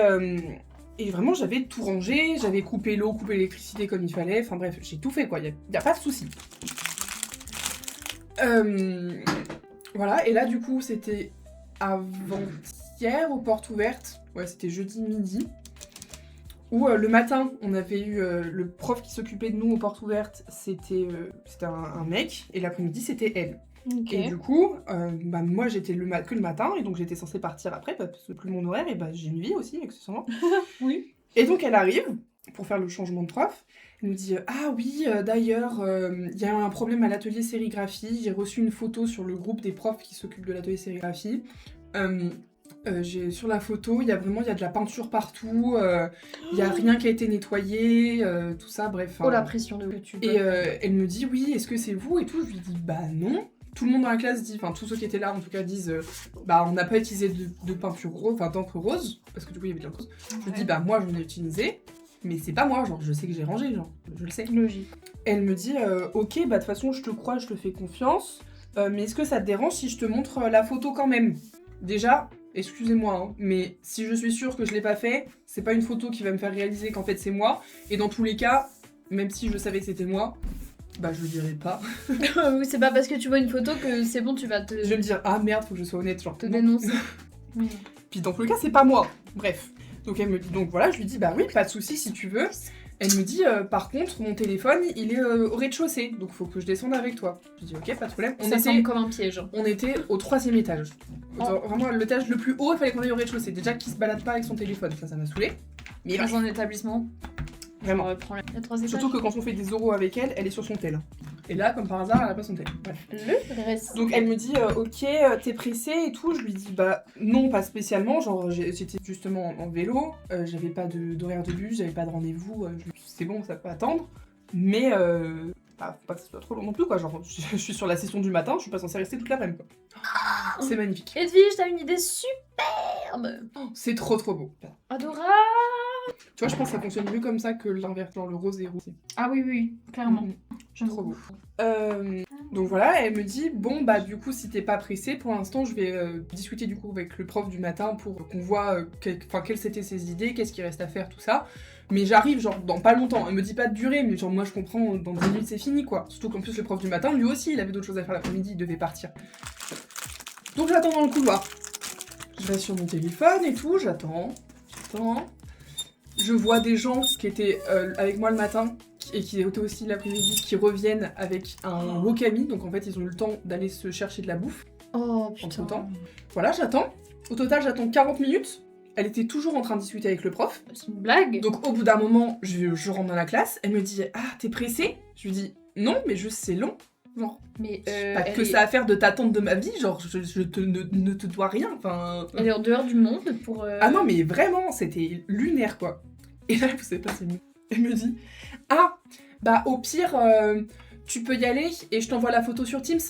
vraiment j'avais tout rangé, j'avais coupé l'eau, coupé l'électricité comme il fallait, enfin bref, j'ai tout fait quoi, y a pas de souci. Voilà, et là du coup c'était avant-hier aux portes ouvertes, ouais c'était jeudi midi, où le matin on avait eu le prof qui s'occupait de nous aux portes ouvertes, c'était un mec, et l'après-midi c'était elle. Ok. Et du coup, moi j'étais que le matin, et donc j'étais censée partir après, parce que plus mon horaire, et j'ai une vie aussi, accessoirement. Oui. Et donc elle arrive pour faire le changement de prof. Elle nous dit ah oui, d'ailleurs, il y a eu un problème à l'atelier sérigraphie. J'ai reçu une photo sur le groupe des profs qui s'occupent de l'atelier sérigraphie. Sur la photo, il y a de la peinture partout. Il y a rien qui a été nettoyé, tout ça, bref. Oh la pression de tu. Et elle me dit oui, est-ce que c'est vous et tout. Je lui dis bah non. Tout le monde dans la classe dit, enfin tous ceux qui étaient là en tout cas disent, on n'a pas utilisé de peinture rose, enfin d'encre rose, parce que du coup il y avait de l'encre rose. Je lui dis bah moi j'en ai utilisé, mais c'est pas moi, genre je sais que j'ai rangé, genre je le sais. Logique. Elle me dit ok bah de toute façon je te crois, je te fais confiance, mais est-ce que ça te dérange si je te montre la photo quand même? Déjà, excusez-moi, hein, mais si je suis sûre que je l'ai pas fait, c'est pas une photo qui va me faire réaliser qu'en fait c'est moi, et dans tous les cas, même si je savais que c'était moi, bah je le dirais pas. Oui, c'est pas parce que tu vois une photo que c'est bon, tu vas te, Je vais me dire ah merde, faut que je sois honnête, genre te non. dénoncer. Oui. Puis dans tous les cas, c'est pas moi. Bref. Donc elle me dit, donc voilà, je lui dis bah oui, pas de souci si tu veux. Elle me dit par contre, mon téléphone, il est au rez-de-chaussée, donc faut que je descende avec toi. Je dis ok, pas de problème. Ça semble comme un piège. On était au 3e étage. Oh. Vraiment, l'étage le plus haut, il fallait qu'on aille au rez-de-chaussée. Déjà qu'il se balade pas avec son téléphone, ça m'a saoulé. Mais Dans un établissement, vraiment. on reprend la 3 étages. Surtout que quand on fait des oraux avec elle, elle est sur son tel. Et là, comme par hasard, elle a pas son tel. Bref. Le reste. Donc elle me dit ok, t'es pressée et tout. Je lui dis bah non, pas spécialement. Genre j'étais justement en vélo, j'avais pas d'horaire de bus, j'avais pas de rendez-vous. C'est bon, ça peut attendre. Mais faut pas que ce soit trop long non plus quoi. Genre je suis sur la session du matin, je suis pas censée rester toute l'après-midi quoi. C'est magnifique. Edwige, t'as une idée superbe. C'est trop beau. Adorable. Tu vois, je pense que ça fonctionne mieux comme ça que l'inverse, genre le rose et rouge. Ah oui, clairement. J'aime trop beau. Donc voilà, elle me dit bon bah du coup si t'es pas pressée, pour l'instant je vais discuter du coup avec le prof du matin pour qu'on voit quelles étaient ses idées, qu'est-ce qu'il reste à faire, tout ça. Mais j'arrive genre dans pas longtemps, elle me dit pas de durée, mais genre moi je comprends, dans 10 minutes c'est fini quoi. Surtout qu'en plus le prof du matin, lui aussi il avait d'autres choses à faire l'après-midi, il devait partir. Donc j'attends dans le couloir. Je vais sur mon téléphone et tout, j'attends. Je vois des gens qui étaient avec moi le matin et qui étaient aussi l'après-midi qui reviennent avec un wakami, donc en fait ils ont eu le temps d'aller se chercher de la bouffe. Oh putain. Entre-temps. Voilà, j'attends. Au total, j'attends 40 minutes. Elle était toujours en train de discuter avec le prof. C'est une blague. Donc au bout d'un moment, je rentre dans la classe. Elle me dit ah t'es pressée? Je lui dis non mais juste c'est long. Genre Mais pas que ça à faire de t'attendre de ma vie, genre je ne te dois rien. Enfin. elle est en dehors du monde pour. Ah non, mais vraiment, c'était lunaire, quoi. Et là, vous savez pas, c'est mieux. Elle me dit ah, bah au pire, tu peux y aller et je t'envoie la photo sur Teams.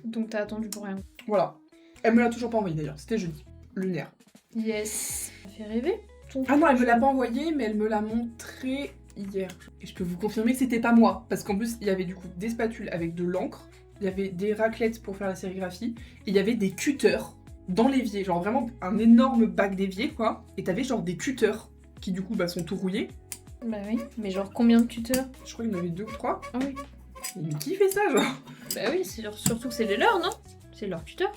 Donc t'as attendu pour rien. Voilà. Elle me l'a toujours pas envoyé d'ailleurs, c'était jeudi. Lunaire. Yes. Ça fait rêver. Ah non, elle me l'a pas envoyé, mais elle me l'a montré hier. Et je peux vous confirmer que c'était pas moi. Parce qu'en plus, il y avait du coup des spatules avec de l'encre, il y avait des raclettes pour faire la sérigraphie, et il y avait des cutters dans l'évier. Genre vraiment un énorme bac d'évier, quoi. Et t'avais genre des cutters qui du coup sont tout rouillés. Bah oui. Mais genre combien de tuteurs? Je crois qu'il y en avait 2 ou 3. Ah oui. Mais qui fait ça, genre? Bah oui, surtout que c'est les leurs, non? C'est leurs tuteurs.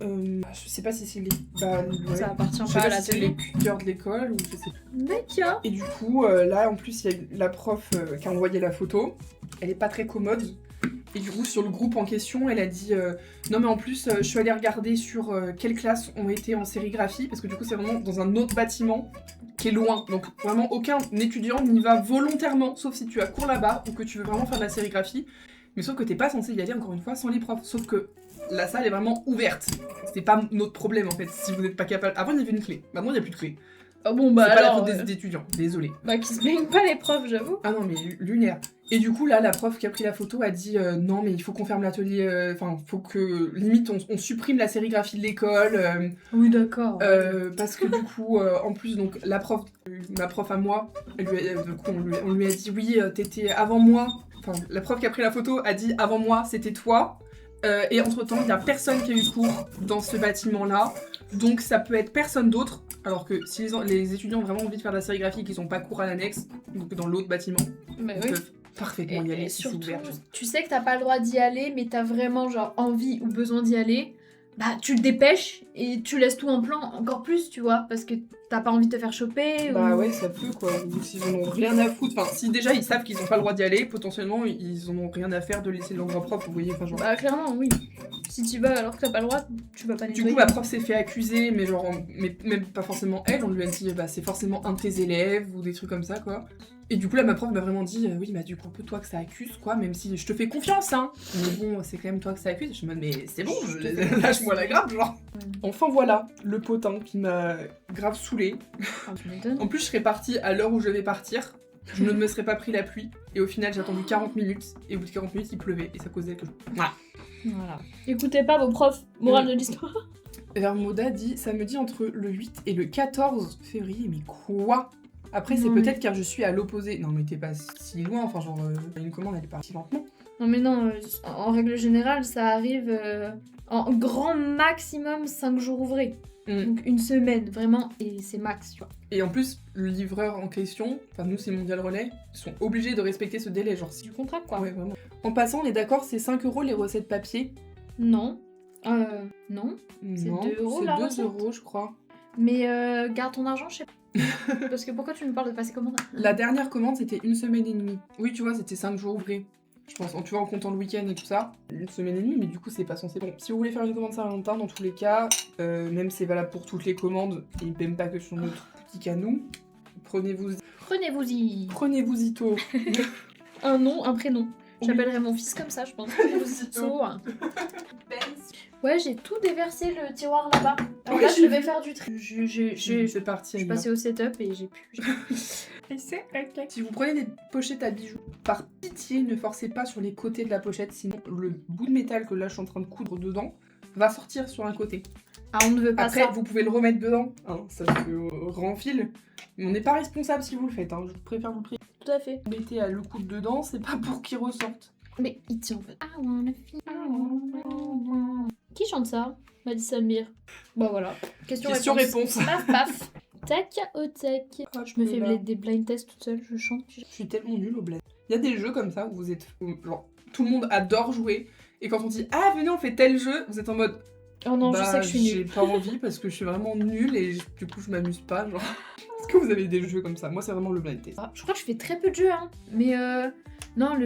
Je sais pas si c'est les... ouais. Ça appartient Je sais pas à pas si c'est les l'atelier. cutters de l'école ou je sais pas. D'accord. Et du coup, là, en plus, il y a la prof qui a envoyé la photo. Elle est pas très commode. Et du coup, sur le groupe en question, elle a dit non, mais en plus, je suis allée regarder sur quelles classes ont été en sérigraphie, parce que du coup, c'est vraiment dans un autre bâtiment qui est loin. Donc, vraiment, aucun étudiant n'y va volontairement, sauf si tu as cours là-bas ou que tu veux vraiment faire de la sérigraphie. Mais sauf que t'es pas censé y aller, encore une fois, sans les profs. Sauf que la salle est vraiment ouverte. C'est pas notre problème, en fait, si vous n'êtes pas capable. Avant, il y avait une clé. Maintenant, il n'y a plus de clé. Ah bon, bah C'est pas la alors. faute des étudiants, désolé. Bah qui se plaignent pas les profs, j'avoue. Ah non, mais lunaire. Et du coup, là, la prof qui a pris la photo a dit non, mais il faut qu'on ferme l'atelier. Enfin, faut que limite on supprime la sérigraphie de l'école. Oui, d'accord. Parce que du coup, en plus, donc ma prof à moi, on lui a dit oui, t'étais avant moi. Enfin, la prof qui a pris la photo a dit avant moi, c'était toi. Et entre-temps, il n'y a personne qui a eu cours dans ce bâtiment-là. Donc ça peut être personne d'autre. Alors que si les étudiants ont vraiment envie de faire de la sérigraphie et qu'ils n'ont pas cours à l'annexe, donc dans l'autre bâtiment, Bah ils oui. peuvent parfaitement y aller Et si c'est surtout, ouvert. tu sais que t'as pas le droit d'y aller, mais t'as vraiment genre envie ou besoin d'y aller. bah tu te dépêches et tu laisses tout en plan encore plus, tu vois, parce que t'as pas envie de te faire choper. Bah ou... ouais, ça peut quoi. Ou s'ils en ont rien à foutre. Enfin, si déjà ils savent qu'ils ont pas le droit d'y aller, potentiellement ils en ont rien à faire de laisser l'endroit propre, vous voyez. Enfin, genre... Bah clairement, oui. Si tu vas alors que t'as pas le droit, tu vas pas Du nettoyer. coup, ma prof s'est fait accuser, mais genre, mais même pas forcément elle, on lui a dit, bah c'est forcément un de tes élèves ou des trucs comme ça, quoi. Et du coup, là, ma prof m'a vraiment dit, oui, bah du coup, toi que ça accuse, quoi, même si je te fais confiance, hein. Mais bon, c'est quand même toi que ça accuse. Je me dis, mais c'est bon, lâche-moi la grappe, genre. Enfin voilà, le potin qui m'a grave saoulée. Ah, tu m'étonnes. En plus, je serais partie à l'heure où je devais partir. Je ne me serais pas pris la pluie. Et au final, j'ai attendu 40 minutes. Et au bout de 40 minutes, il pleuvait. Et ça causait que je... Voilà. Écoutez pas vos profs, morale de l'histoire. Vermoda dit, ça me dit entre le 8 et le 14 février. Mais quoi? Après, c'est Non, peut-être car je suis à l'opposé. Non, mais t'es pas si loin. Enfin, genre, une commande, elle est partie lentement. Non mais non, en règle générale, ça arrive en grand maximum 5 jours ouvrés. Donc une semaine, vraiment, et c'est max, tu vois. Et en plus, le livreur en question, enfin nous c'est Mondial Relais, ils sont obligés de respecter ce délai, genre si... Du contrat, quoi. Ouais, vraiment. En passant, on est d'accord, c'est 5 € les recettes papier? Non. Non. C'est Non, 2 € c'est la 2 recette. €, je crois. Mais garde ton argent, je sais pas. Parce que pourquoi tu me parles de passer commande? La dernière commande, c'était 1 semaine et demie. Oui, tu vois, c'était 5 jours ouvrés. Je pense, tu vois, en comptant le week-end et tout ça. 1 semaine et demie, mais du coup, c'est pas censé. Bon, si vous voulez faire une commande Saint-Valentin, dans tous les cas, même c'est valable pour toutes les commandes, et même pas que sur notre boutique à nous, Prenez-vous-y. prenez-vous tôt. Un nom, un prénom. Oui. J'appellerai mon fils comme ça, je pense. Prenez-vous-y tôt. Ouais, j'ai tout déversé le tiroir là-bas. Alors Oui, là, j'ai je vais vu. faire du tri. C'est parti. Je suis passée au setup et j'ai pu. Si vous prenez des pochettes à bijoux, par pitié, ne forcez pas sur les côtés de la pochette, sinon le bout de métal que là je suis en train de coudre dedans va sortir sur un côté. Ah, on ne veut pas Après, ça. vous pouvez le remettre dedans, hein, ça se renfile, mais on n'est pas responsable si vous le faites, hein, je préfère vous prier. Tout à fait. Mettez le coude dedans, c'est pas pour qu'il ressorte. Mais il tient en fait. I wanna feel. Qui chante ça? Madison Beer. Bah voilà. Question-réponse. Paf paf. Tac au tac. Je me fais Là. des blind tests toute seule, je chante. Je suis tellement nulle au bled. Il y a des jeux comme ça où vous êtes. Genre, tout le monde adore jouer, et quand on dit ah, venez, on fait tel jeu, vous êtes en mode. Oh non, je sais que je suis J'ai nulle. pas envie parce que je suis vraiment nulle et du coup je m'amuse pas. Genre. Est-ce que vous avez des jeux comme ça? Moi, c'est vraiment le blind test. Ah, je crois que je fais très peu de jeux, hein. Mais non,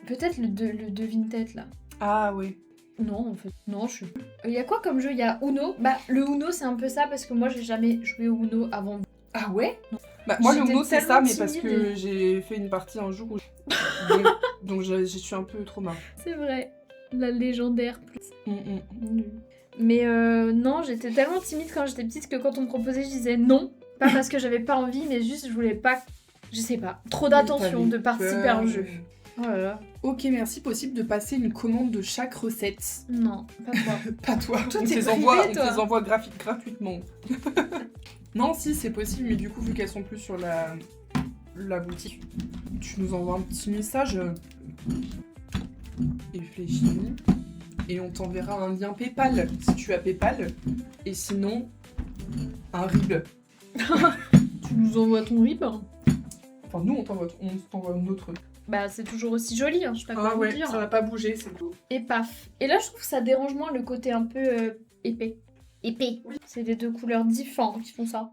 peut-être le devine-tête là. Ah ouais. Non, en fait. Non, je suis. Il y a quoi comme jeu? Il y a Uno. Bah, le Uno, c'est un peu ça parce que moi, j'ai jamais joué au Uno avant. Ah ouais? Bah, moi, le J'étais Uno, c'est ça, tellement mais parce timide que et- j'ai fait une partie un jour où. Donc je suis un peu trop marre. C'est vrai. La légendaire plus. Mm. Mais non, j'étais tellement timide quand j'étais petite que quand on me proposait, je disais non. Pas parce que j'avais pas envie, mais juste je voulais pas. Je sais pas. Trop d'attention de participer à un jeu. Oh là là. Ok, merci. Possible de passer une commande de chaque recette. Non, pas toi. Pas toi. Toi, on t'es te les privé, envoie, on te toi. les envoie gratuitement. Non, si, c'est possible, mais du coup, vu qu'elles sont plus sur la boutique, tu nous envoies un petit message. Réfléchis. Et on t'enverra un lien PayPal si tu as PayPal. Et sinon, un RIB. Tu nous envoies ton RIB? Enfin, nous, on t'envoie notre. Bah, c'est toujours aussi joli, hein, je sais pas comment Ah vous ouais, dire. ça n'a pas bougé, c'est tout. Et paf. Et là, je trouve que ça dérange moins le côté un peu épais. Épais. Oui. C'est des deux couleurs différentes qui font ça.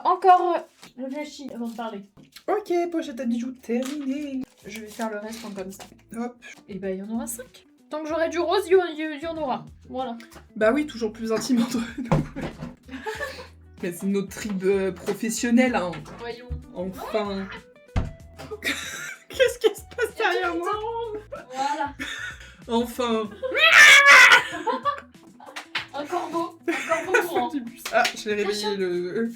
Encore réfléchis avant de parler. Ok, pochette à bijoux terminée. Je vais faire le reste en comme ça. Hop. Et bah, il y en aura 5. Tant que j'aurai du rose, il y en aura. Voilà. Bah oui, toujours plus intime entre nous. Mais c'est notre tribe professionnelle, hein. Voyons. Enfin. Qu'est-ce qui se passe derrière moi? Voilà. Enfin. Un corbeau. Un corbeau courant. Ah, je l'ai réveillé le.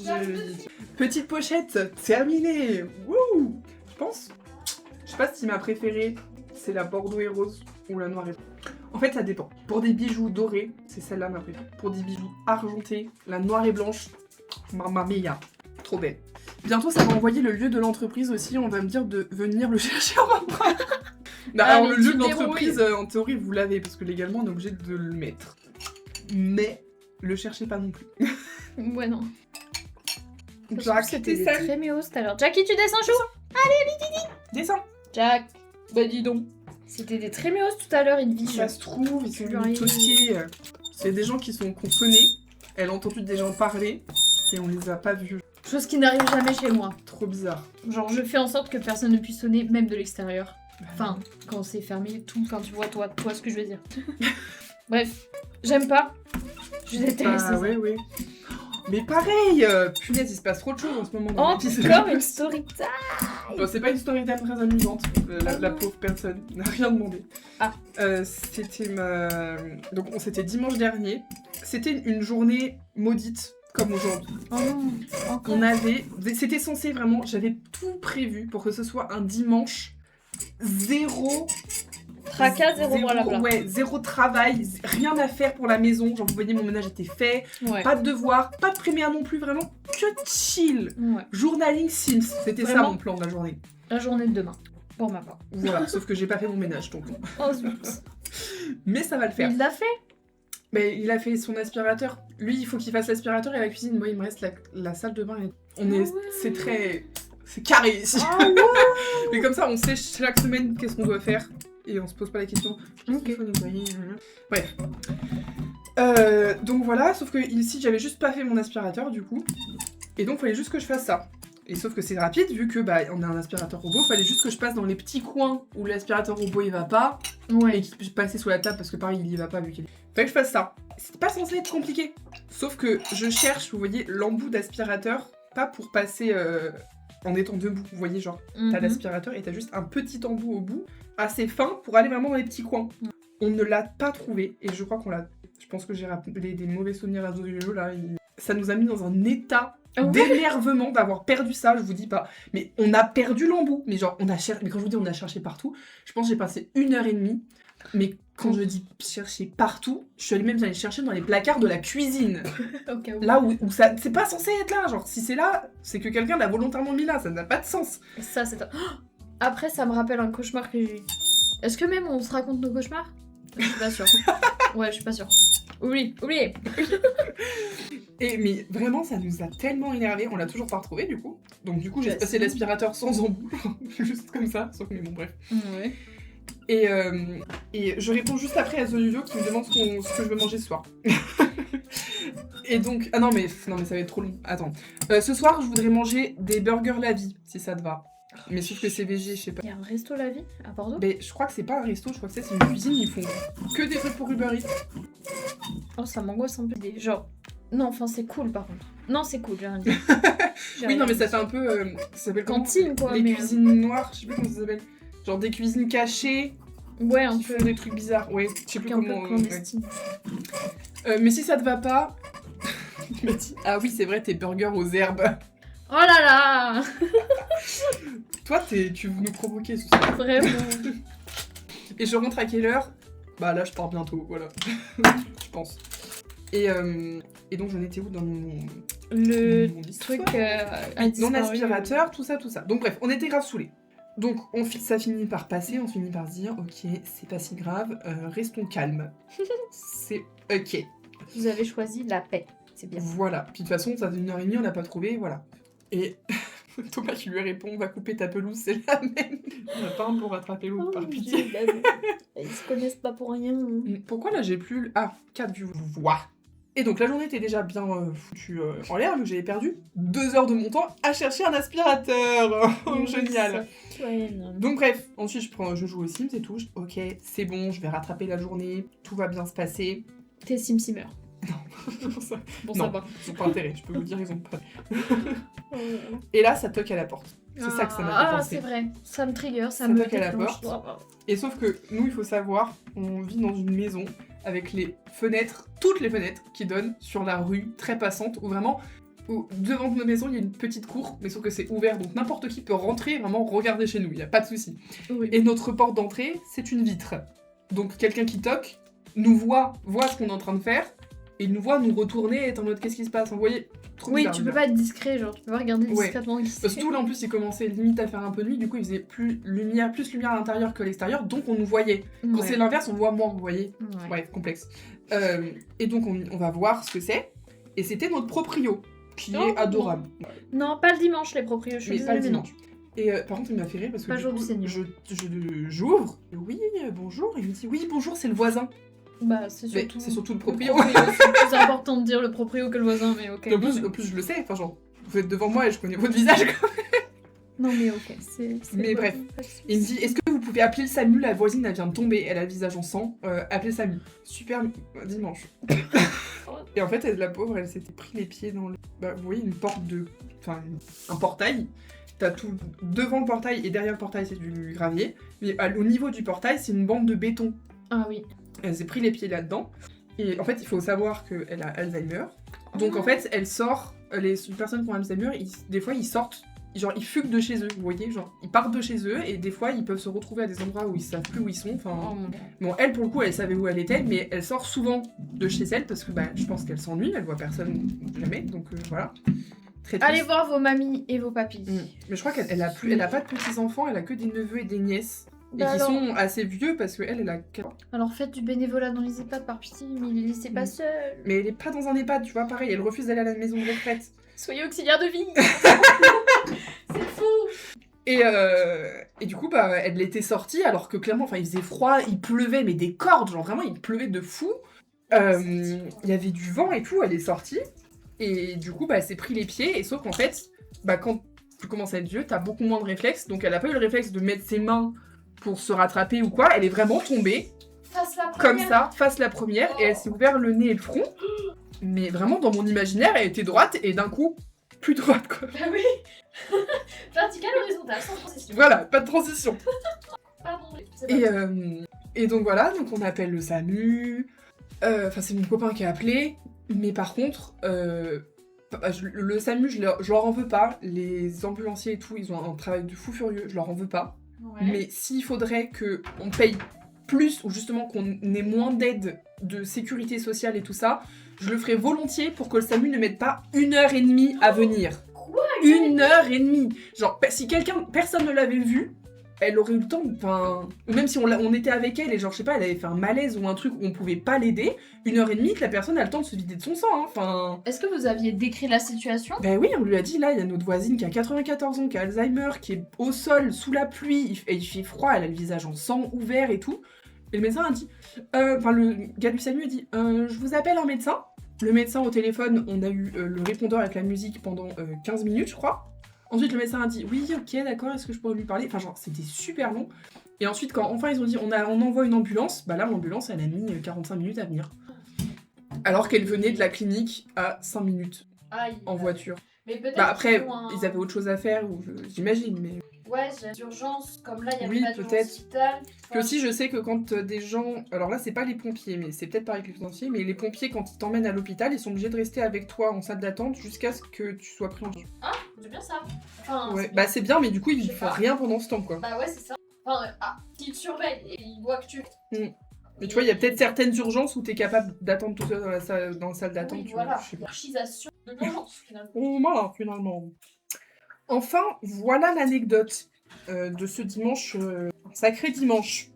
J'ai réveillé. Petite pochette, terminée. Wouh. Je pense. Je sais pas si ma préférée, c'est la bordeaux et rose ou la noire et blanche. En fait, ça dépend. Pour des bijoux dorés, c'est celle-là ma préférée. Pour des bijoux argentés, la noire et blanche, mamma mia. Trop belle. Bientôt, ça va envoyer le lieu de l'entreprise aussi. On va me dire de venir le chercher en main. Alors, le les lieu de petites l'entreprise, en théorie, vous l'avez parce que légalement, on est obligé de le mettre. Mais le cherchez pas non plus. Ouais, non. Jack, C'était des descends. tréméos tout à l'heure. Jackie, tu descends chou? Descends. Jack. Bah dis donc. C'était des tréméos tout à l'heure, Edwige. Ça se trouve, ils sont Plus venus rien. toquer. C'est des gens qu'on connaît. Elle a entendu des gens parler et on les a pas vus. Chose qui n'arrive jamais chez moi. Trop bizarre. Genre, je fais en sorte que personne ne puisse sonner, même de l'extérieur. Enfin, quand c'est fermé, tout. Enfin, tu vois, toi ce que je veux dire. Bref, j'aime pas. Je déteste. Bah ouais, ouais. Mais pareil, punaise, il se passe trop de choses en ce moment dans l'épisode. Encore une story time. Bon, c'est pas une story time très amusante, la pauvre personne n'a rien demandé. Ah. C'était c'était dimanche dernier. C'était une journée maudite, comme aujourd'hui. Oh non, encore. C'était censé vraiment, j'avais tout prévu pour que ce soit un dimanche zéro... Tracas, zéro blabla. Ouais, zéro travail, rien à faire pour la maison. Genre, vous voyez, mon ménage était fait, Ouais. pas de devoirs, pas de primaire non plus, vraiment que chill. Ouais. Journaling Sims, c'était ça Vraiment mon plan de la journée. La journée de demain. Pour ma part. Voilà, sauf que j'ai pas fait mon ménage, donc. Oh zut. Mais ça va le faire. Il l'a fait. Mais il a fait son aspirateur. Lui, il faut qu'il fasse l'aspirateur et la cuisine. Moi, il me reste la salle de bain. C'est très. C'est carré ici. Ah ouais. Mais comme ça, on sait chaque semaine qu'est-ce qu'on doit faire. Et on se pose pas la question. Ok. Il faut nettoyer. Bref. Donc voilà, sauf que ici, j'avais juste pas fait mon aspirateur du coup. Et donc, il fallait juste que je fasse ça. Et sauf que c'est rapide, vu que on a un aspirateur robot, fallait juste que je passe dans les petits coins où l'aspirateur robot il va pas. Ouais. Et qu'il puisse passer sous la table parce que pareil, il y va pas vu qu'il. Fallait que je fasse ça. C'était pas censé être compliqué. Sauf que je cherche, vous voyez, l'embout d'aspirateur, pas pour passer en étant debout. Vous voyez, genre, t'as l'aspirateur et t'as juste un petit embout au bout, assez fin, pour aller vraiment dans les petits coins. On ne l'a pas trouvé, et je crois qu'on l'a... Je pense que j'ai rappelé des mauvais souvenirs à Zoyo, là. Ça nous a mis dans un état d'énervement d'avoir perdu ça, je vous dis pas. Mais on a perdu l'embout. Mais genre, on a cherché... Mais quand je vous dis on a cherché partout, je pense que j'ai passé 1h30. Mais quand je dis chercher partout, je suis allée même aller chercher dans les placards de la cuisine. Okay, ouais. Là où ça... C'est pas censé être là. Genre, si c'est là, c'est que quelqu'un l'a volontairement mis là. Ça n'a pas de sens. Ça, c'est... Après, ça me rappelle un cauchemar que j'ai eu. Est-ce que même on se raconte nos cauchemars? Je suis pas sûre. Ouais, je suis pas sûre. Oubliez. Et mais vraiment, ça nous a tellement énervé, on l'a toujours pas retrouvé du coup. Donc du coup, j'ai passé l'aspirateur sans embout, juste comme ça, sauf mais bon bref. Ouais. Et je réponds juste après à Zoluvio qui me demande ce que je veux manger ce soir. Et donc, non mais ça va être trop long. Attends. Ce soir, je voudrais manger des burgers La Vie, si ça te va. Mais sauf que c'est végé, je sais pas. Il y a un resto La Vie à Bordeaux? Mais je crois que c'est pas un resto, je crois que c'est une cuisine, ils font que des trucs pour Uber Eats. Oh, ça m'angoisse un peu. Genre... Non, enfin, c'est cool, par contre. Non, c'est cool, j'ai rien dit. Oui, non mais ça fait un peu... ça s'appelle comment ? Cantine, quoi, Les mais... cuisines noires, je sais plus comment ça s'appelle. Genre des cuisines cachées, Ouais, un qui peu... font des trucs bizarres. Ouais, je sais plus un peu comment... clandestine. Mais si ça te va pas... Il m'a dit, ah oui, c'est vrai, tes burgers aux herbes. Oh là là. Toi, tu veux nous provoquer ce soir. Vraiment. Et je rentre à quelle heure ? Bah là, je pars bientôt, voilà. Je pense. Et donc, j'en étais où dans mon... Le mon histoire truc a Dans disparu. l'aspirateur, tout ça. Donc bref, on était grave saoulés. Donc ça finit par passer, on finit par se dire, ok, c'est pas si grave, restons calmes. C'est ok. Vous avez choisi la paix. C'est bien. Voilà. Puis de toute façon, ça fait 1h30, on n'a pas trouvé, voilà. Et Thomas qui lui répond, on va couper ta pelouse, c'est la même. On n'a pas un pour rattraper l'autre, par pitié. Ils se connaissent pas pour rien. Pourquoi là j'ai plus... Ah, 4 vues. Voilà. Et donc la journée était déjà bien foutue en l'air, vu que j'avais perdu 2 heures de mon temps à chercher un aspirateur. Oh, génial. Donc bref, ensuite je joue aux Sims et tout. Ok, c'est bon, je vais rattraper la journée, tout va bien se passer. T'es Simsimer. Non, ça... Bon, non, ça va. ils ont pas intérêt, je peux vous dire, ils ont pas. Et là, ça toque à la porte. C'est ça que ça m'a fait Ah, penser. c'est vrai. Ça me trigger, ça Ça me toque à la déclenche. porte. Et sauf que nous, il faut savoir, on vit dans une maison avec les fenêtres, toutes les fenêtres qui donnent sur la rue très passante, où vraiment, devant nos maisons, il y a une petite cour, mais sauf que c'est ouvert, donc n'importe qui peut rentrer et vraiment regarder chez nous, il n'y a pas de souci. Oui. Et notre porte d'entrée, c'est une vitre. Donc quelqu'un qui toque nous voit ce qu'on est en train de faire, et il nous voit nous retourner et être en mode qu'est-ce qui se passe, vous voyez. Trop Oui, bizarre, tu peux bizarre. pas être discret, genre tu peux pas regarder Ouais. discrètement qui Parce que tout là en plus il commençait limite à faire un peu nuit, du coup il faisait plus lumière à l'intérieur que à l'extérieur, donc on nous voyait. Quand c'est l'inverse, on voit moins, vous voyez. Ouais. Bref, complexe. Et donc on va voir ce que c'est, et c'était notre proprio, qui Oh. est adorable. Non, pas le dimanche, les proprios, je suis Mais pas désolée, le mais non. dimanche. Et par contre, il m'a fait rire parce que Pas du jour coup, du Seigneur. j'ouvre. Oui, bonjour. Il me dit oui, bonjour, c'est le voisin. Bah, c'est Mais surtout... c'est surtout le le proprio. C'est plus important de dire le proprio que le voisin, mais ok. Et en plus, je le sais. Enfin, genre, vous êtes devant moi et je connais votre visage. Quoi. Non, mais ok, c'est Mais le bref. voisin, pas de soucis. Il me dit, est-ce que vous pouvez appeler le SAMU? La voisine, elle vient de tomber. Elle a le visage en sang. Appelez le SAMU. Super dimanche. Et en fait, la pauvre, elle s'était pris les pieds dans le... Bah, vous voyez, une porte de... Enfin, un portail. T'as tout devant le portail et derrière le portail, c'est du gravier. Mais au niveau du portail, c'est une bande de béton. Ah oui. Elle s'est pris les pieds là-dedans. Et en fait, il faut savoir qu'elle a Alzheimer. Donc en fait, elle sort... Les personnes qui ont Alzheimer, des fois, ils sortent... Genre, ils fuguent de chez eux, vous voyez, genre, ils partent de chez eux, et des fois, ils peuvent se retrouver à des endroits où ils savent plus où ils sont, enfin... Oh mon Dieu. Bon, elle, pour le coup, elle savait où elle était, mais elle sort souvent de chez elle, parce que, bah, je pense qu'elle s'ennuie, elle voit personne jamais, donc voilà. Très triste. Allez voir vos mamies et vos papis. Mais je crois qu'elle a pas de petits-enfants, elle a que des neveux et des nièces, et Bah qui alors... sont assez vieux, parce qu'elle, elle a 4 ans. Alors faites du bénévolat dans les EHPAD par pitié, mais les laissez pas seuls. Mais elle est pas dans un EHPAD, tu vois, pareil, elle refuse d'aller à la maison de retraite. Soyez auxiliaire de vie. C'est fou. Et du coup, bah, elle était sortie alors que clairement, enfin, il faisait froid, il pleuvait, mais des cordes, genre vraiment, il pleuvait de fou. Il y avait du vent et tout, elle est sortie. Et du coup, bah, elle s'est pris les pieds. Et sauf qu'en fait, bah, quand tu commences à être vieux, t'as beaucoup moins de réflexes. Donc, elle a pas eu le réflexe de mettre ses mains pour se rattraper ou quoi. Elle est vraiment tombée, Face la comme première. ça, face la première, et elle s'est ouvert le nez et le front. Mais vraiment, dans mon imaginaire, elle était droite et d'un coup, plus droite, quoi. Bah oui. Vertical, horizontal, sans transition. Voilà, pas de transition. Pardon. c'est pas Et donc voilà, donc on appelle le SAMU. Enfin, c'est mon copain qui a appelé. Mais par contre, le SAMU, je leur en veux pas. Les ambulanciers et tout, ils ont un travail de fou furieux. Je leur en veux pas. Ouais. Mais s'il faudrait qu'on paye plus, ou justement qu'on ait moins d'aide de sécurité sociale et tout ça, je le ferai volontiers pour que le SAMU ne mette pas 1h30 à venir. Quoi? 1h30. Genre, si personne ne l'avait vu, elle aurait eu le temps, enfin... Ou même si on était avec elle et genre, je sais pas, elle avait fait un malaise ou un truc où on pouvait pas l'aider, 1h30 que la personne a le temps de se vider de son sang, hein, enfin... Est-ce que vous aviez décrit la situation? Ben oui, on lui a dit, là, il y a notre voisine qui a 94 ans, qui a Alzheimer, qui est au sol, sous la pluie, il fait froid, elle a le visage en sang, ouvert et tout. Et le médecin a dit... Enfin, le gars du SAMU a dit, je vous appelle un médecin. Le médecin au téléphone, on a eu le répondeur avec la musique pendant 15 minutes, je crois. Ensuite, le médecin a dit, oui, ok, d'accord, est-ce que je pourrais lui parler? Enfin, genre, c'était super long. Et ensuite, quand enfin ils ont dit, on envoie une ambulance, bah là, l'ambulance, elle a mis 45 minutes à venir. Alors qu'elle venait de la clinique à 5 minutes Aïe. en voiture. Mais peut-être Bah après, qu'ils ont un- ils avaient autre chose à faire, j'imagine, mais... Ouais, j'ai d'urgence, comme là, il y a Oui, pas d'urgence peut-être. hospital. Que aussi, je sais que quand des gens... Alors là, c'est pas les pompiers, mais c'est peut-être pareil avec les pompiers, mais les pompiers, quand ils t'emmènent à l'hôpital, ils sont obligés de rester avec toi en salle d'attente jusqu'à ce que tu sois pris en charge. Ah, c'est bien ça. Enfin, Ouais, c'est bien. bah c'est bien, mais du coup, Je ils sais font pas. rien pendant ce temps, quoi. Bah ouais, c'est ça. Enfin, s'ils te surveillent et ils voient que tu... Mais tu vois, il y a peut-être certaines urgences où t'es capable d'attendre tout seul dans la salle d'attente. Oui, tu voilà. vois, je sais pas. L'archisation de l'urgence, finalement. Oh, voilà, finalement. Enfin, voilà l'anecdote de ce dimanche, sacré dimanche.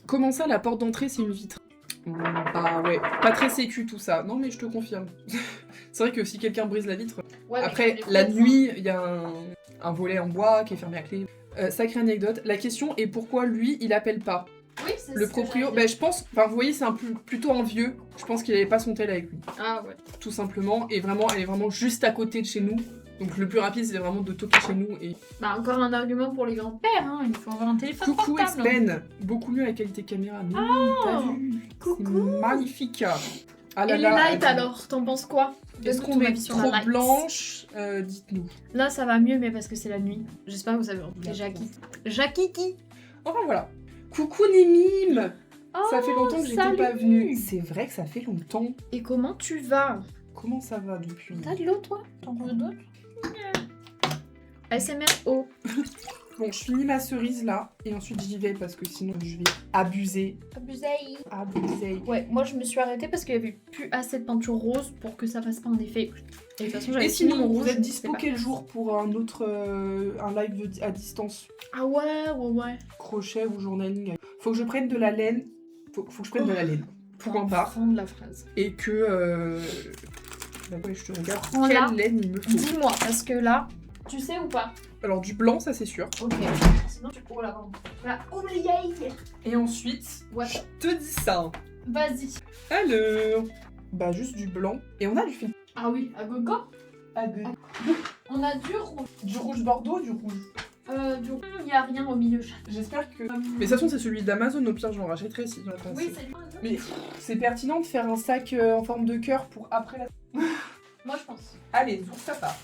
Comment ça, la porte d'entrée, c'est une vitre? Bah ouais, pas très sécu tout ça. Non, mais je te confirme. C'est vrai que si quelqu'un brise la vitre... Ouais, mais Après, les la fenêtres, nuit, il y a un volet en bois qui est fermé à clé. Sacrée anecdote. La question est pourquoi lui, il appelle pas? Oui, c'est Le ce que proprio, j'allais bah, dire. je pense, enfin vous voyez, c'est plutôt un vieux. Je pense qu'il avait pas son tel avec lui, Ah ouais. tout simplement. Et vraiment, elle est vraiment juste à côté de chez nous. Donc le plus rapide, c'est vraiment de toquer chez nous. Et Bah encore un argument pour les grands-pères, hein. Il faut avoir un téléphone coucou portable. Expen, beaucoup mieux la qualité caméra. Mais oui, t'as vu, coucou. c'est magnifique. Ah là Et les là, lights alors, t'en penses quoi? Est-ce Donne-nous qu'on ton met avis sur trop la light. blanche Dites-nous. Là ça va mieux mais parce que c'est la nuit. J'espère que vous avez entendu Jackie. Jackie. Enfin voilà. Coucou Némime. Ça Oh, fait longtemps que j'étais salut. pas venue. C'est vrai que ça fait longtemps. Et comment tu vas? Comment ça va depuis? T'as de l'eau toi? T'en veux d'autres? ASMR eau. Bon, je finis ma cerise là, et ensuite j'y vais parce que sinon je vais abuser. Abuser. Ouais, moi je me suis arrêtée parce qu'il y avait plus assez de peinture rose pour que ça fasse pas un effet. Et de toute façon j'avais Et fini sinon, mon vous rouge, êtes je sais dispo pas. quel jour pour un autre un live à distance? Ah ouais. Crochet ou journaling? Faut que je prenne de la laine. Faut que je prenne de la laine. Point barre. Fin de la phrase. Et que. Bah ouais, je te regarde. Prends-la. Quelle laine il me faut? Dis-moi, parce que là, tu sais ou pas? Alors du blanc, ça c'est sûr. Ok. Sinon, tu pourras la vendre. Voilà, oublié. Et ensuite, What? je te dis ça. Vas-y. Alors, bah juste du blanc. Et on a du film. Ah oui, à gogo. On a du rouge. Du rouge bordeaux, du rouge. Du rouge, il n'y a rien au milieu. J'espère que... Mais de toute façon, c'est celui d'Amazon, au pire, j'en rachèterai si j'en ai pensé. Oui, c'est lui. Mais c'est pertinent de faire un sac en forme de cœur pour après la... Moi, je pense. Allez, pour ça part.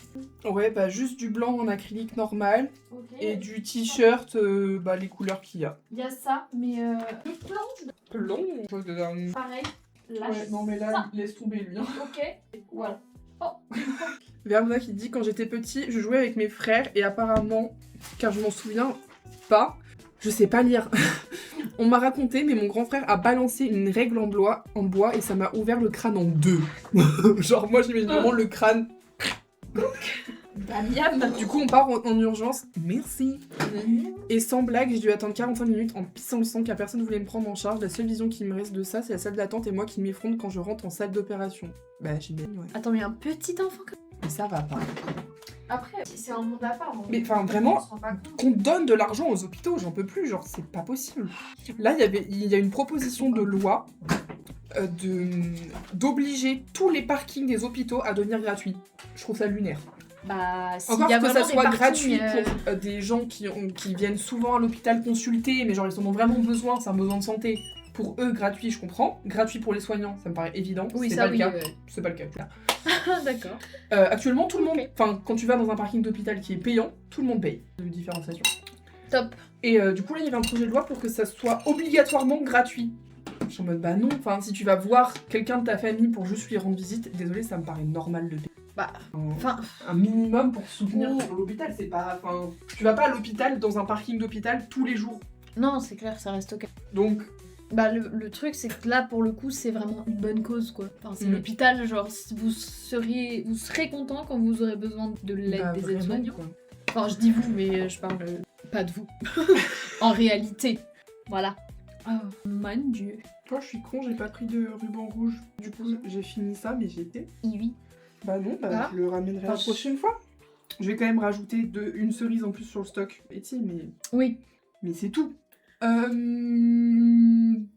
Ouais, bah juste du blanc en acrylique normal. Ok. Et du t-shirt, bah les couleurs qu'il y a. Il y a ça, mais le blanc, Long. pareil. Là, Ouais, non mais là, ça. laisse tomber lui. Hein. Ok. Voilà. Oh. Verna qui dit, quand j'étais petit, je jouais avec mes frères et apparemment, car je m'en souviens pas, je sais pas lire. On m'a raconté, mais mon grand frère a balancé une règle en bois et ça m'a ouvert le crâne en deux. Genre moi j'imagine vraiment le crâne. Miam. Du coup on part en urgence. Merci. Et sans blague, j'ai dû attendre 45 minutes en pissant le sang car personne voulait me prendre en charge. La seule vision qui me reste de ça, c'est la salle d'attente et moi qui m'effondre quand je rentre en salle d'opération. Bah j'imagine, ouais. Attends, mais un petit enfant comme... Mais ça va pas. Après, c'est un monde à part. Mais enfin vraiment, on se rend pas compte. qu'on donne de l'argent aux hôpitaux, j'en peux plus, genre c'est pas possible. Là, il y a une proposition de loi d'obliger tous les parkings des hôpitaux à devenir gratuits. Je trouve ça lunaire. Bah, s'il Encore y a que ça vraiment des soit parkings, gratuit pour des gens qui viennent souvent à l'hôpital consulter, mais genre ils en ont vraiment besoin, c'est un besoin de santé. Pour eux, gratuit, je comprends. Gratuit pour les soignants, ça me paraît évident. Oui, c'est ça, pas le oui. cas. C'est pas le cas. D'accord. Actuellement, tout le monde, Ok. enfin, quand tu vas dans un parking d'hôpital qui est payant, tout le monde paye. De différenciation. Top. Et du coup, là, il y avait un projet de loi pour que ça soit obligatoirement gratuit. Je suis en mode, bah non, enfin, si tu vas voir quelqu'un de ta famille pour juste lui rendre visite, désolé, ça me paraît normal de payer. Bah, Un- enfin, un minimum pour soutenir Oui. pour l'hôpital, c'est pas. Enfin, tu vas pas à l'hôpital dans un parking d'hôpital tous les jours. non, c'est clair, ça reste ok. Donc, Bah, le truc, c'est que là, pour le coup, c'est vraiment une bonne cause, quoi. Enfin, c'est Mm. l'hôpital, genre, vous serez content quand vous aurez besoin de l'aide bah, des vraiment, aides-soignants. quoi. Enfin, je dis vous, mais je parle pas de vous. En réalité. Voilà. Oh, mon dieu. Toi, je suis con, j'ai pas pris de ruban rouge. Du coup, j'ai fini ça, mais j'étais. Oui. Bah non, bah Ah. je le ramènerai la Enfin, prochaine fois. Je vais quand même rajouter une cerise en plus sur le stock. Et Oui. mais c'est tout.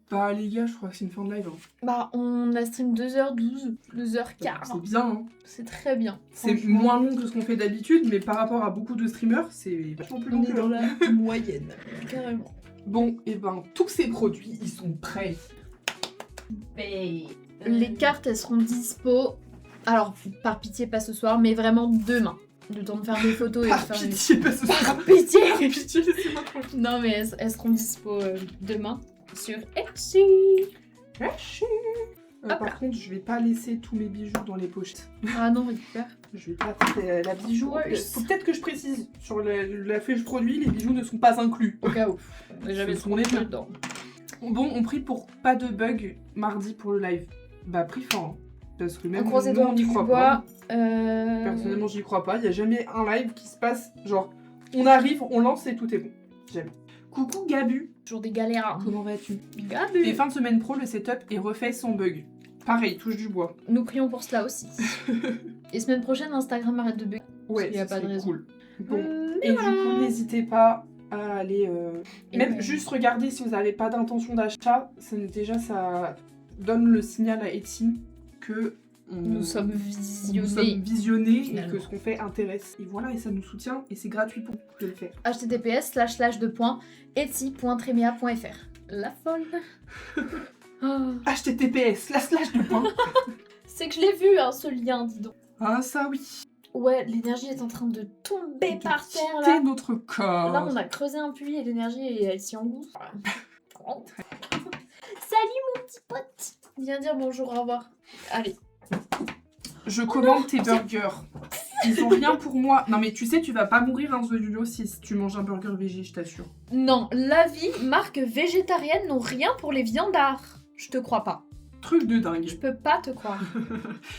Bah les gars, je crois que c'est une fin de live. Hein. Bah, on a stream 2h12, 2h15. C'est bien, hein. C'est très bien. C'est Franchement, moins long que ce qu'on fait d'habitude, mais par rapport à beaucoup de streamers, c'est vachement plus long on que est dans l'autre. la moyenne. Carrément. Bon, et ben, tous ces produits, ils sont prêts. Les cartes, elles seront dispo. Alors, par pitié, pas ce soir, mais vraiment demain. Le temps de faire des photos et de Par faire pitié, parce que Par pitié. Par pitié, laissez-moi tranquille. Non, mais elles seront dispo demain sur Etsy. Merci. Hop là. Par contre, je vais pas laisser tous mes bijoux dans les pochettes. Ah non, récupère. Je vais pas faire la bijou. Joueuse. Faut peut-être que je précise, sur la fiche produit, les bijoux ne sont pas inclus. Au cas où. On est jamais Ce trop sont les les biens. dedans. Bon, on prie pour pas de bug mardi pour le live. Bah, prie fort. Hein. Parce que même On croise les nous, doigts, on on n'y y croit croit. pas. Personnellement, j'y crois pas. Il y a jamais un live qui se passe genre, on arrive, on lance et tout est bon. Jamais. Coucou Gabu. Toujours des galères. Hein. Comment vas-tu? Gabu. Et fin de semaine pro, le setup est refait sans bug. Pareil, touche du bois. Nous prions pour cela aussi. Et semaine prochaine, Instagram arrête de bugger. Ouais, Il y a ça pas de serait raison. cool. Bon. Et Et voilà. du coup, n'hésitez pas à aller. Et Même ouais. juste regarder si vous n'avez pas d'intention d'achat. Déjà, ça donne le signal à Etsy que Nous sommes visionnés. visionnés et Finalement. que ce qu'on fait intéresse. Et voilà, et ça nous soutient et c'est gratuit pour de le faire. https://etsy.tremia.fr. La folle. Oh. https:// de point. C'est que je l'ai vu, hein, ce lien, dis donc. Ah, ça oui. Ouais, l'énergie est en train de tomber De par terre, quitter là. notre corps. Là, on a creusé un puits et l'énergie, elle s'y engouffre. Salut, mon petit pote. Viens dire bonjour, au revoir. Allez. Je commande tes burgers. Ils ont rien pour moi. Non mais tu sais, tu vas pas mourir un Zodulo si tu manges un burger végé, je t'assure. Non, la vie, marque végétarienne, n'ont rien pour les viandards. Je te crois pas. Truc de Je dingue. peux pas te croire.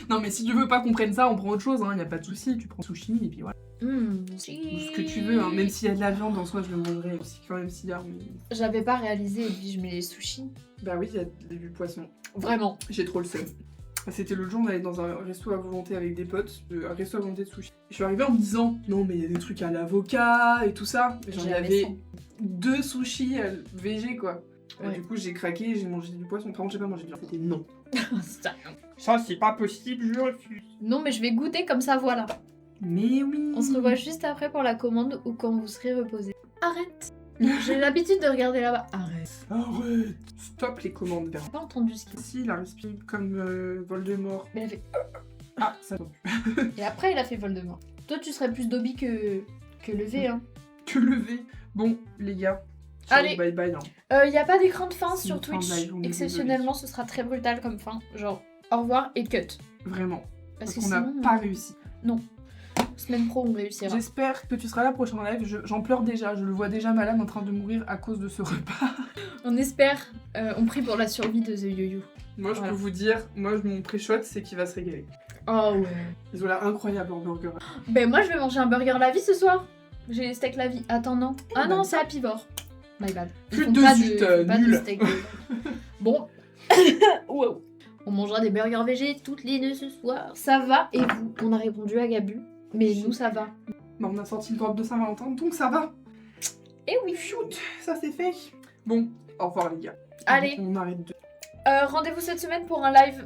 Non mais si tu veux pas qu'on prenne ça, on prend autre chose, hein, y a pas de souci. Tu prends sushi et puis voilà. Ou ce que tu veux, hein. Même s'il y a de la viande en soi, je le mangerai aussi quand même s'il y a. Mais... J'avais pas réalisé, et puis je mets les sushis. Bah oui, il y a du poisson. Vraiment. J'ai trop le seum. C'était l'autre jour, on allait dans un resto à volonté avec des potes, un resto à volonté de sushi. Je suis arrivée en me disant, non mais il y a des trucs à l'avocat et tout ça. Mais j'en Jamais avais sans. 2 sushis VG quoi. Ouais. Du coup j'ai craqué, j'ai mangé du poisson. Par contre j'ai pas mangé de viande. C'était non. Ça. Ça c'est pas possible, je refuse. Non, mais je vais goûter comme ça, voilà. Mais oui. On se revoit juste après pour la commande ou quand vous serez reposé. Arrête. J'ai l'habitude de regarder là-bas. Arrête. Arrête. Stop les commandes vers. J'ai pas entendu ce qu'il Si, il a respiré comme Voldemort. Mais elle a fait... Ah, ça tombe. Et après, il a fait Voldemort. Toi, tu serais plus Dobby que le V, hein. Que levé. Bon, les gars. Allez. Bye bye. Hein. Y a pas d'écran de fin C'est sur une fin de Twitch. live, on est Exceptionnellement, ce sera très brutal comme fin. Genre, au revoir et cut. Vraiment. Parce Parce que qu'on n'a sinon, pas réussi. semaine pro, on réussira. J'espère que tu seras là prochain live. J'en pleure déjà. Je le vois déjà malade en train de mourir à cause de ce repas. On espère. On prie pour la survie de The Yo-Yo. Moi, je Voilà. peux vous dire, mon pré-shot, c'est qu'il va se régaler. Oh ouais. Ils ont l'air incroyables en burger. Ben moi, je vais manger un burger la vie ce soir. J'ai les steaks la vie. Attends, non. Ah non, bah, c'est Apivore. My bad. Ils Plus font de pas zut, ils font pas de nul. steak de- Bon. Wow. On mangera des burgers végés toutes les deux ce soir. Ça va. Et vous? On a répondu à Gabu. Mais nous, ça va. Bah, on a sorti le drop de Saint-Valentin, donc ça va. Et oui. Shoot, ça c'est fait. Bon, au revoir les gars. Allez. On arrête de Rendez-vous cette semaine pour un live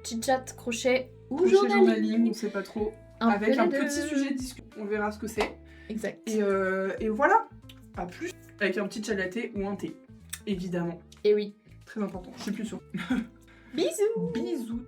chit-chat, crochet ou coucher journaling, journaling. on sait pas trop. Un Avec peu un les deux. petit sujet de discussion, on verra ce que c'est. Exact. Et voilà, à plus. Avec un petit chai latte ou un thé, évidemment. Et oui. Très important, je suis plus sûre. Bisous. Bisous.